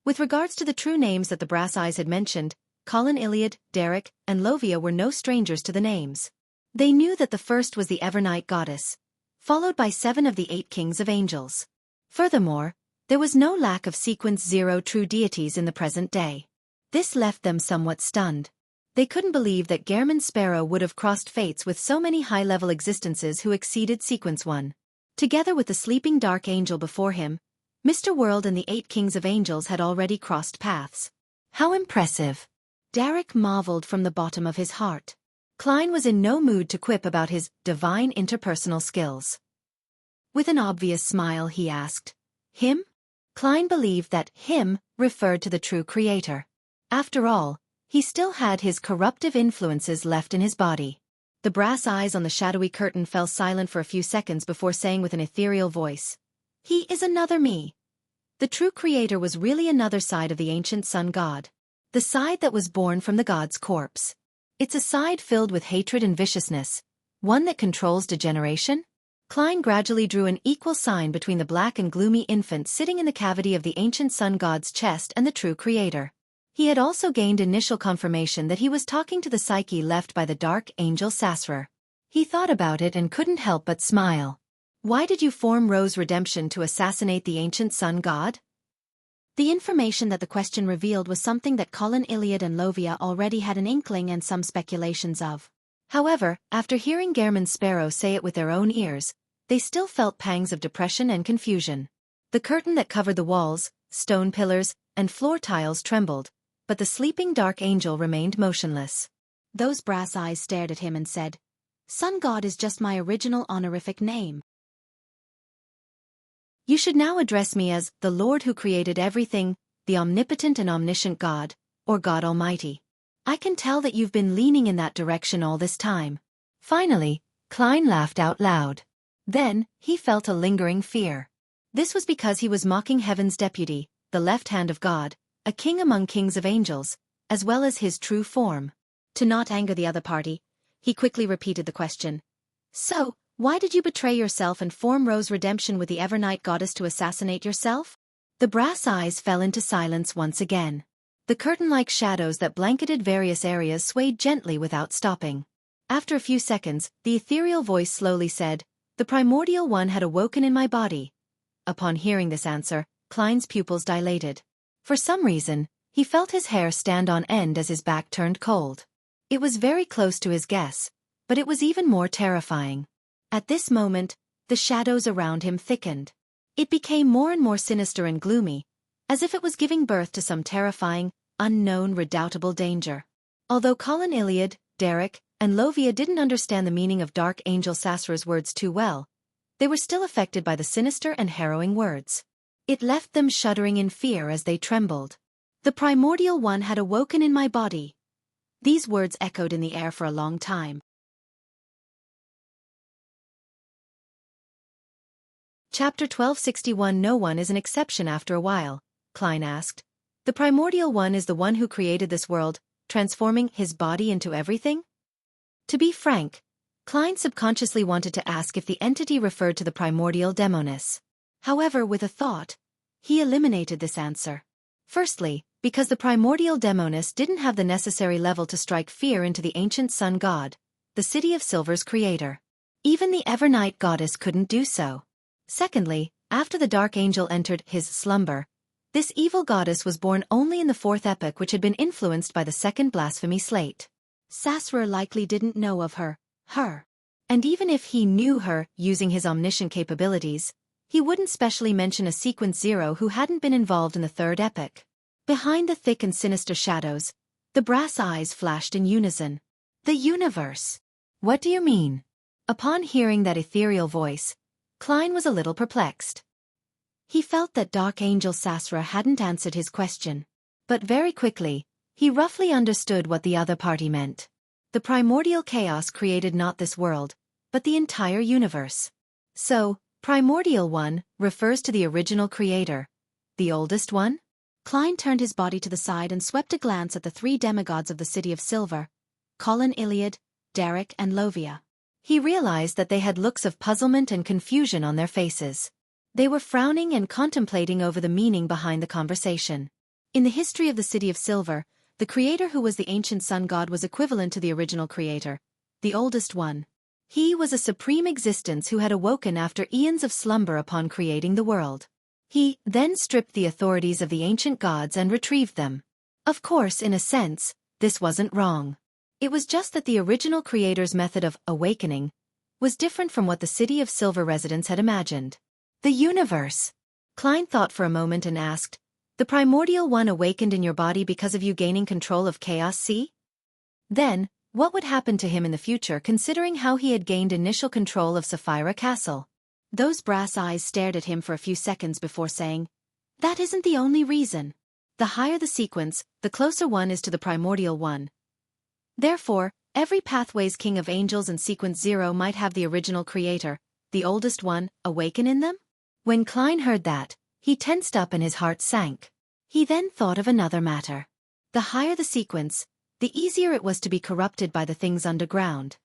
With regards to the true names that the brass eyes had mentioned, Colin Iliad, Derek, and Lovia were no strangers to the names. They knew that the first was the Evernight goddess, followed by 7 of the 8 kings of angels. Furthermore, there was no lack of sequence 0 true deities in the present day. This left them somewhat stunned. They couldn't believe that Gehrman Sparrow would have crossed fates with so many high-level existences who exceeded sequence 1. Together with the sleeping Dark Angel before him, Mr. World and the 8 kings of angels had already crossed paths. How impressive! Derek marveled from the bottom of his heart. Klein was in no mood to quip about his divine interpersonal skills. With an obvious smile he asked, "Him?" Klein believed that "him" referred to the true creator. After all, he still had his corruptive influences left in his body. The brass eyes on the shadowy curtain fell silent for a few seconds before saying with an ethereal voice, "He is another me." The true creator was really another side of the ancient sun god. The side that was born from the god's corpse. It's a side filled with hatred and viciousness, one that controls degeneration. Klein gradually drew an equal sign between the black and gloomy infant sitting in the cavity of the ancient sun god's chest and the true creator. He had also gained initial confirmation that he was talking to the psyche left by the dark angel Sasrar. He thought about it and couldn't help but smile. Why did you form Rose Redemption to assassinate the ancient sun god? The information that the question revealed was something that Colin Iliad and Lovia already had an inkling and some speculations of. However, after hearing Gehrman Sparrow say it with their own ears, they still felt pangs of depression and confusion. The curtain that covered the walls, stone pillars, and floor tiles trembled, but the sleeping dark angel remained motionless. Those brass eyes stared at him and said, "Sun God is just my original honorific name. You should now address me as the Lord who created everything, the omnipotent and omniscient God, or God Almighty. I can tell that you've been leaning in that direction all this time." Finally, Klein laughed out loud. Then, he felt a lingering fear. This was because he was mocking heaven's deputy, the left hand of God, a king among kings of angels, as well as his true form. To not anger the other party, he quickly repeated the question. "So, why did you betray yourself and form Rose Redemption with the Evernight goddess to assassinate yourself?" The brass eyes fell into silence once again. The curtain-like shadows that blanketed various areas swayed gently without stopping. After a few seconds, the ethereal voice slowly said, "The primordial one had awoken in my body." Upon hearing this answer, Klein's pupils dilated. For some reason, he felt his hair stand on end as his back turned cold. It was very close to his guess, but it was even more terrifying. At this moment, the shadows around him thickened. It became more and more sinister and gloomy, as if it was giving birth to some terrifying, unknown, redoubtable danger. Although Colin Iliad, Derek, and Lovia didn't understand the meaning of Dark Angel Sasra's words too well, they were still affected by the sinister and harrowing words. It left them shuddering in fear as they trembled. "The primordial one had awoken in my body." These words echoed in the air for a long time. Chapter 1261. No one is an exception after a while, Klein asked. "The primordial one is the one who created this world, transforming his body into everything?" To be frank, Klein subconsciously wanted to ask if the entity referred to the primordial demoness. However, with a thought, he eliminated this answer. Firstly, because the primordial demoness didn't have the necessary level to strike fear into the ancient sun god, the City of Silver's creator. Even the Evernight goddess couldn't do so. Secondly, after the Dark Angel entered his slumber, this evil goddess was born only in the 4th epoch, which had been influenced by the second blasphemy slate. Sasrar likely didn't know of her. And even if he knew her, using his omniscient capabilities, he wouldn't specially mention a sequence 0 who hadn't been involved in the 3rd epoch. Behind the thick and sinister shadows, the brass eyes flashed in unison. "The universe! What do you mean?" Upon hearing that ethereal voice, Klein was a little perplexed. He felt that Dark Angel Sasra hadn't answered his question. But very quickly, he roughly understood what the other party meant. The primordial chaos created not this world, but the entire universe. So, Primordial One refers to the original creator. The oldest one? Klein turned his body to the side and swept a glance at the three demigods of the City of Silver, Colin Iliad, Derek and Lovia. He realized that they had looks of puzzlement and confusion on their faces. They were frowning and contemplating over the meaning behind the conversation. In the history of the City of Silver, the creator who was the ancient sun god was equivalent to the original creator, the oldest one. He was a supreme existence who had awoken after eons of slumber upon creating the world. He then stripped the authorities of the ancient gods and retrieved them. Of course, in a sense, this wasn't wrong. It was just that the original creator's method of awakening was different from what the City of Silver residents had imagined. The universe. Klein thought for a moment and asked, "The Primordial One awakened in your body because of you gaining control of Chaos C? Then, what would happen to him in the future considering how he had gained initial control of Sapphira Castle?" Those brass eyes stared at him for a few seconds before saying, "That isn't the only reason. The higher the sequence, the closer one is to the Primordial One. Therefore, every pathway's king of angels in sequence 0 might have the original creator, the oldest one, awaken in them?" When Klein heard that, he tensed up and his heart sank. He then thought of another matter. The higher the sequence, the easier it was to be corrupted by the things underground.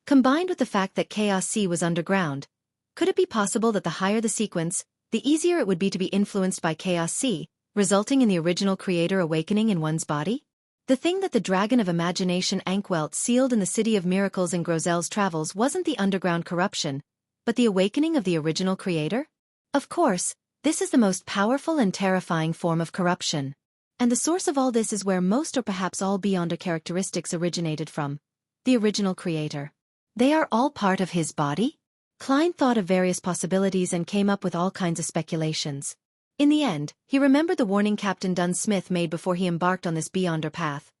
Combined with the fact that Chaos C was underground, could it be possible that the higher the sequence, the easier it would be to be influenced by Chaos C, resulting in the original creator awakening in one's body? The thing that the Dragon of Imagination Ankwelt sealed in the City of Miracles in Grozel's travels wasn't the underground corruption, but the awakening of the original creator? Of course, this is the most powerful and terrifying form of corruption. And the source of all this is where most or perhaps all Beyonder characteristics originated from, the original creator. They are all part of his body? Klein thought of various possibilities and came up with all kinds of speculations. In the end, he remembered the warning Captain Dunn Smith made before he embarked on this Beyonder path.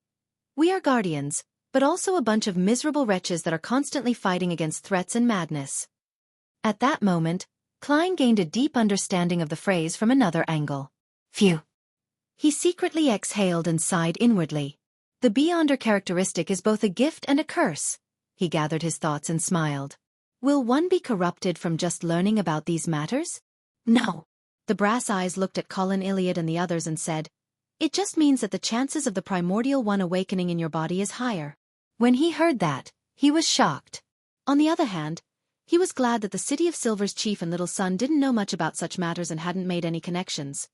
"We are guardians, but also a bunch of miserable wretches that are constantly fighting against threats and madness." At that moment, Klein gained a deep understanding of the phrase from another angle. Phew. He secretly exhaled and sighed inwardly. The Beyonder characteristic is both a gift and a curse. He gathered his thoughts and smiled. Will one be corrupted from just learning about these matters? No. The brass eyes looked at Colin Iliad and the others and said, "It just means that the chances of the Primordial One awakening in your body is higher." When he heard that, he was shocked. On the other hand, he was glad that the City of Silver's chief and little son didn't know much about such matters and hadn't made any connections.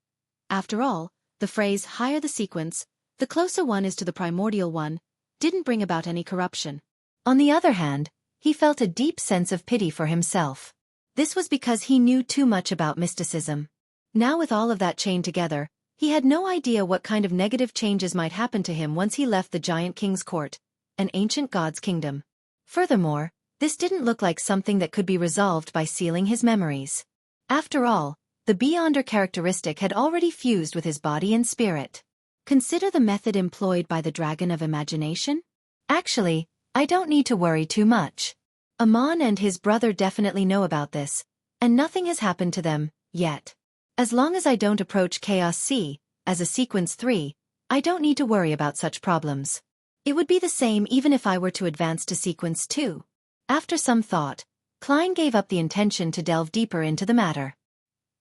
After all, the phrase "higher the sequence, the closer one is to the Primordial One" didn't bring about any corruption. On the other hand, he felt a deep sense of pity for himself. This was because he knew too much about mysticism. Now with all of that chained together, he had no idea what kind of negative changes might happen to him once he left the Giant King's court, an ancient god's kingdom. Furthermore, this didn't look like something that could be resolved by sealing his memories. After all, the Beyonder characteristic had already fused with his body and spirit. Consider the method employed by the Dragon of Imagination? Actually, I don't need to worry too much. Amon and his brother definitely know about this, and nothing has happened to them, yet. As long as I don't approach Chaos C, as a Sequence 3, I don't need to worry about such problems. It would be the same even if I were to advance to Sequence 2. After some thought, Klein gave up the intention to delve deeper into the matter.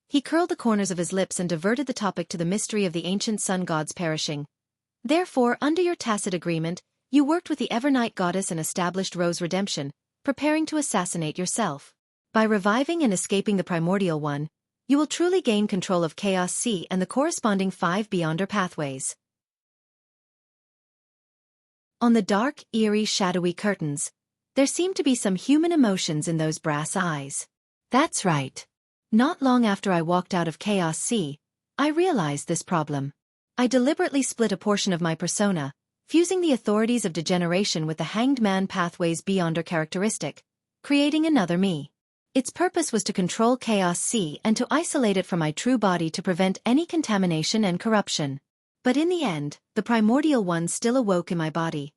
He curled the corners of his lips and diverted the topic to the mystery of the ancient sun gods perishing. Therefore, under your tacit agreement, you worked with the Evernight goddess and established Rose Redemption, preparing to assassinate yourself. By reviving and escaping the Primordial One, you will truly gain control of Chaos C and the corresponding 5 Beyonder pathways. On the dark, eerie, shadowy curtains, there seemed to be some human emotions in those brass eyes. That's right. Not long after I walked out of Chaos C, I realized this problem. I deliberately split a portion of my persona, fusing the authorities of degeneration with the Hanged Man pathway's Beyonder characteristic, creating another me. Its purpose was to control Chaos C and to isolate it from my true body to prevent any contamination and corruption. But in the end, the Primordial One still awoke in my body.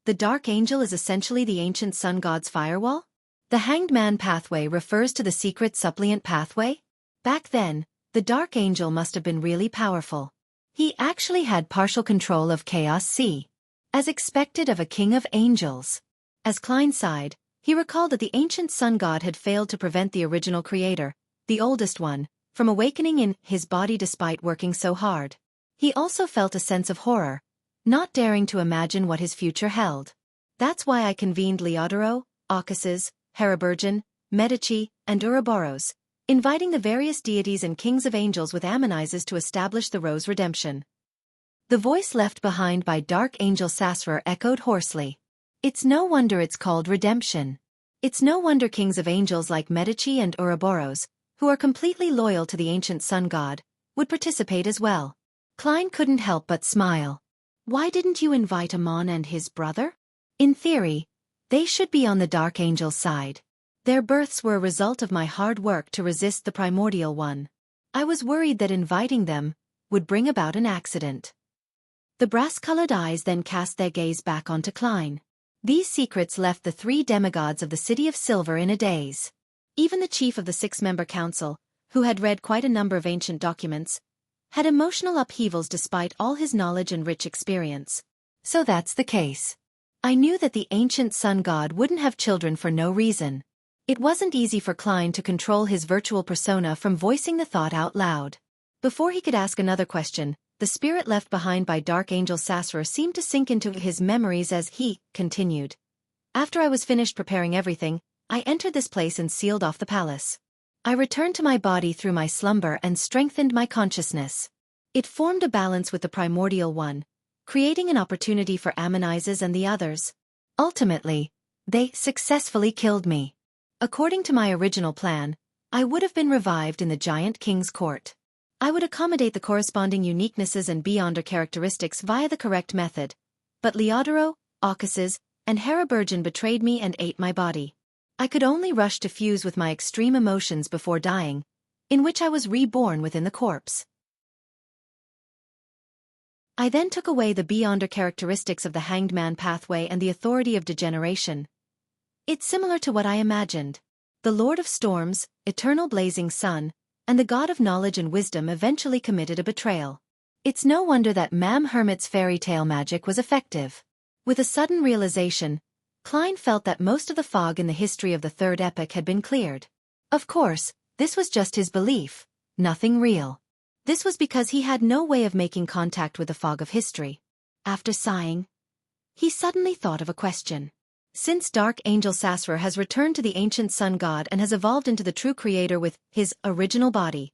The Dark Angel is essentially the ancient sun god's firewall? The Hanged Man pathway refers to the secret suppliant pathway? Back then, the Dark Angel must have been really powerful. He actually had partial control of Chaos C, as expected of a king of angels. As Klein sighed, he recalled that the ancient sun god had failed to prevent the original creator, the oldest one, from awakening in his body despite working so hard. He also felt a sense of horror, not daring to imagine what his future held. That's why I convened Leodoro, Aucuses, Heribergen, Medici, and Ouroboros, inviting the various deities and kings of angels with Ammonises to establish the Rose redemption. The voice left behind by Dark Angel Sasra echoed hoarsely. It's no wonder it's called redemption. It's no wonder kings of angels like Medici and Ouroboros, who are completely loyal to the ancient sun god, would participate as well. Klein couldn't help but smile. Why didn't you invite Amon and his brother? In theory, they should be on the Dark Angel's side. Their births were a result of my hard work to resist the primordial one. I was worried that inviting them would bring about an accident. The brass-colored eyes then cast their gaze back onto Klein. These secrets left the three demigods of the City of Silver in a daze. Even the chief of the six-member council, who had read quite a number of ancient documents, had emotional upheavals despite all his knowledge and rich experience. So that's the case. I knew that the ancient sun god wouldn't have children for no reason. It wasn't easy for Klein to control his virtual persona from voicing the thought out loud. Before he could ask another question, the spirit left behind by Dark Angel Sasra seemed to sink into his memories as he continued. After I was finished preparing everything, I entered this place and sealed off the palace. I returned to my body through my slumber and strengthened my consciousness. It formed a balance with the primordial one, creating an opportunity for Ammonises and the others. Ultimately, they successfully killed me. According to my original plan, I would have been revived in the giant king's court. I would accommodate the corresponding uniquenesses and beyonder characteristics via the correct method. But Leodoro, Aucuses, and Heribergen betrayed me and ate my body. I could only rush to fuse with my extreme emotions before dying, in which I was reborn within the corpse. I then took away the beyonder characteristics of the Hanged Man pathway and the authority of degeneration. It's similar to what I imagined. The Lord of Storms, Eternal Blazing Sun, and the God of Knowledge and Wisdom eventually committed a betrayal. It's no wonder that Mam Hermit's fairy tale magic was effective. With a sudden realization, Klein felt that most of the fog in the history of the Third Epoch had been cleared. Of course, this was just his belief, nothing real. This was because he had no way of making contact with the fog of history. After sighing, he suddenly thought of a question. Since Dark Angel Sasra has returned to the ancient sun god and has evolved into the true creator with his original body,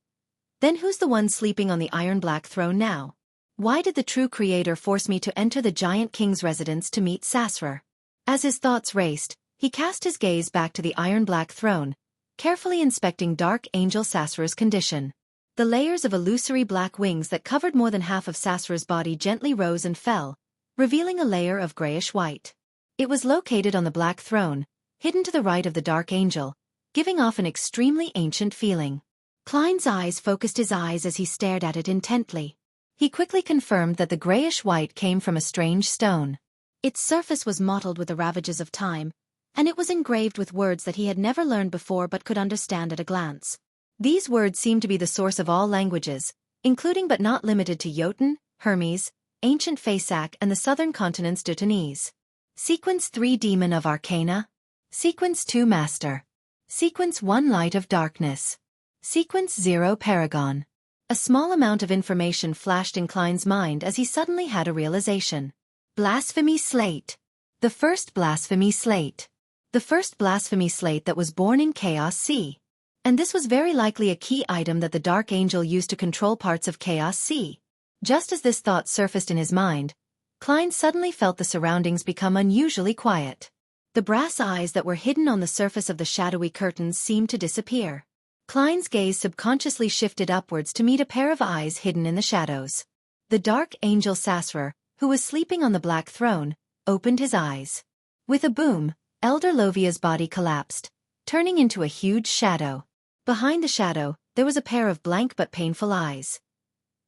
then who's the one sleeping on the iron-black throne now? Why did the true creator force me to enter the giant king's residence to meet Sasra? As his thoughts raced, he cast his gaze back to the iron-black throne, carefully inspecting Dark Angel Sasra's condition. The layers of illusory black wings that covered more than half of Sasra's body gently rose and fell, revealing a layer of grayish-white. It was located on the black throne, hidden to the right of the Dark Angel, giving off an extremely ancient feeling. Klein's eyes focused his eyes as he stared at it intently. He quickly confirmed that the grayish-white came from a strange stone. Its surface was mottled with the ravages of time, and it was engraved with words that he had never learned before but could understand at a glance. These words seemed to be the source of all languages, including but not limited to Jotun, Hermes, Ancient Faesac and the southern continent's Deutonese. Sequence 3 Demon of Arcana. Sequence 2 Master. Sequence 1 Light of Darkness. Sequence 0 Paragon. A small amount of information flashed in Klein's mind as he suddenly had a realization. Blasphemy Slate. The first Blasphemy Slate. The first Blasphemy Slate that was born in Chaos C. And this was very likely a key item that the Dark Angel used to control parts of Chaos C. Just as this thought surfaced in his mind, Klein suddenly felt the surroundings become unusually quiet. The brass eyes that were hidden on the surface of the shadowy curtains seemed to disappear. Klein's gaze subconsciously shifted upwards to meet a pair of eyes hidden in the shadows. The Dark Angel Sasra, who was sleeping on the black throne, opened his eyes. With a boom, Elder Lovia's body collapsed, turning into a huge shadow. Behind the shadow, there was a pair of blank but painful eyes.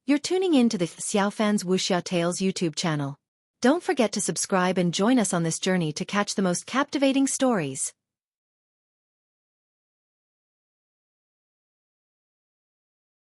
You're tuning in to the Xiaofan's Wuxia Tales YouTube channel. Don't forget to subscribe and join us on this journey to catch the most captivating stories.